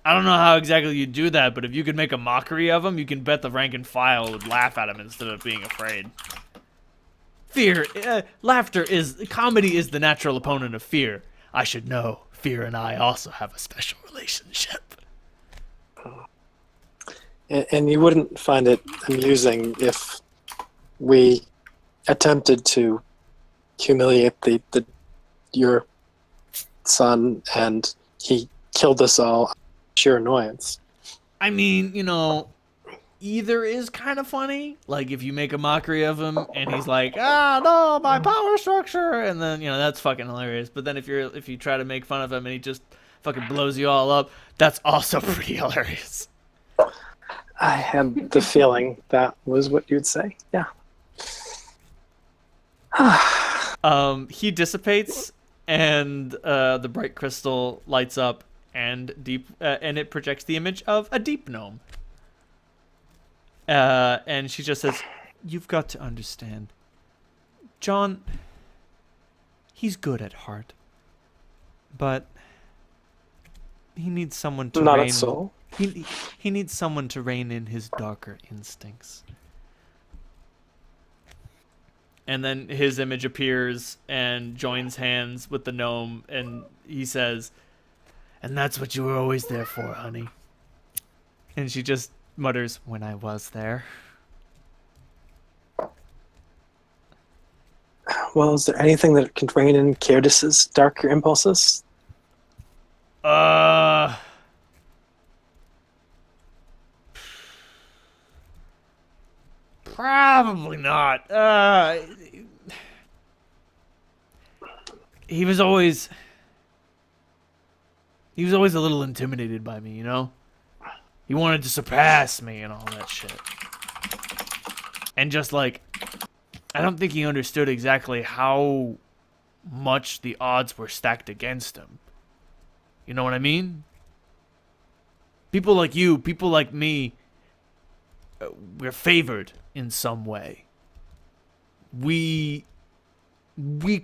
I don't know how exactly you do that, but if you could make a mockery of him, you can bet the rank and file would laugh at him instead of being afraid. Comedy is the natural opponent of fear. I should know, fear and I also have a special relationship. And you wouldn't find it amusing if we attempted to humiliate your son and he killed us all. Sheer annoyance. I mean, either is kind of funny. Like if you make a mockery of him and he's like, no, my power structure, and then that's fucking hilarious. But then if you try to make fun of him and he just fucking blows you all up, that's also pretty hilarious. I had the feeling that was what you'd say. Yeah. He dissipates, and the bright crystal lights up, and it projects the image of a deep gnome. And she just says, "You've got to understand, John. He's good at heart, but he needs someone to not rein. at soul. He needs someone to rein in his darker instincts." And then his image appears and joins hands with the gnome, and he says, "And that's what you were always there for, honey." And she just mutters, "When I was there." Well, is there anything that can rein in Cerdis's darker impulses? Probably not. He was always a little intimidated by me, He wanted to surpass me and all that shit. And just I don't think he understood exactly how much the odds were stacked against him. You know what I mean? People like you, people like me, we're favored in some way. We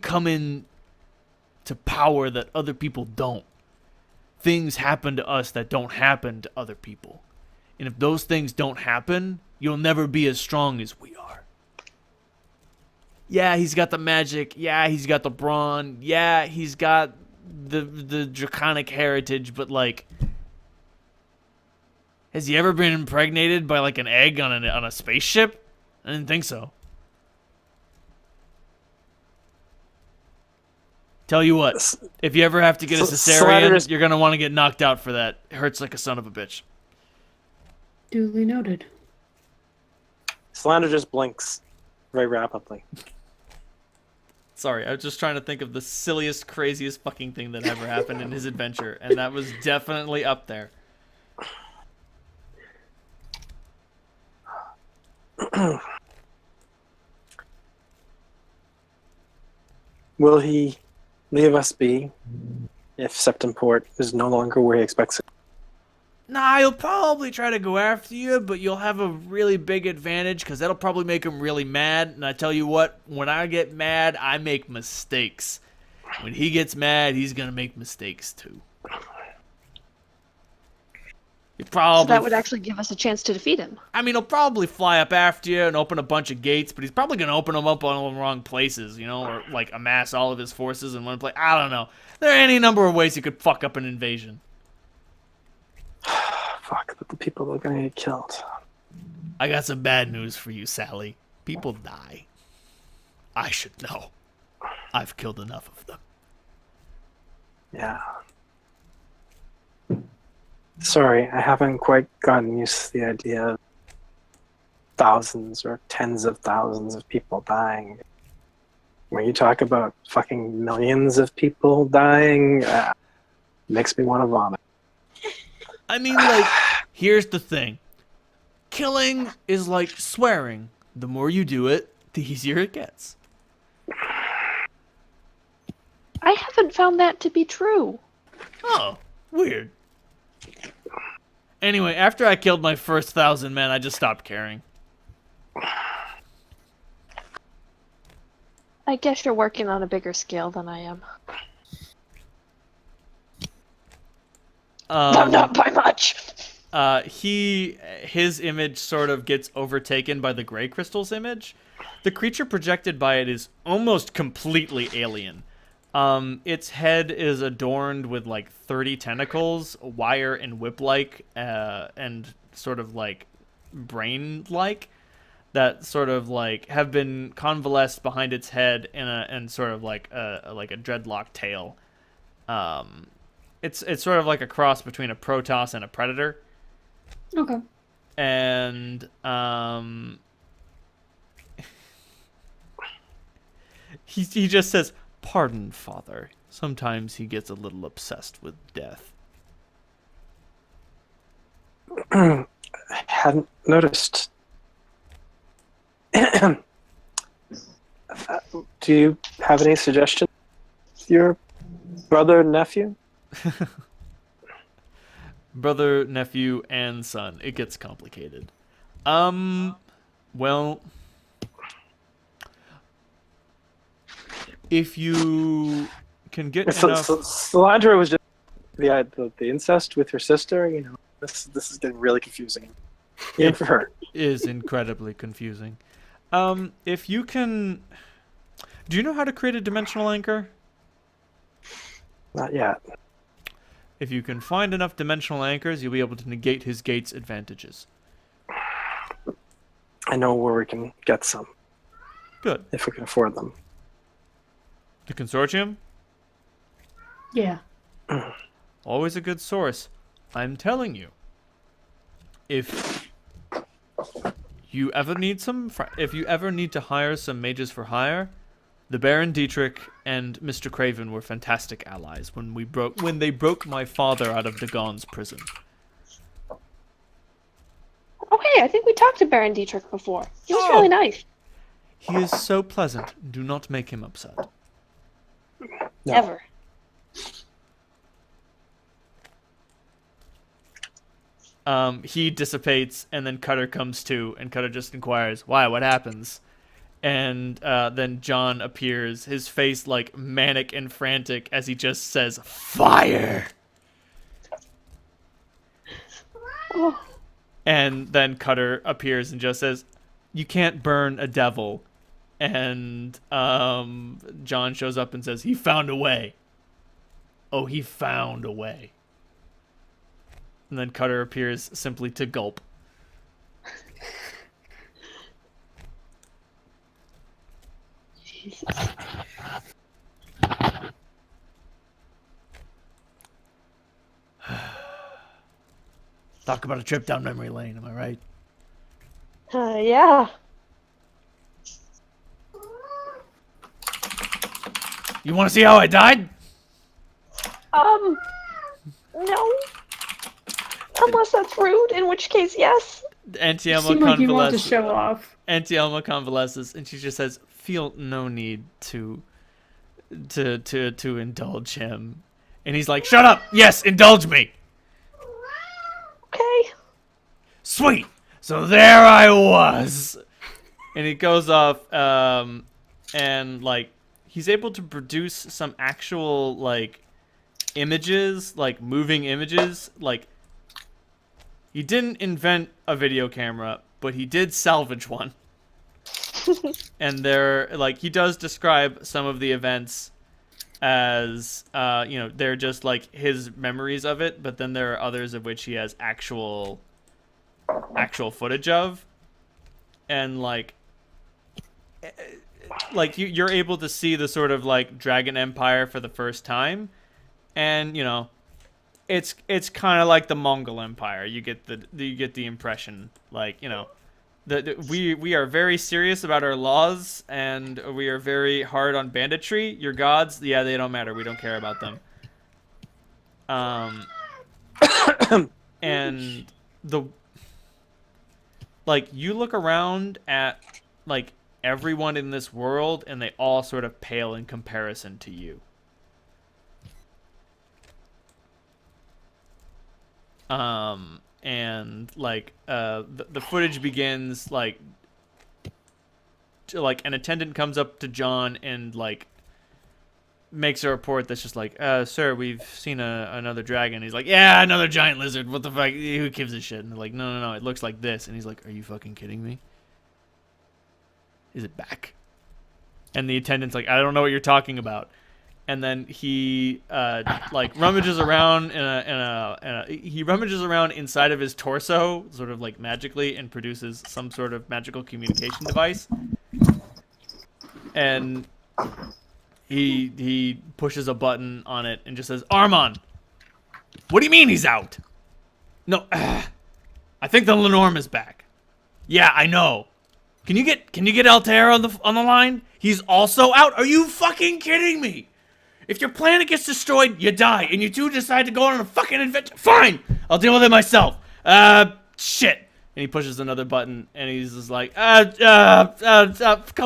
come in to power that other people don't. Things happen to us that don't happen to other people. And if those things don't happen, you'll never be as strong as we are. Yeah, he's got the magic. Yeah, he's got the brawn. Yeah, he's got the draconic heritage, but has he ever been impregnated by an egg on a spaceship? I didn't think so. Tell you what, if you ever have to get a cesarean, you're gonna want to get knocked out for that. It hurts like a son of a bitch. Duly noted. Slander just blinks very rapidly. Sorry, I was just trying to think of the silliest, craziest fucking thing that ever happened in his adventure, and that was definitely up there. Will he leave us be if Septemport is no longer where he expects it? Nah, he'll probably try to go after you, but you'll have a really big advantage because that'll probably make him really mad. And I tell you what, when I get mad, I make mistakes. When he gets mad, he's going to make mistakes too. He probably So that would actually give us a chance to defeat him. I mean, he'll probably fly up after you and open a bunch of gates, but he's probably going to open them up on the wrong places, you know, or like amass all of his forces in one place. I don't know. There are any number of ways he could fuck up an invasion. Fuck, but the people are gonna get killed. I got some bad news for you, Sally. People die. I should know. I've killed enough of them. Yeah. Sorry, I haven't quite gotten used to the idea of thousands or tens of thousands of people dying. When you talk about fucking millions of people dying, makes me want to vomit. I mean, like, here's the thing. Killing is like swearing. The more you do it, the easier it gets. I haven't found that to be true. Oh, weird. Anyway, after I killed my first 1,000 men, I just stopped caring. I guess you're working on a bigger scale than I am. No, not by much. His image sort of gets overtaken by the gray crystal's image. The creature projected by it is almost completely alien. Its head is adorned with like 30 tentacles, wire and whip-like, and sort of like brain-like, that sort of like have been convalesced behind its head and sort of like a dreadlock tail. It's sort of like a cross between a Protoss and a Predator. Okay. And he just says, "Pardon, Father. Sometimes he gets a little obsessed with death." I hadn't noticed. Do you have any suggestions? Your brother, nephew? Brother, nephew, and son. It gets complicated. Well, if you can get enough... Solandra was just the incest with her sister. You know, this is getting really confusing. Even for her. It is incredibly confusing. If you can... Do you know how to create a dimensional anchor? Not yet. If you can find enough dimensional anchors, you'll be able to negate his gate's advantages. I know where we can get some. Good. If we can afford them. The consortium? Yeah. Always a good source. I'm telling you. If you ever need to hire some mages for hire, the Baron Dietrich and Mr. Craven were fantastic allies when they broke my father out of Dagon's prison. Oh, hey, I think we talked to Baron Dietrich before. He was really nice. He is so pleasant. Do not make him upset. No. Ever. He dissipates, and then Cutter comes to, and Cutter just inquires, "Why? What happens?" And then John appears, his face like manic and frantic as he just says, "Fire!" Oh. And then Cutter appears and just says, "You can't burn a devil." And John shows up and says, "He found a way." Oh, he found a way. And then Cutter appears simply to gulp. Jesus. Talk about a trip down memory lane, am I right? Yeah. You want to see how I died? No. Unless that's rude, in which case, yes. Antielma Seemed like you want to convalesces. show off. Antielma convalesces, and she just says, "Feel no need to indulge him." And he's like, "Shut up! Yes, indulge me!" Okay. Sweet! So there I was! And he goes off, and, like, he's able to produce some actual, like, images, like, moving images, like, He didn't invent a video camera, but he did salvage one. And he does describe some of the events as, they're just, like, his memories of it, but then there are others of which he has actual footage of. And, you're able to see the sort of, like, Dragon Empire for the first time. And, it's kind of like the Mongol Empire. You get the impression, we are very serious about our laws, and we are very hard on banditry. Your gods, yeah, they don't matter. We don't care about them. And you look around at everyone in this world, and they all sort of pale in comparison to you. And the footage begins an attendant comes up to John and makes a report that's just sir, we've seen another dragon. He's like, yeah, another giant lizard. What the fuck? Who gives a shit? And they're like, no, it looks like this. And he's like, are you fucking kidding me? Is it back? And the attendant's like, I don't know what you're talking about. And then he rummages around he rummages around inside of his torso, sort of magically, and produces some sort of magical communication device. And he pushes a button on it and just says, Armand, what do you mean he's out? No, I think the Lenorm is back. Yeah, I know. Can you get Altair on the line? He's also out. Are you fucking kidding me? If your planet gets destroyed, you die, and you two decide to go on a fucking adventure. Fine, I'll deal with it myself. Shit. And he pushes another button, and he's just like, come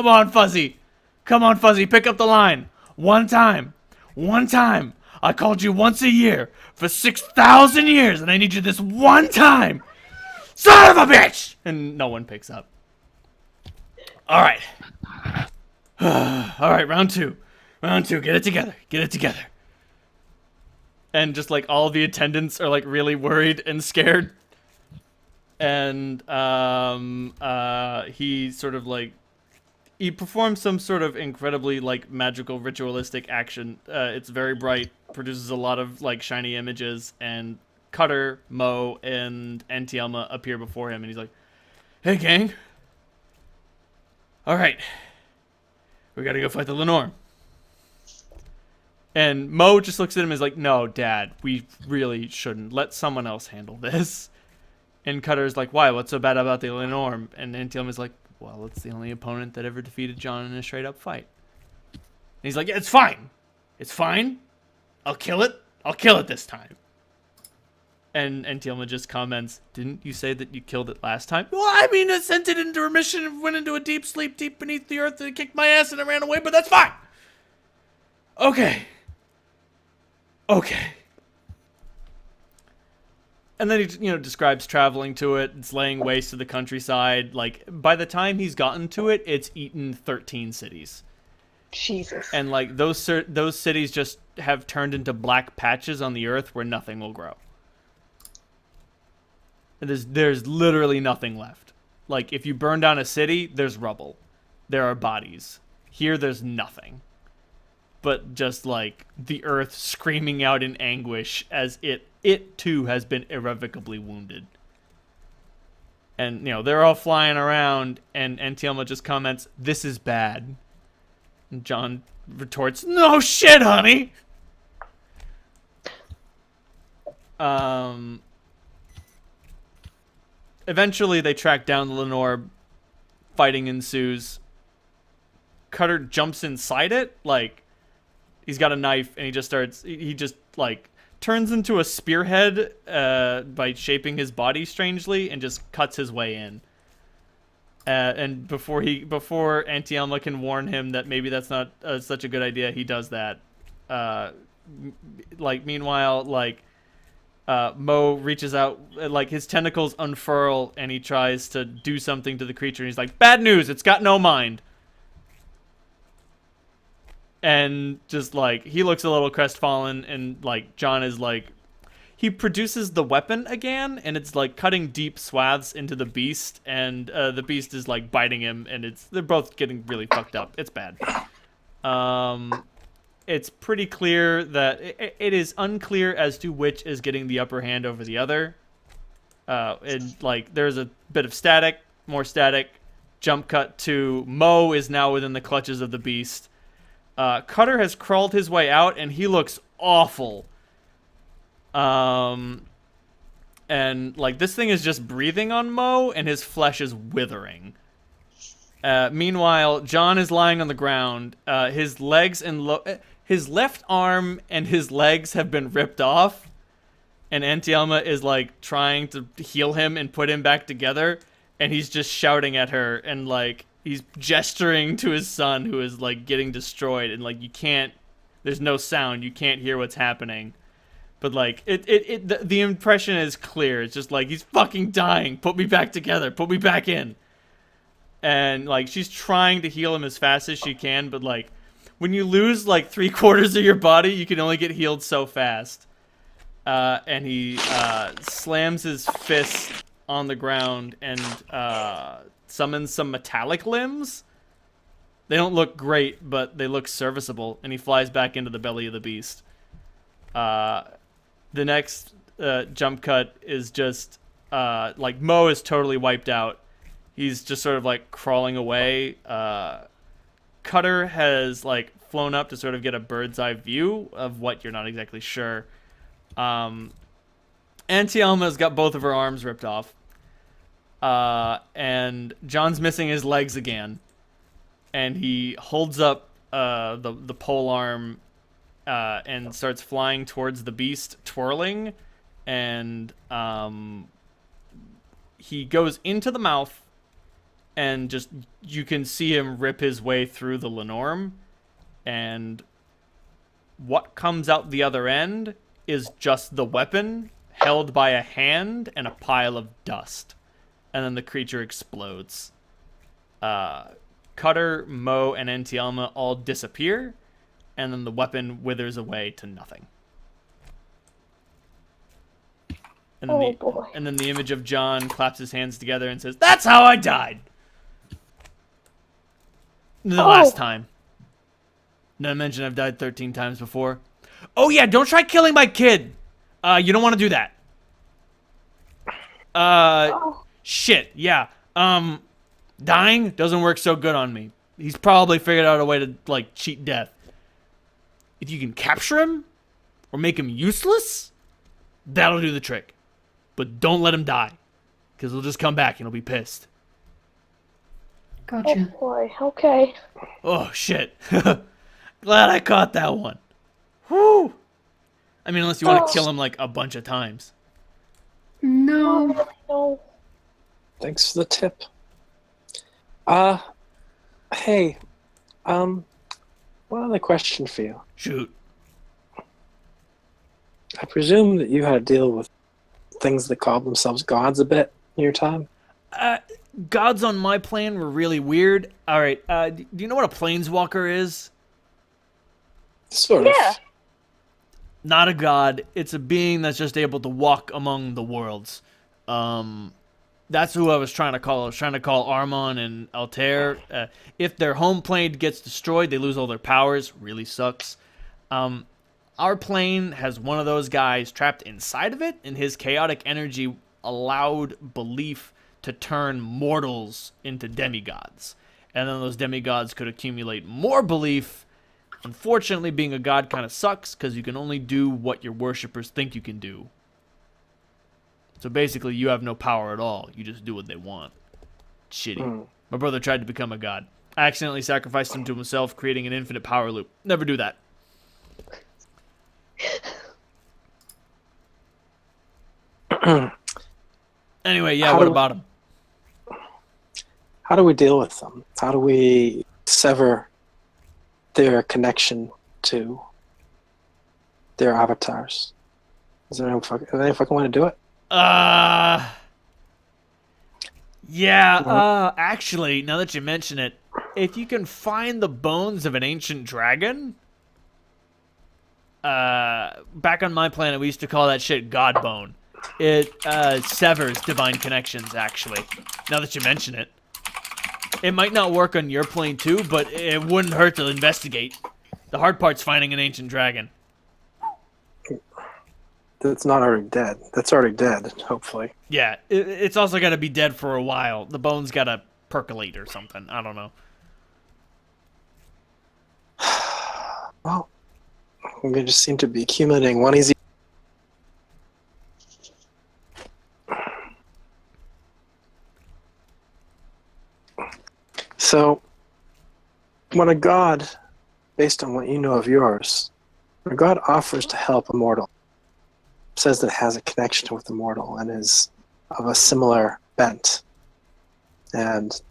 on, Fuzzy. Come on, Fuzzy, pick up the line. One time. I called you once a year for 6,000 years, and I need you this one time. Son of a bitch! And no one picks up. All right. All right, round two. Get it together. And just all the attendants are really worried and scared. And he sort of he performs some sort of incredibly magical ritualistic action. It's very bright, produces a lot of shiny images, and Cutter, Mo, and Antielma appear before him, and he's like, hey gang. Alright. We gotta go fight the Lenorm. And Mo just looks at him and is like, no, Dad, we really shouldn't. Let someone else handle this. And Cutter's like, why? What's so bad about the Lenorm? And Antielma is like, well, it's the only opponent that ever defeated John in a straight-up fight. And he's like, yeah, it's fine. It's fine. I'll kill it. I'll kill it this time. And Antielma just comments, didn't you say that you killed it last time? Well, I mean, I sent it into remission and went into a deep sleep deep beneath the earth and it kicked my ass and I ran away, but that's fine. Okay. And then he, describes traveling to it. It's laying waste to the countryside. By the time he's gotten to it, it's eaten 13 cities. Jesus. And, those cities just have turned into black patches on the earth where nothing will grow. And there's literally nothing left. If you burn down a city, there's rubble. There are bodies. Here, there's nothing. But just the earth screaming out in anguish as it too has been irrevocably wounded. And they're all flying around, and Antielma just comments, "This is bad." And John retorts, "No shit, honey." Eventually, they track down the Lenorm. Fighting ensues. Cutter jumps inside it, he's got a knife, and he just turns into a spearhead by shaping his body strangely and just cuts his way in. And before Antielma can warn him that maybe that's not such a good idea, he does that. Meanwhile, Mo reaches out, his tentacles unfurl, and he tries to do something to the creature, and he's like, bad news, it's got no mind. And just he looks a little crestfallen, and John is like, he produces the weapon again, and it's like cutting deep swaths into the beast, and the beast is like biting him, and they're both getting really fucked up. It's bad. It's pretty clear that it is unclear as to which is getting the upper hand over the other. And like there's a bit of static, more static. Jump cut to Mo is now within the clutches of the beast. Cutter has crawled his way out, and he looks awful. And like this thing is just breathing on Mo, and his flesh is withering. Meanwhile, John is lying on the ground. His legs and his left arm and his legs have been ripped off, and Antialma is like trying to heal him and put him back together, and he's just shouting at her, and like he's gesturing to his son who is like getting destroyed, and like there's no sound, you can't hear what's happening. But like the impression is clear. It's just like he's fucking dying. Put me back together. Put me back in. And like she's trying to heal him as fast as she can, but like when you lose like 3/4 of your body, you can only get healed so fast. And he slams his fist on the ground and summons some metallic limbs. They don't look great, but they look serviceable. And he flies back into the belly of the beast. The next jump cut is just like Mo is totally wiped out. He's just sort of like crawling away. Cutter has like flown up to sort of get a bird's eye view of what you're not exactly sure. Antialma's got both of her arms ripped off. And John's missing his legs again. And he holds up the pole arm and starts flying towards the beast, twirling. And he goes into the mouth, and just you can see him rip his way through the Lenorm. And what comes out the other end is just the weapon held by a hand and a pile of dust. And then the creature explodes. Cutter, Mo, and Antialma all disappear, and then the weapon withers away to nothing. And then boy. And then the image of John claps his hands together and says, "That's how I died! The last time. Not to mention I've died 13 times before. Oh yeah, don't try killing my kid! You don't want to do that. Shit, yeah. Dying doesn't work so good on me. He's probably figured out a way to, like, cheat death. If you can capture him, or make him useless, that'll do the trick. But don't let him die, because he'll just come back and he'll be pissed." Gotcha. Oh boy, okay. Oh, shit. Glad I caught that one. Whew. I mean, unless you want to kill him, like, a bunch of times. No. No. Thanks for the tip. Hey, one other question for you. Shoot. I presume that you had to deal with things that call themselves gods a bit in your time? Gods on my plane were really weird. All right, do you know what a planeswalker is? Sort of. Yeah. Not a god. It's a being that's just able to walk among the worlds. That's who I was trying to call. I was trying to call Armon and Altair. If their home plane gets destroyed, they lose all their powers. Really sucks. Our plane has one of those guys trapped inside of it, and his chaotic energy allowed belief to turn mortals into demigods. And then those demigods could accumulate more belief. Unfortunately, being a god kind of sucks, because you can only do what your worshippers think you can do. So basically, you have no power at all. You just do what they want. Shitty. My brother tried to become a god. I accidentally sacrificed him to himself, creating an infinite power loop. Never do that. Anyway, yeah, what about him? How do we deal with them? How do we sever their connection to their avatars? Is there any fucking way to do it? Yeah, actually, now that you mention it, if you can find the bones of an ancient dragon, back on my planet, we used to call that shit God Bone. It severs divine connections, actually. Now that you mention it. It might not work on your plane too, but it wouldn't hurt to investigate. The hard part's finding an ancient dragon. That's not already dead. That's already dead, hopefully. Yeah, it's also got to be dead for a while. The bone's got to percolate or something. I don't know. Well, we just seem to be accumulating one easy. So, when a god, based on what you know of yours, when a god offers to help a mortal, says that it has a connection with the mortal and is of a similar bent, and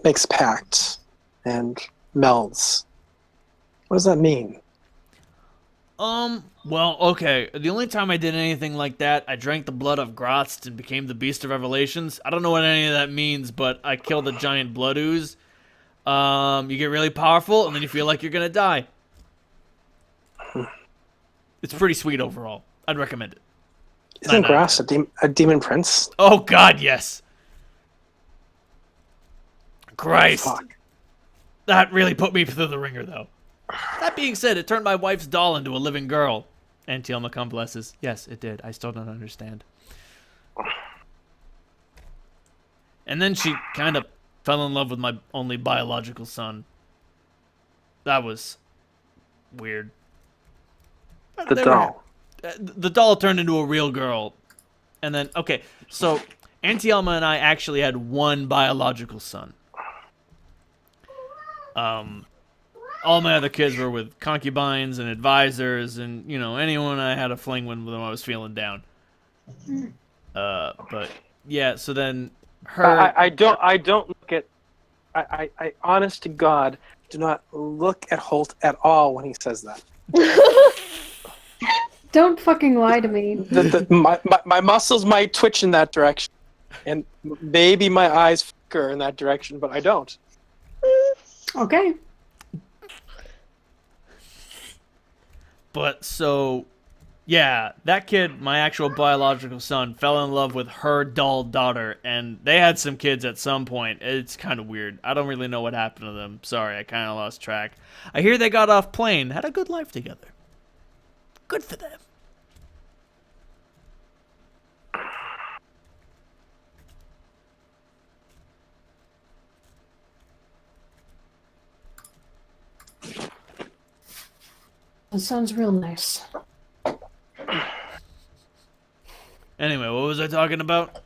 makes a pact and melds, what does that mean? Well, okay. The only time I did anything like that, I drank the blood of Grotz and became the Beast of Revelations. I don't know what any of that means, but I killed a giant blood ooze. You get really powerful, and then you feel like you're gonna die. It's pretty sweet overall. I'd recommend it. Isn't Grass a demon prince? Oh God, yes. Christ. Fuck. That really put me through the ringer, though. That being said, it turned my wife's doll into a living girl. And Tielma come blesses. Yes, it did. I still don't understand. And then she kind of fell in love with my only biological son. That was weird. The doll. The doll turned into a real girl. And then, okay, so Auntie Elma and I actually had one biological son. All my other kids were with concubines and advisors and, you know, anyone I had a fling with when I was feeling down. But, yeah, so then her... I don't look at... I honest to God, do not look at Holt at all when he says that. Don't fucking lie to me. My muscles might twitch in that direction. And maybe my eyes flicker in that direction, but I don't. Okay. But so, yeah, that kid, my actual biological son, fell in love with her doll daughter, and they had some kids at some point. It's kind of weird. I don't really know what happened to them. Sorry, I kind of lost track. I hear they got off plane, had a good life together. Good for them. That sounds real nice. Anyway, what was I talking about?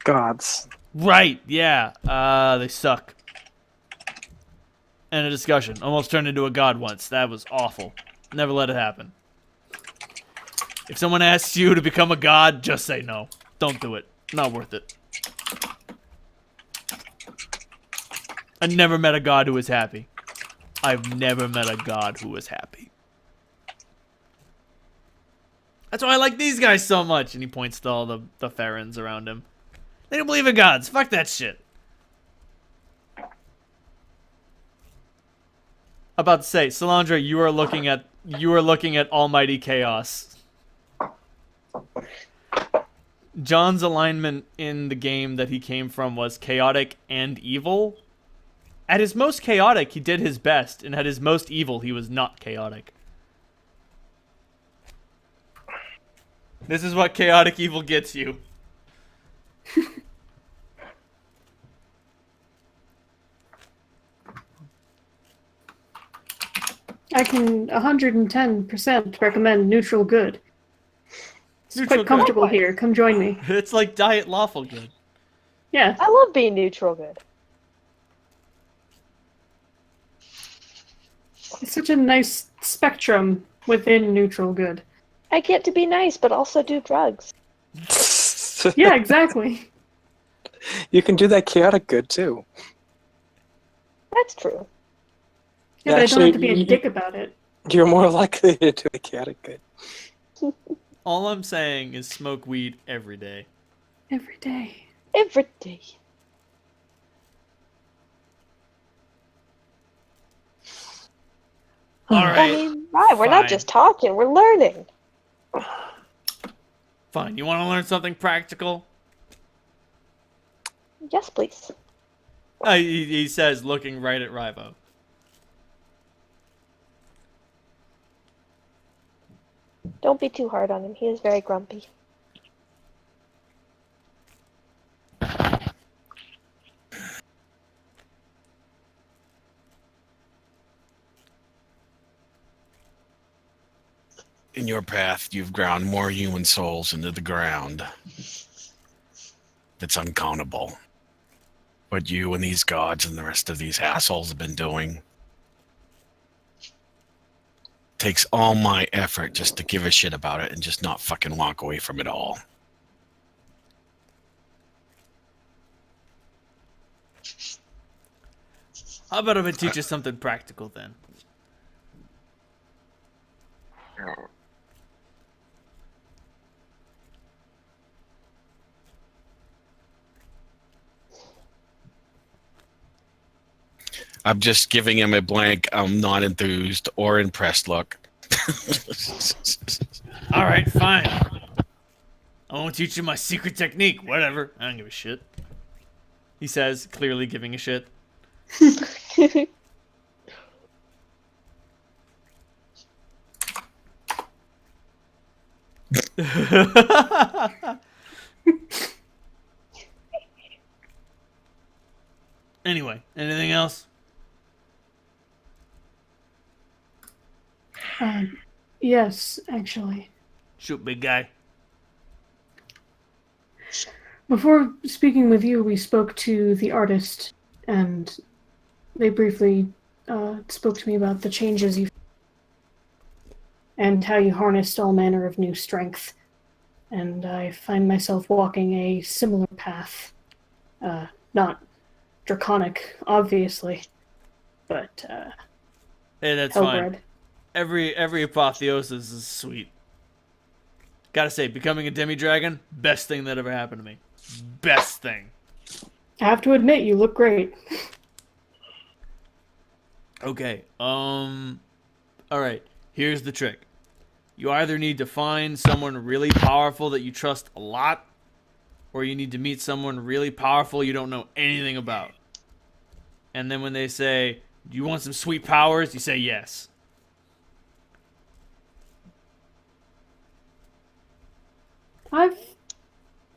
Gods. Right, yeah. They suck. End of discussion. Almost turned into a god once. That was awful. Never let it happen. If someone asks you to become a god, just say no. Don't do it. Not worth it. I never met a god who was happy. I've never met a god who was happy. That's why I like these guys so much. And he points to all the Farrens around him. They don't believe in gods. Fuck that shit. About to say, Salandra, you are looking at Almighty Chaos. John's alignment in the game that he came from was chaotic and evil. At his most chaotic, he did his best, and at his most evil, he was not chaotic. This is what chaotic evil gets you. I can 110% recommend neutral good. It's Neutral quite comfortable here. Come join me. It's like diet lawful good. Yeah. I love being neutral good. It's such a nice spectrum within neutral good. I get to be nice, but also do drugs. Yeah, exactly. You can do that chaotic good too. That's true. Yeah, but I don't have to be a you- dick about it. You're more likely to do a chaotic good. All I'm saying is smoke weed every day. Every day. Every day. All I right. mean, right, we're not Fine. just talking, we're learning. Fine. You want to learn something practical? Yes, please. He says, looking right at Rivo. Don't be too hard on him. He is very grumpy. In your path, you've ground more human souls into the ground. It's uncountable. What you and these gods and the rest of these assholes have been doing takes all my effort just to give a shit about it and just not fucking walk away from it all. How about if I teach you something practical then? I'm just giving him a blank, not enthused or impressed look. All right, fine. I won't teach you my secret technique. Whatever. I don't give a shit. He says, clearly giving a shit. Anyway, anything else? Yes, actually. Shoot, big guy. Before speaking with you, we spoke to the artist, and they briefly spoke to me about the changes you and how you harnessed all manner of new strength. And I find myself walking a similar path. Not draconic, obviously, but Hey, that's hellbred. fine. Every apotheosis is sweet. Gotta say, becoming a demi-dragon, best thing that ever happened to me. Best thing. I have to admit, you look great. Okay, alright, here's the trick. You either need to find someone really powerful that you trust a lot, or you need to meet someone really powerful you don't know anything about. And then when they say, do you want some sweet powers? You say yes. I've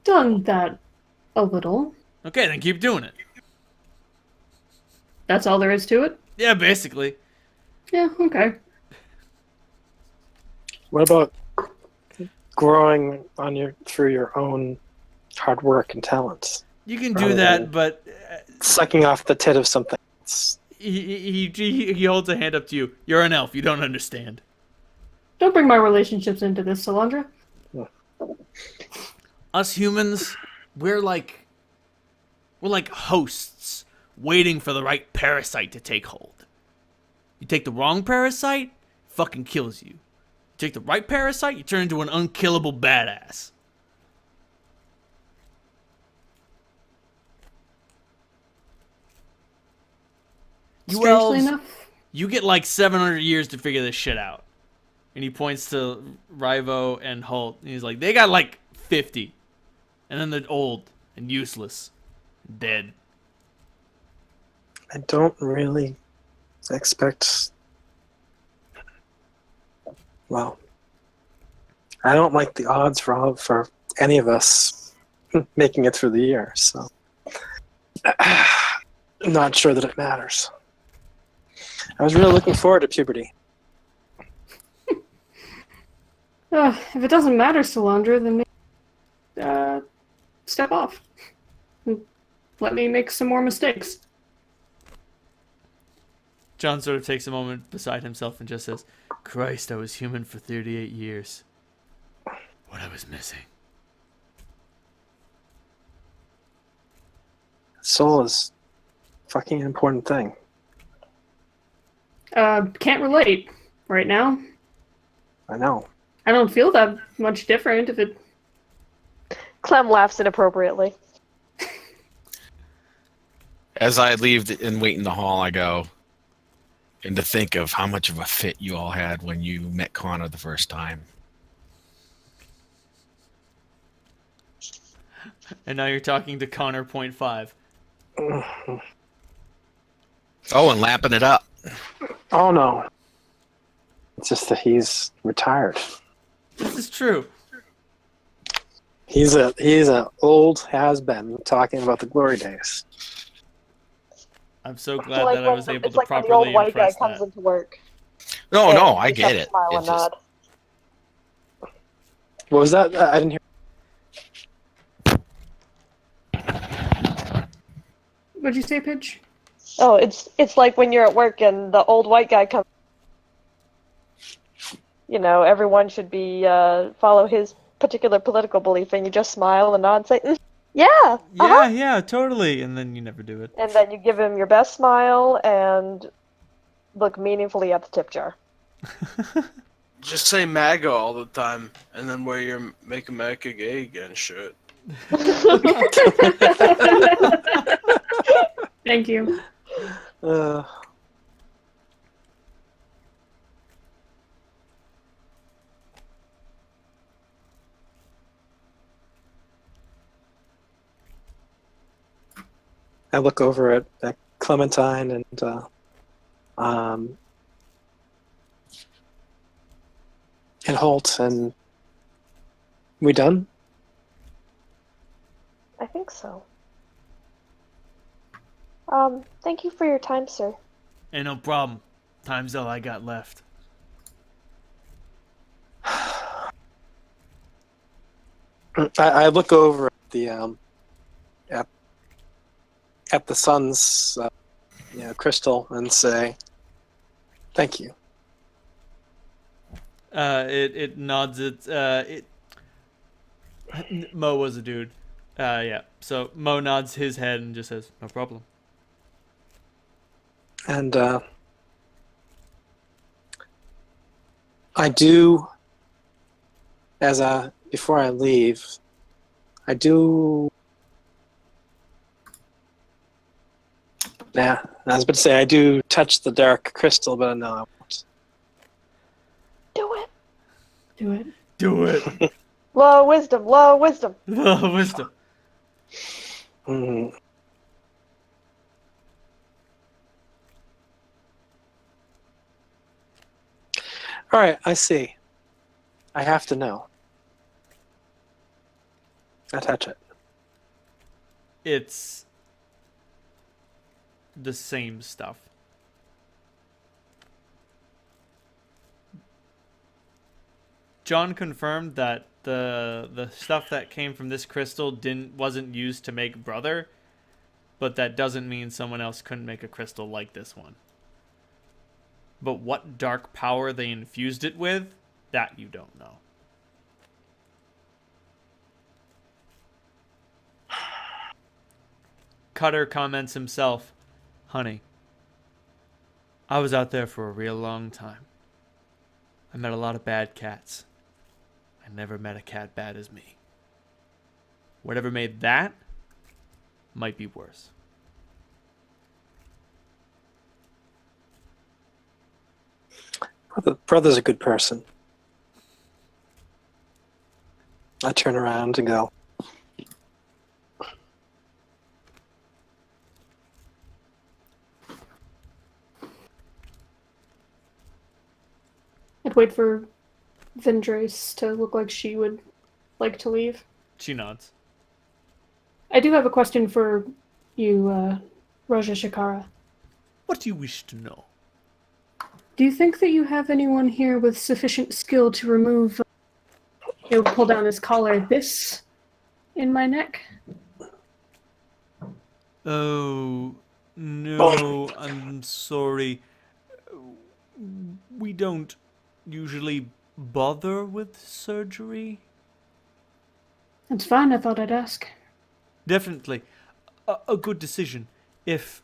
done that a little. Okay, then keep doing it. That's all there is to it? Yeah, basically. Yeah, okay. What about growing through your own hard work and talents? You can do Rather that, than but sucking off the tit of something else. he holds a hand up to you. You're an elf. You don't understand. Don't bring my relationships into this, Salandra. Us humans, we're like hosts waiting for the right parasite to take hold. You take the wrong parasite, fucking kills you. You take the right parasite, you turn into an unkillable badass. You Strangely elves, enough, you get like 700 years to figure this shit out. And he points to Rivo and Holt. And he's like, they got like 50. And then they're old and useless. Dead. I don't really expect. Well, I don't like the odds for any of us making it through the year, so I'm not sure that it matters. I was really looking forward to puberty. if it doesn't matter, Salandra, then step off. Let me make some more mistakes. John sort of takes a moment beside himself and just says, Christ, I was human for 38 years. What I was missing. Soul is a fucking important thing. Can't relate right now. I know. I don't feel that much different if it... Clem laughs inappropriately. As I leave and wait in the hall, I go, And to think of how much of a fit you all had when you met Connor the first time. And now you're talking to Connor .5. Oh, and lapping it up. Oh no. It's just that he's retired. This is true. He's a old has-been talking about the glory days. I'm so It's glad like that I when was the- able it's to like when the old properly white guy impress comes that. into work. No, and I you get just it. Smile It's and just, nod. What was that? I didn't hear. What'd you say, Pidge? Oh, it's like when you're at work and the old white guy comes. You know, everyone should be follow his particular political belief, and you just smile and nod and say, "Yeah, Yeah, yeah, totally. And then you never do it. and then you give him your best smile and look meaningfully at the tip jar. Just say MAGA all the time, and then wear your "Make America Gay Again" shirt. Thank you. I look over at Clementine and Holt, and we done? I think so. Thank you for your time, sir. Ain't no problem. Time's all I got left. I look over at the at the sun's crystal and say, "Thank you." It nods. Mo was a dude. Yeah. So Mo nods his head and just says, "No problem." And I do, before I leave, I do. Yeah, I was about to say I do touch the dark crystal, but no, I won't. Do it. Do it. Do it. Low wisdom, low wisdom. Wisdom. Mm. All right, I see. I have to know. I touch it. It's the same stuff. John confirmed that the stuff that came from this crystal wasn't used to make brother, but that doesn't mean someone else couldn't make a crystal like this one. But what dark power they infused it with, that you don't know. Cutter comments himself, "Honey, I was out there for a real long time. I met a lot of bad cats. I never met a cat bad as me. Whatever made that might be worse." Brother's a good person. I turn around and go, I'd wait for Vendrace to look like she would like to leave. She nods. I do have a question for you, Raja Shikara. What do you wish to know? Do you think that you have anyone here with sufficient skill to remove, pull down his collar, this in my neck? Oh, no, I'm sorry. We don't usually bother with surgery. That's fine, I thought I'd ask. Definitely. A good decision. If...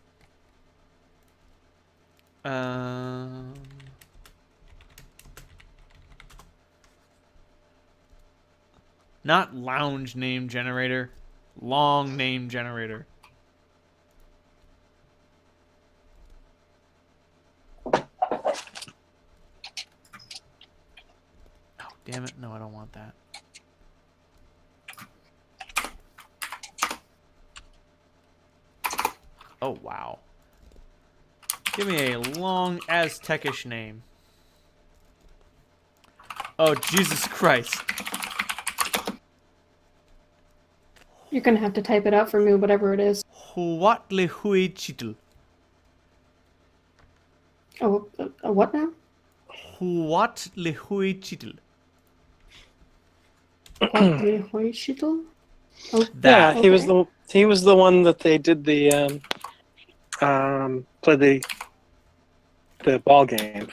Not lounge name generator. Long name generator. damn it. No, I don't want that. Oh, wow. Give me a long Aztecish name. Oh, Jesus Christ. You're gonna have to type it out for me, whatever it is. Huatlihuichitl. Oh, a what now? Huatlihuichitl. Huatlihuichitl? Oh, That. Yeah, he was the one that they did the play the ball game.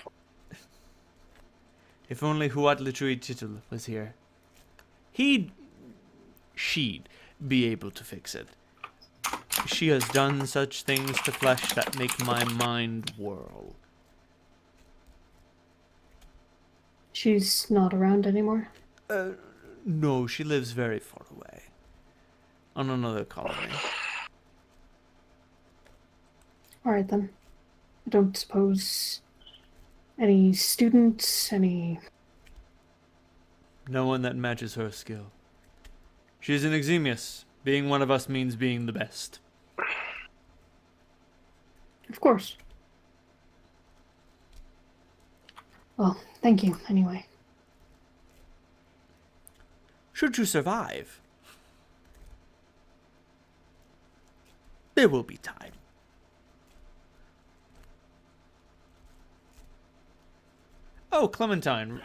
If only Huatlihuichitl was here. She'd be able to fix it. She has done such things to flesh that make my mind whirl. she's not around anymore. No, she lives very far away. On another colony. Alright then. I don't suppose any students, any... No one that matches her skill. She's an eximius. Being one of us means being the best. Of course. Well, thank you, anyway. Should you survive, there will be time. Oh, Clementine.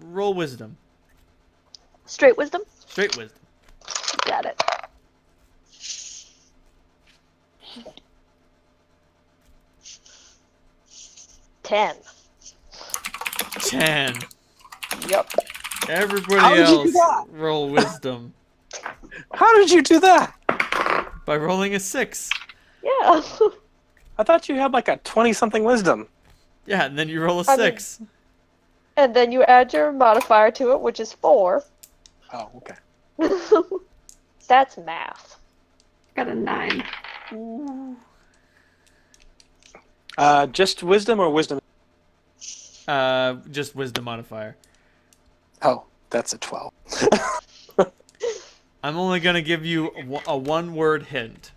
Roll wisdom. Straight wisdom? Straight wisdom. Got it. 10. 10. Yep. Everybody How did you do else that? roll wisdom How did you do that? by rolling a 6. Yeah. I thought you had like a 20-something wisdom. Yeah, and then you roll a I mean- 6. And then you add your modifier to it, which is 4. Oh, okay. That's math. Got a 9. Just wisdom or wisdom? Just wisdom modifier. Oh, that's a 12. I'm only gonna give you a one-word hint.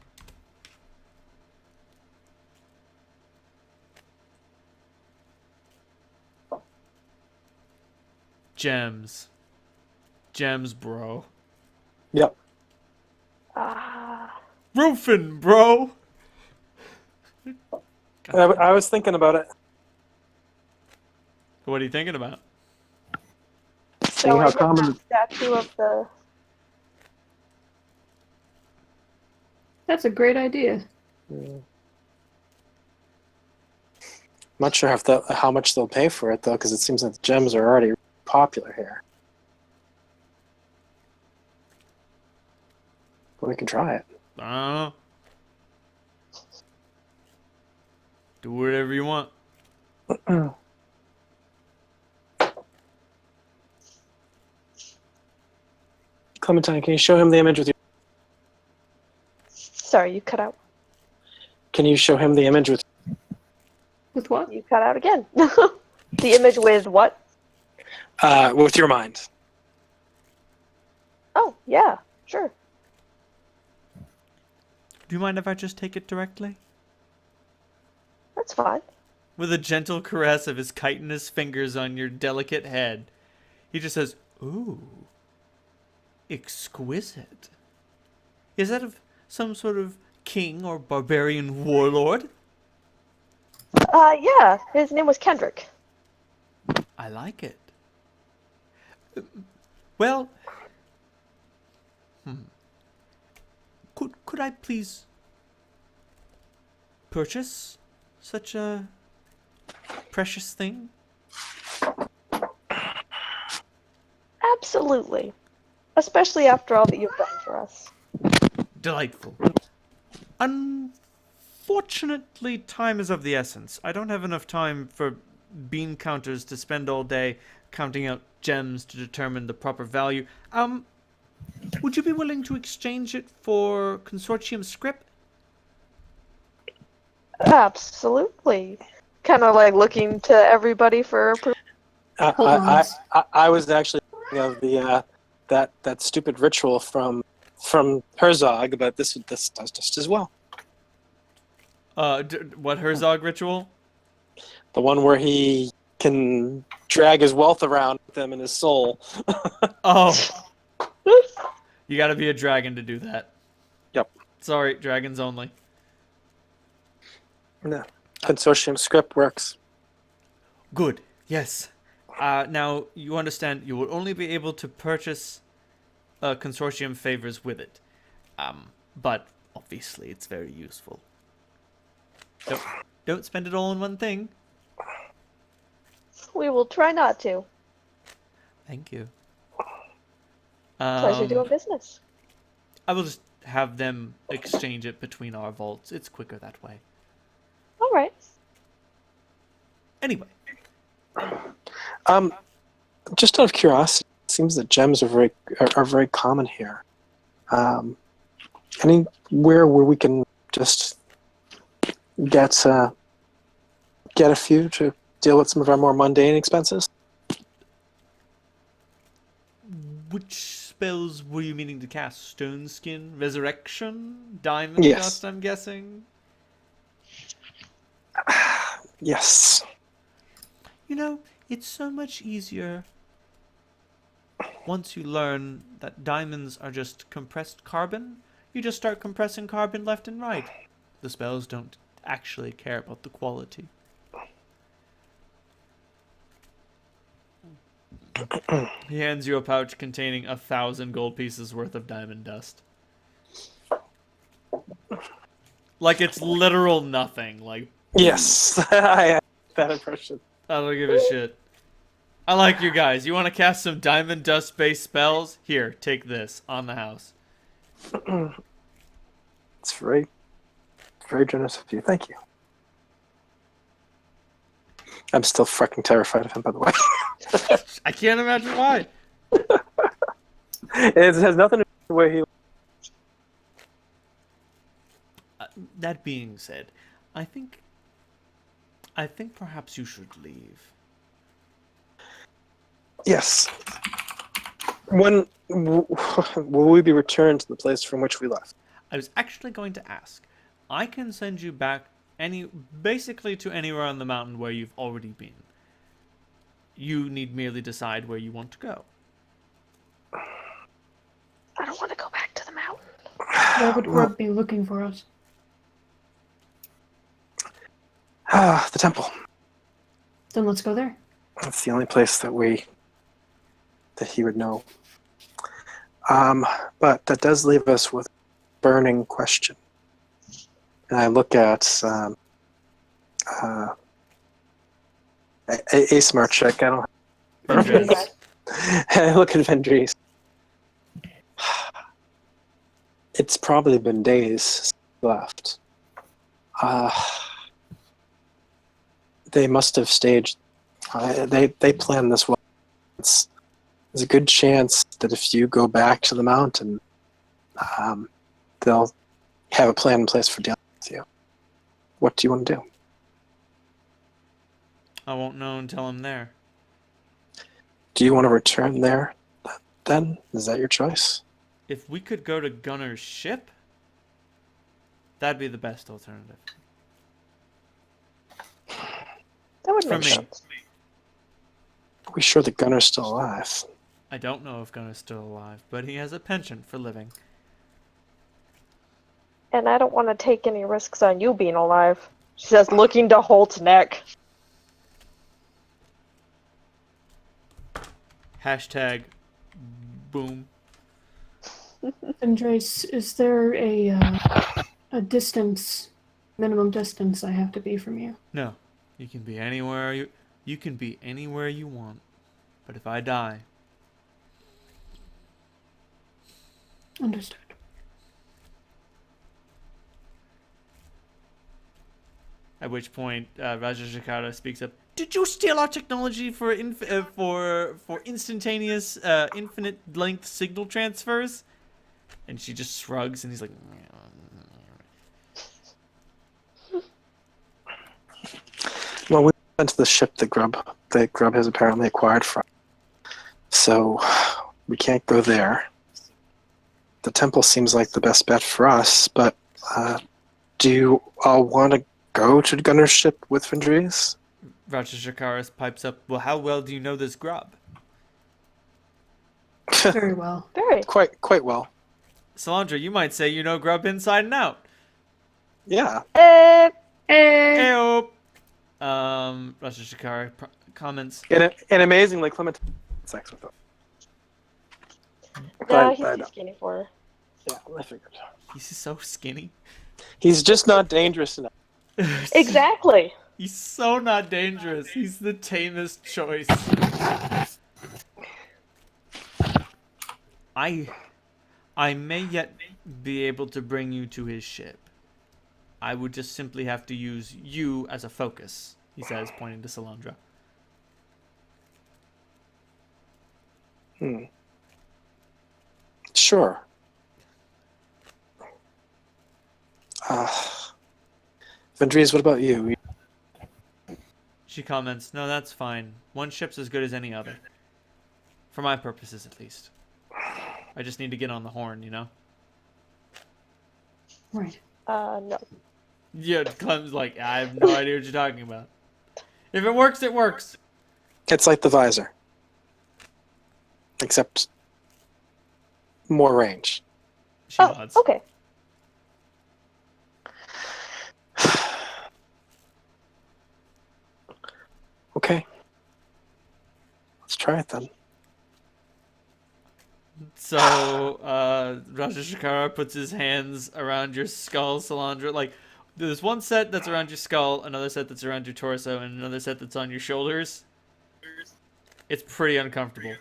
Gems. Gems, bro. Yep. Roofing, bro! I was thinking about it. What are you thinking about? Seeing how Showing common. the statue of the... That's a great idea. Not sure how much they'll pay for it though, because it seems like the gems are already popular here. But we can try it. I don't know. Do whatever you want. Clementine, can you show him the image with your? Sorry, you cut out. Can you show him the image with? With what? You cut out again. The image with what? With your mind. Oh, yeah, sure. Do you mind if I just take it directly? That's fine. With a gentle caress of his chitinous fingers on your delicate head, he just says, "Ooh, exquisite. Is that of some sort of king or barbarian warlord?" Yeah, his name was Kendrick. I like it. Well, could I please purchase such a precious thing? Absolutely. Especially after all that you've done for us. Delightful. Unfortunately, time is of the essence. I don't have enough time for bean counters to spend all day counting out gems to determine the proper value. Would you be willing to exchange it for consortium script? Absolutely. Kind of like looking to everybody for approval. I was actually thinking of the that stupid ritual from Herzog, but this does just as well. What Herzog ritual? The one where he can drag his wealth around with him in his soul. Oh, you got to be a dragon to do that. Yep. Sorry, dragons only. No. Consortium script works. Good. Yes. Now you understand. You will only be able to purchase consortium favors with it. But obviously, it's very useful. Don't spend it all on one thing. We will try not to. Thank you. Pleasure doing business. I will just have them exchange it between our vaults. It's quicker that way. All right. Anyway. Just out of curiosity, it seems that gems are very common here. Anywhere where we can just get a few to deal with some of our more mundane expenses? Which spells were you meaning to cast? Stone Skin? Resurrection? Diamond Yes. Dust, I'm guessing? Yes. You know, it's so much easier once you learn that diamonds are just compressed carbon. You just start compressing carbon left and right. The spells don't actually care about the quality. He hands you a pouch containing 1,000 gold pieces worth of diamond dust. Like it's literal nothing. Like Yes, I have that impression. I don't give a shit. I like you guys. You want to cast some diamond dust based spells? Here, take this on the house. It's very generous of you. Thank you. I'm still fucking terrified of him, by the way. I can't imagine why. It has nothing to do with the way he. That being said, I think perhaps you should leave. Yes. When will we be returned to the place from which we left? I was actually going to ask. I can send you back basically to anywhere on the mountain where you've already been. You need merely decide where you want to go. I don't want to go back to the mountain. Why would Grub be looking for us? The temple. Then let's go there. That's the only place that he would know. But that does leave us with a burning question. And I look at a smart check. I don't. I look at Vendries. It's probably been days since we left. They must have staged. They planned this well. There's a good chance that if you go back to the mountain, they'll have a plan in place for dealing with you. What do you want to do? I won't know until I'm there. Do you want to return there then? Is that your choice? If we could go to Gunner's ship, that'd be the best alternative. That would For make me. sense. Are we sure the gunner's still alive? I don't know if Gunner's still alive, but he has a penchant for living. And I don't want to take any risks on you being alive. She says, looking to Holt's neck. Hashtag boom. Andres, is there a distance, minimum distance I have to be from you? No, you can be anywhere you can be anywhere you want. But if I die, Understood. at which point Raja Shikara speaks up. Did you steal our technology for instantaneous infinite length signal transfers? And she just shrugs, and he's like, Well, we into the ship that Grub has apparently acquired from. So we can't go there. The temple seems like the best bet for us, but do you all want to go to the gunner's ship with Vendrius? Raja Shakaris pipes up, well, how well do you know this grub? Very well. Very. Quite well. Salandra, you might say you know grub inside and out. Yeah. Ayo. Raja Shakari comments. And amazingly, Clement had sex with him. No, I he's too know. skinny for her. Yeah, I figured. He's so skinny. He's just not dangerous enough. Exactly. He's so not dangerous. He's the tamest choice. I may yet be able to bring you to his ship. I would just simply have to use you as a focus, he says, pointing to Salandra. Sure. Vendrius, what about you? She comments, no, that's fine. One ship's as good as any other. For my purposes, at least. I just need to get on the horn, you know? Right. No. Yeah, Clem's like, I have no idea what you're talking about. If it works, it works. It's like the visor. Except more range. She Oh, nods. okay. Okay. Let's try it then. So, Raja Shakara puts his hands around your skull, Salandra. Like, there's one set that's around your skull, another set that's around your torso, and another set that's on your shoulders. It's pretty uncomfortable.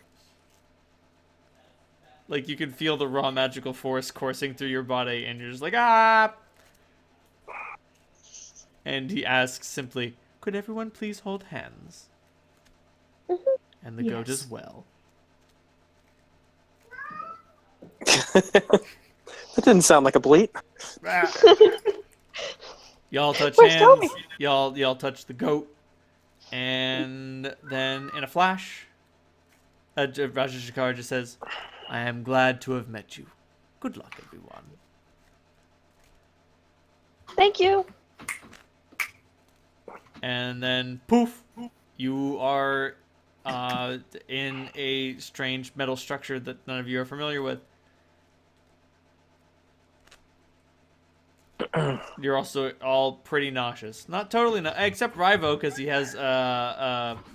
Like, you can feel the raw magical force coursing through your body, and you're just like, ah! And he asks simply, could everyone please hold hands? And the goat as well. That didn't sound like a bleat. Y'all touch Where's hands. Toby? Y'all touch the goat, and then in a flash, Raja Shakar just says, "I am glad to have met you. Good luck, everyone." Thank you. And then poof, you are in a strange metal structure that none of you are familiar with. You're also all pretty nauseous. Not totally, except Rivo, because he has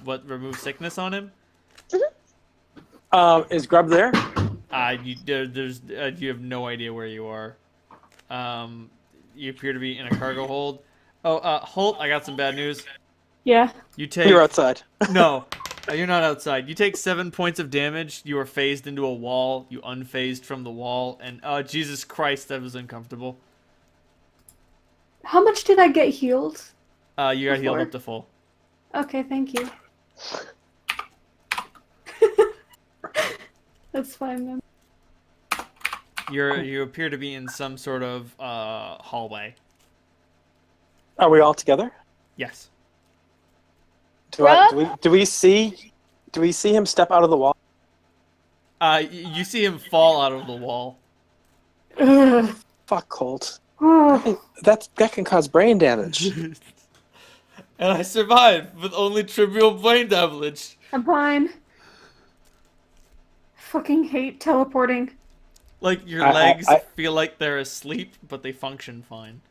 what removes sickness on him. Is Grub there? You have no idea where you are. You appear to be in a cargo hold. Oh, Holt, I got some bad news. Yeah. You take. You're outside. No, you're not outside. You take 7 points of damage. You are phased into a wall. You unphased from the wall, and Jesus Christ, that was uncomfortable. How much did I get healed? You got healed Before? up to full. Okay, thank you. That's fine then. You appear to be in some sort of hallway. Are we all together? Yes. Do we see him step out of the wall? You see him fall out of the wall. Ugh. Fuck, Colt. Oh, That can cause brain damage. And I survived with only trivial brain damage. I'm fine. Fucking hate teleporting. Like, your I- legs I- feel like they're asleep, but they function fine.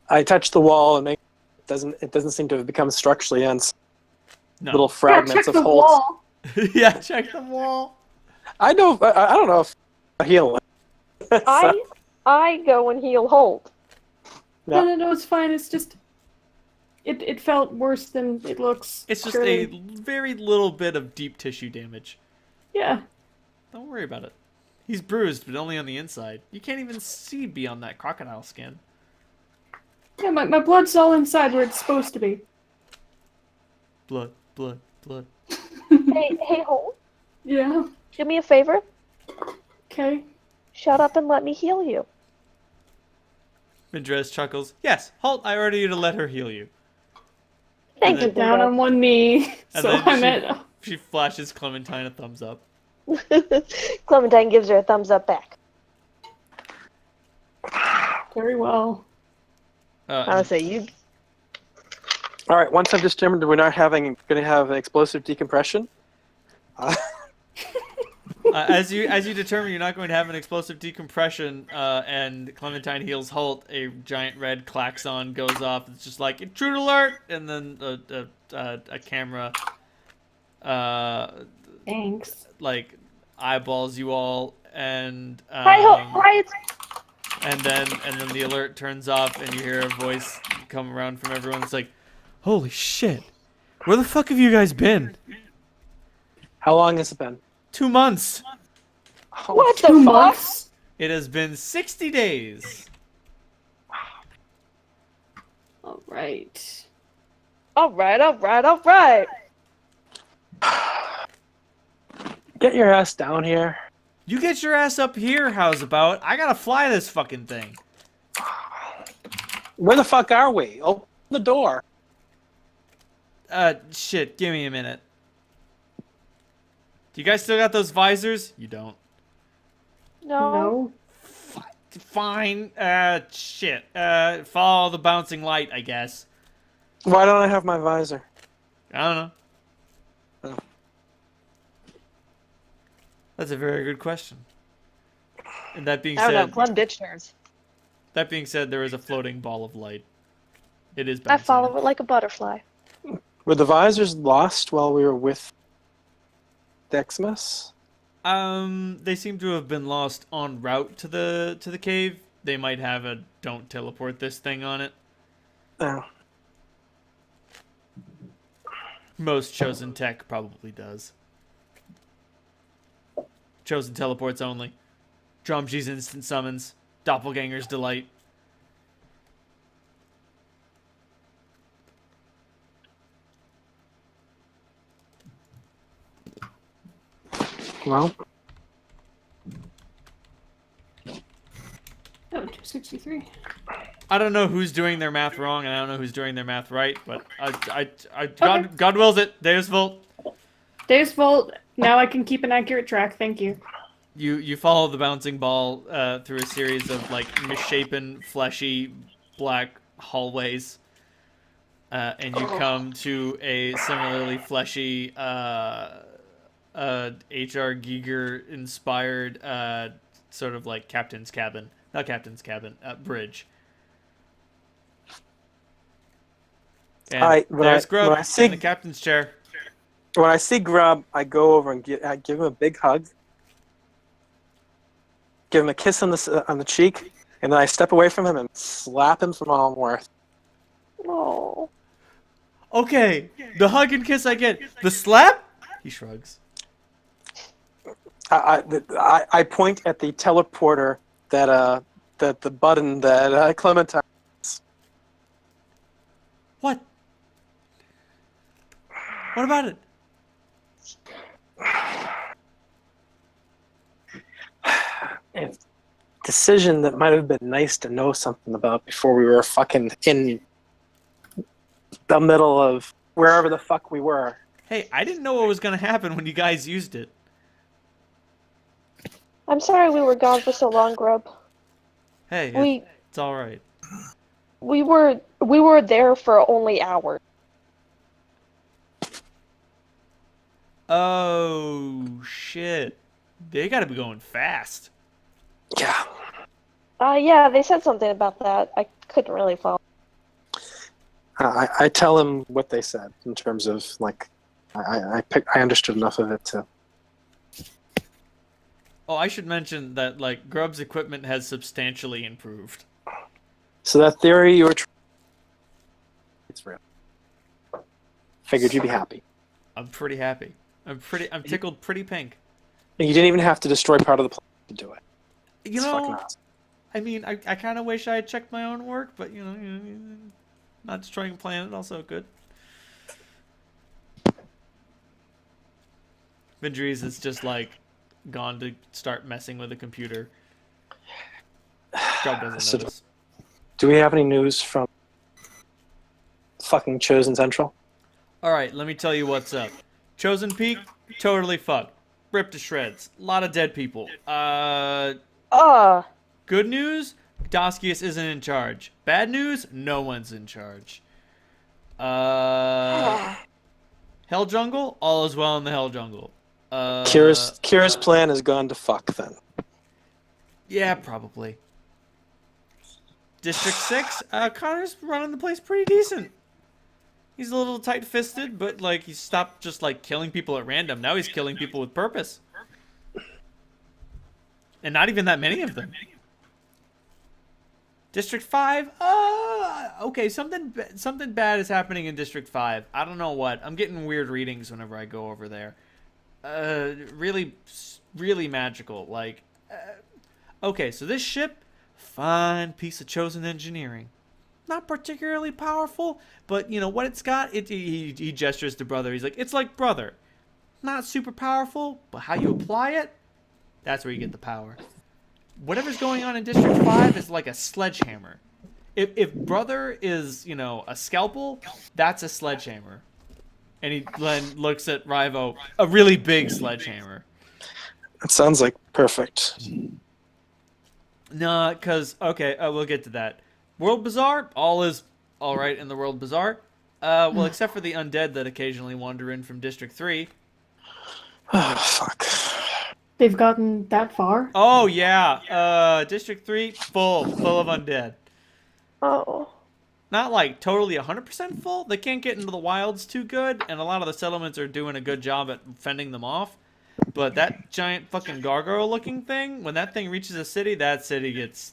I touch the wall and it doesn't seem to have become structurally dense. No. Little Yeah, fragments check of the Holt. wall. Yeah, check the wall. I don't know if I heal it. I go and heal Holt. Yeah. No, it's fine. It's just... It felt worse than it looks. It's just surely. a very little bit of deep tissue damage. Yeah. Don't worry about it. He's bruised, but only on the inside. You can't even see beyond that crocodile skin. Yeah, my blood's all inside where it's supposed to be. Blood, blood, blood. Hey, Holt. Yeah. Do me a favor. Okay. Shut up and let me heal you. Mindres chuckles. Yes, Halt, I ordered you to let her heal you. Thank you, then- Down on one knee. And So then I'm at. she flashes Clementine a thumbs up. Clementine gives her a thumbs up back. Very well. I'll say you. All right. Once I've determined that we're not going to have explosive decompression. As you determine you're not going to have an explosive decompression, and Clementine heals Holt, a giant red klaxon goes off. It's just like intrude alert, and then a camera, Thanks. like eyeballs you all, and Hi, hi. and then the alert turns off, and you hear a voice come around from everyone. It's like, holy shit, where the fuck have you guys been? How long has it been? 2 months. What the 2 fuck? months? It has been 60 days. All right. All right. Get your ass down here. You get your ass up here, how's about? I gotta fly this fucking thing. Where the fuck are we? Open the door. Shit, give me a minute. Do you guys still got those visors? You don't. No. Fine. Shit. Follow the bouncing light, I guess. Why don't I have my visor? I don't know. Oh. That's a very good question. And that being I don't know. said, Clem ditched hers. that being said, there is a floating ball of light. It is I bouncing. follow it like a butterfly. Were the visors lost while we were with Deximus? They seem to have been lost en route to the cave. They might have a "don't teleport this thing" on it. Oh. Most chosen tech probably does. Chosen teleports only. Drumji's instant summons. Doppelganger's delight. Well, Oh, 263. I don't know who's doing their math wrong, and I don't know who's doing their math right, but God wills it. Deus Volt. Deus Volt. Now I can keep an accurate track. Thank you. You follow the bouncing ball through a series of like misshapen, fleshy, black hallways, and you come to a similarly fleshy, H.R. Giger inspired sort of like captain's cabin, not captain's cabin, bridge. And there's Grub in the captain's chair. When I see Grub, I go over and I give him a big hug, give him a kiss on the cheek, and then I step away from him and slap him from all I'm worth. Oh. Okay, the hug and kiss I get. The slap? He shrugs. I point at the teleporter that the button that Clementine. What? What about it? A decision that might have been nice to know something about before we were fucking in the middle of wherever the fuck we were. Hey, I didn't know what was gonna happen when you guys used it. I'm sorry we were gone for so long, Grub. Hey, it's all right. We were there for only hours. Oh shit! They gotta be going fast. Yeah. Yeah, they said something about that. I couldn't really follow. I tell him what they said in terms of like I understood enough of it to. Oh, I should mention that like Grub's equipment has substantially improved. So that theory you were. It's real. Figured you'd be happy. I'm pretty happy. I'm tickled pretty pink. And you didn't even have to destroy part of the plan to do it. You It's fucking know, awesome. I mean, I kind of wish I had checked my own work, but you know, not destroying a planet also good. Vindries is just like gone to start messing with the computer. Grub doesn't notice. Do we have any news from fucking Chosen Central? All right, let me tell you what's up. Chosen Peak, totally fucked. Ripped to shreds. A lot of dead people. Good news, Daskius isn't in charge. Bad news, no one's in charge. Hell Jungle, all is well in the Hell Jungle. Kira's plan has gone to fuck then. Yeah, probably. District 6, Connor's running the place pretty decent. He's a little tight-fisted, but, like, he stopped just, like, killing people at random. Now he's killing people with purpose. And not even that many of them. District 5, okay, something bad is happening in District 5. I don't know what. I'm getting weird readings whenever I go over there. Really, really magical. Like, okay, so this ship, fine piece of chosen engineering. Not particularly powerful, but you know what it's got? He gestures to Brother. He's like, it's like Brother. Not super powerful, but how you apply it, that's where you get the power. Whatever's going on in District 5 is like a sledgehammer. If Brother is, you know, a scalpel, that's a sledgehammer. And he then looks at Rivo, a really big sledgehammer. It sounds like perfect. Nah, because, okay, we'll get to that. World Bazaar, all is all right in the World Bazaar. Well, except for the undead that occasionally wander in from District 3. Oh, fuck. They've gotten that far? Oh, yeah. District 3, full of undead. Oh. Not like totally 100% full. They can't get into the wilds too good, and a lot of the settlements are doing a good job at fending them off. But that giant fucking gargoyle-looking thing, when that thing reaches a city, that city it's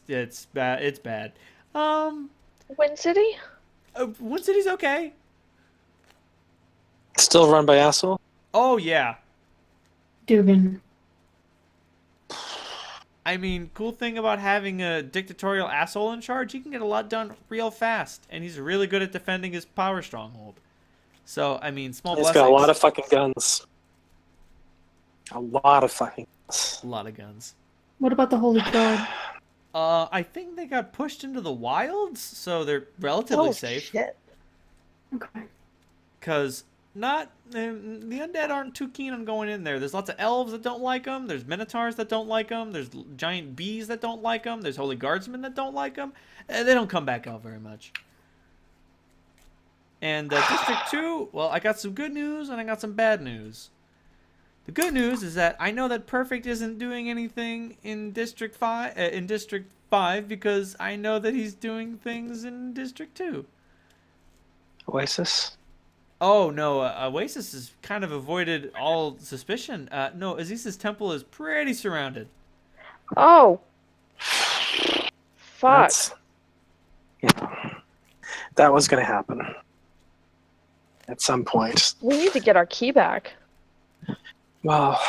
bad. It's bad. Wind City? Wind City's okay. Still run by asshole? Oh yeah. Dugan. I mean, cool thing about having a dictatorial asshole in charge, he can get a lot done real fast, and he's really good at defending his power stronghold. So, I mean, small blessings. He's got a lot of fucking guns. A lot of fucking guns. A lot of guns. What about the Holy Crowd? I think they got pushed into the wilds, so they're relatively safe. Shit. Okay. Because the undead aren't too keen on going in there. There's lots of elves that don't like them. There's minotaurs that don't like them. There's giant bees that don't like them. There's holy guardsmen that don't like them. They don't come back out very much. And District 2, well, I got some good news and I got some bad news. The good news is that I know that Perfect isn't doing anything in District 5 because I know that he's doing things in District 2. Oasis? Oh, no, Oasis has kind of avoided all suspicion. No, Aziz's temple is pretty surrounded. Oh. Fuck. That was going to happen. At some point. We need to get our key back. Well,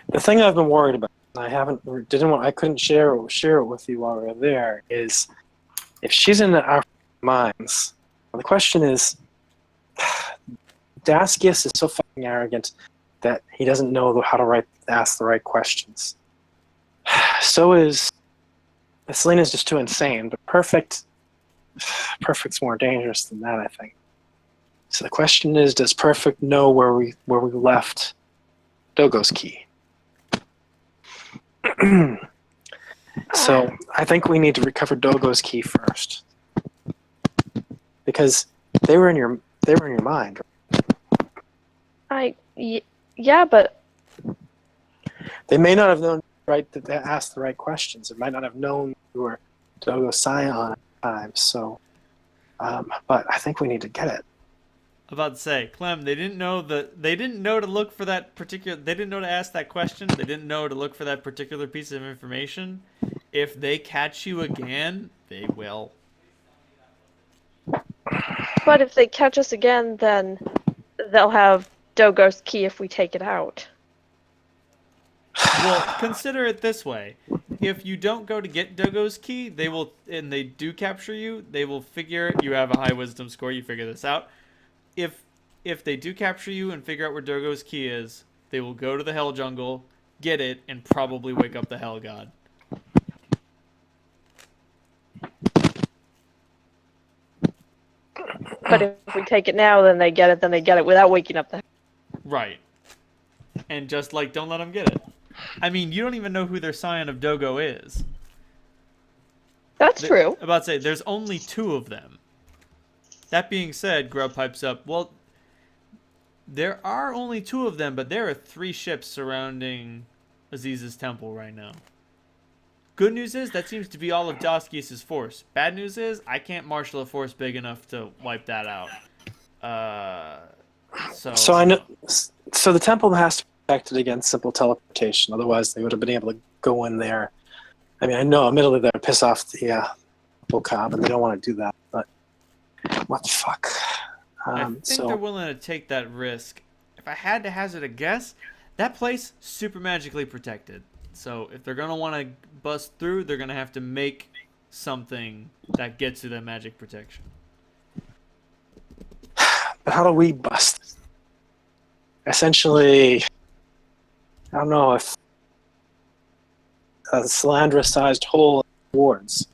the thing I've been worried about, and I couldn't share it with you while we were there, is if she's in our minds. The question is, Daskius is so fucking arrogant that he doesn't know how to ask the right questions. So is Selena's just too insane, but Perfect's more dangerous than that, I think. So the question is, does Perfect know where we left Dogo's key? So I think we need to recover Dogo's key first, because they were in your mind. Yeah, but they may not have known to ask the right questions. They might not have known you were Dogo's scion at the time. So, but I think we need to get it. I'm about to say, Clem, they didn't know to look for that particular. They didn't know to ask that question. They didn't know to look for that particular piece of information. If they catch you again, they will. But if they catch us again, then they'll have Dogo's key if we take it out. Well, consider it this way. If you don't go to get Dogo's key, and they do capture you, they will figure you have a high wisdom score, you figure this out. If they do capture you and figure out where Dogo's key is, they will go to the Hell Jungle, get it, and probably wake up the Hell God. But if we take it now, then they get it without waking up the. Right. And just like, don't let them get it. I mean, you don't even know who their Scion of Dogo is. That's true. I'm about to say, there's only 2 of them. That being said, Grub pipes up, well, there are only 2 of them, but there are 3 ships surrounding Aziz's temple right now. Good news is, that seems to be all of Doskius' force. Bad news is, I can't marshal a force big enough to wipe that out. So I know. So the temple has to be protected against simple teleportation. Otherwise, they would have been able to go in there. I mean, I know, admittedly, that would piss off the Bokob, and they don't want to do that. But what the fuck? I think they're willing to take that risk. If I had to hazard a guess, that place super magically protected. So if they're gonna want to bust through, they're gonna have to make something that gets to that magic protection. But how do we bust? Essentially, I don't know if a Salandra-sized hole in wards.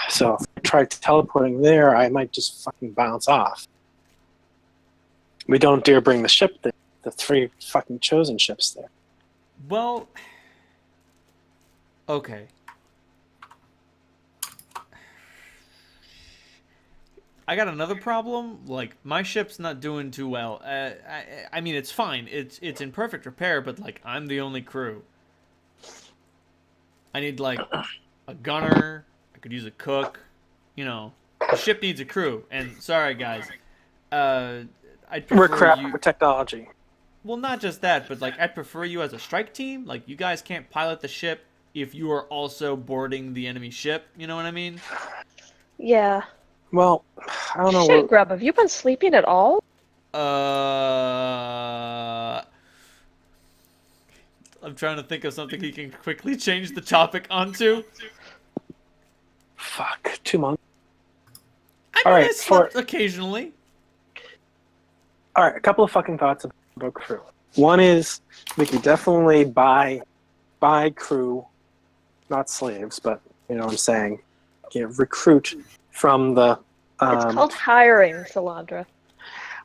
So if I try teleporting there, I might just fucking bounce off. We don't dare bring the ship there. The 3 fucking chosen ships there. Well, okay. I got another problem. Like, my ship's not doing too well. I mean, it's fine. It's in perfect repair, but like, I'm the only crew. I need like a gunner. I could use a cook. You know, the ship needs a crew. And sorry, guys. I'd prefer We're crap you. with technology. Well, not just that, but like, I'd prefer you as a strike team. Like, you guys can't pilot the ship if you are also boarding the enemy ship. You know what I mean? Yeah. Well, I don't know. Shit, Grub, have you been sleeping at all? I'm trying to think of something he can quickly change the topic onto. Fuck, 2 months. I All mean, right, I slept occasionally. All right, a couple of fucking thoughts about crew. One is we could definitely buy crew, not slaves, but you know what I'm saying. Recruit from the. It's called hiring, Salandra.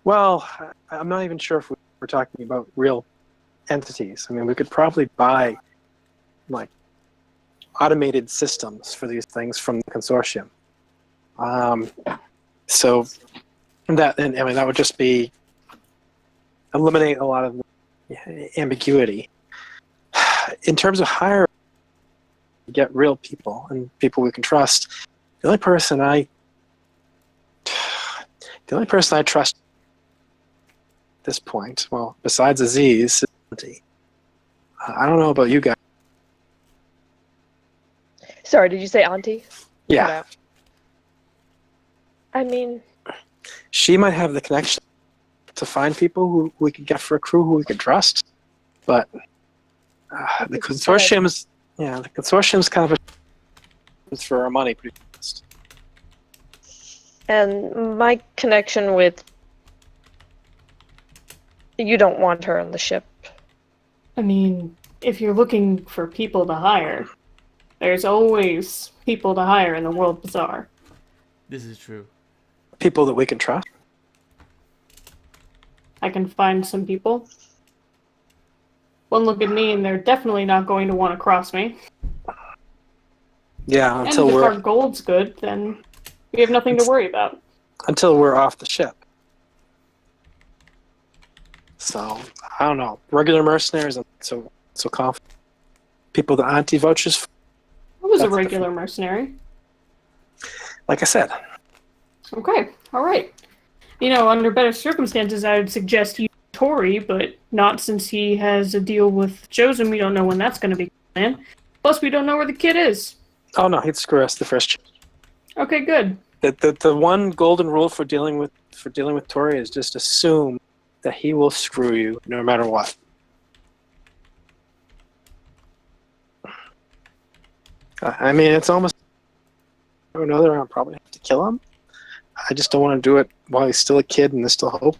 Well, I'm not even sure if we're talking about real entities. I mean, we could probably buy like automated systems for these things from the consortium. So that, and I mean, that would just be eliminate a lot of ambiguity. In terms of hiring, get real people and people we can trust. The only person I trust at this point, well, besides Aziz, is Auntie. I don't know about you guys. Sorry, did you say auntie? Yeah, I mean, she might have the connection to find people who we could get for a crew who we could trust, but the consortium's kind of a for our money, pretty fast. and my connection with you don't want her on the ship. I mean, if you're looking for people to hire, there's always people to hire in the World Bazaar. This is true. People that we can trust. I can find some people. One look at me and they're definitely not going to want to cross me. Yeah, And if our gold's good, then we have nothing to worry about. Until we're off the ship. So I don't know. Regular mercenaries, so confident. People that Auntie vouches for. I was a regular mercenary. Like I said. Okay, alright. You know, under better circumstances, I would suggest you Tori, but not since he has a deal with Chosen. We don't know when that's going to be planned. Plus, we don't know where the kid is. Oh no, he'd screw us the first chance. Okay, good. The one golden rule for dealing with Tori is just assume that he will screw you no matter what. I mean, it's almost another. I'll probably have to kill him. I just don't want to do it while he's still a kid and there's still hope.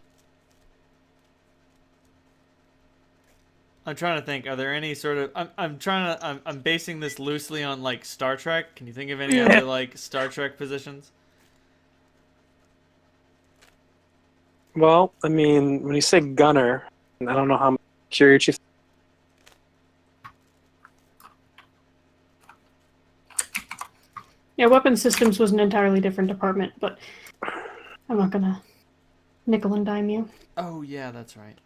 I'm trying to think. Are there any sort of? I'm basing this loosely on like Star Trek. Can you think of any other like Star Trek positions? Well, I mean, when you say gunner, I don't know how much Curie Chief. Yeah, weapons systems was an entirely different department, but I'm not gonna nickel and dime you. Oh yeah, that's right.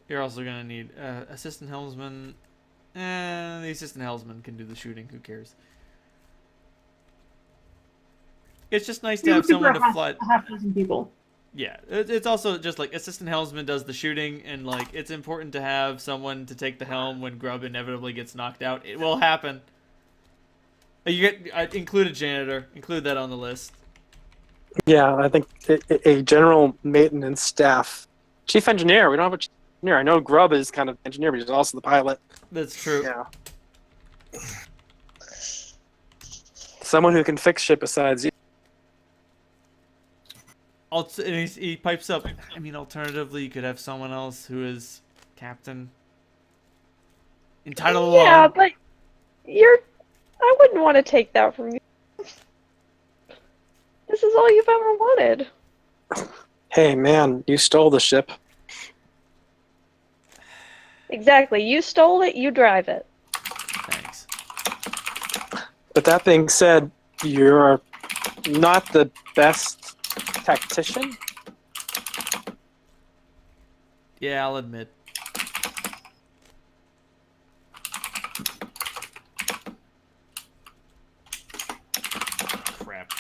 You're also gonna need assistant helmsman. The assistant helmsman can do the shooting. Who cares? It's just nice to You're have looking for someone to a fly. half dozen people. Yeah, it's also just like assistant helmsman does the shooting, and like it's important to have someone to take the helm when Grub inevitably gets knocked out. It will happen. You get include a janitor. Include that on the list. Yeah, I think a general maintenance staff. Chief engineer. We don't have a chief engineer. I know Grubb is kind of engineer, but he's also the pilot. That's true. Yeah. Someone who can fix shit besides you. And he pipes up. I mean, alternatively, you could have someone else who is captain. Entitled Yeah, alone. but I wouldn't want to take that from you. This is all you've ever wanted. Hey, man, you stole the ship. Exactly. You stole it, you drive it. Thanks. But that being said, you're not the best tactician. Yeah, I'll admit. Crap.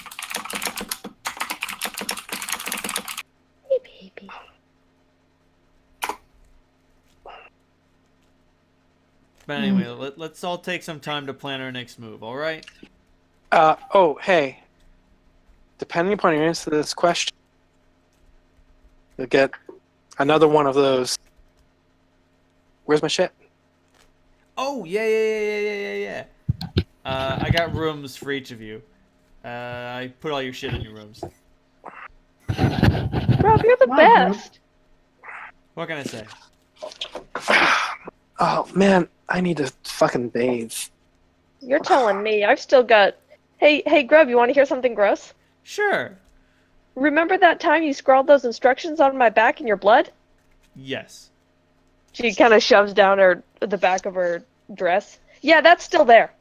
Hey, baby. But anyway, let's all take some time to plan our next move, all right? Oh, hey. Depending upon your answer to this question, you'll get another one of those. Where's my shit? Oh, yeah. I got rooms for each of you. I put all your shit in your rooms. Rob, you're the Wow, best. What can I say? Oh, man, I need to fucking bathe. You're telling me. I've still got... Hey, Grub, you want to hear something gross? Sure. Remember that time you scrawled those instructions on my back in your blood? Yes. She kind of shoves down the back of her dress. Yeah, that's still there.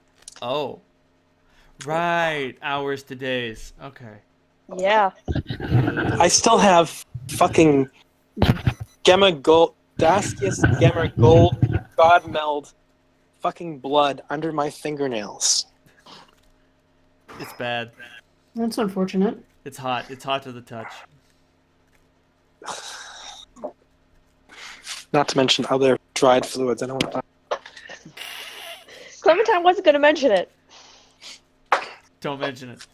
Oh. Right. Hours to days. Okay. Yeah. I still have fucking Gemma Gold, Daskius Gemma Gold, Godmeld, fucking blood under my fingernails. It's bad. That's unfortunate. It's hot. It's hot to the touch. Not to mention other dried fluids. I don't want to. Clementine wasn't going to mention it. Don't mention it.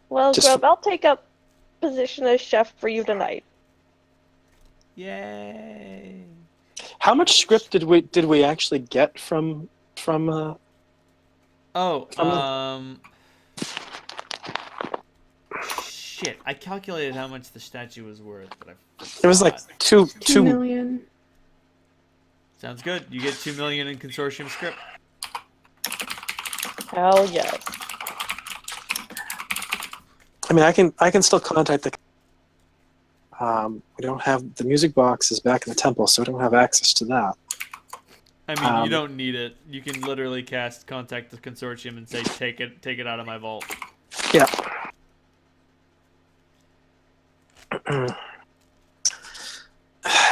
Well, Just- Grub, I'll take up position as chef for you tonight. Yay. How much script did we actually get from Oh, shit. I calculated how much the statue was worth, but I forgot. It was like two 2 million. Sounds good. You get 2 million in consortium script. Hell yes. I mean, I can still contact the. We don't have the music box is back in the temple, so we don't have access to that. I mean, you don't need it. You can literally contact the consortium and say, take it out of my vault. Yeah.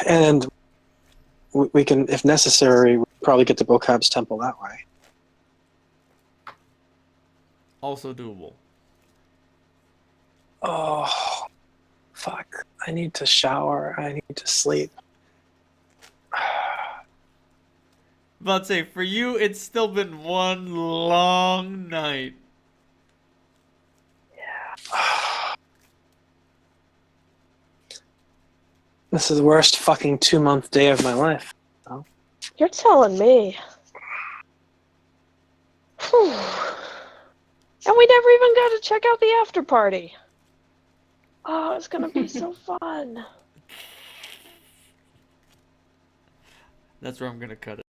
And we can, if necessary, probably get to Bokab's temple that way. Also doable. Oh, fuck. I need to shower. I need to sleep. But say, for you, it's still been one long night. This is the worst fucking 2-month day of my life. You're telling me. Whew. And we never even got to check out the after party. Oh, it's gonna be so fun. That's where I'm gonna cut it.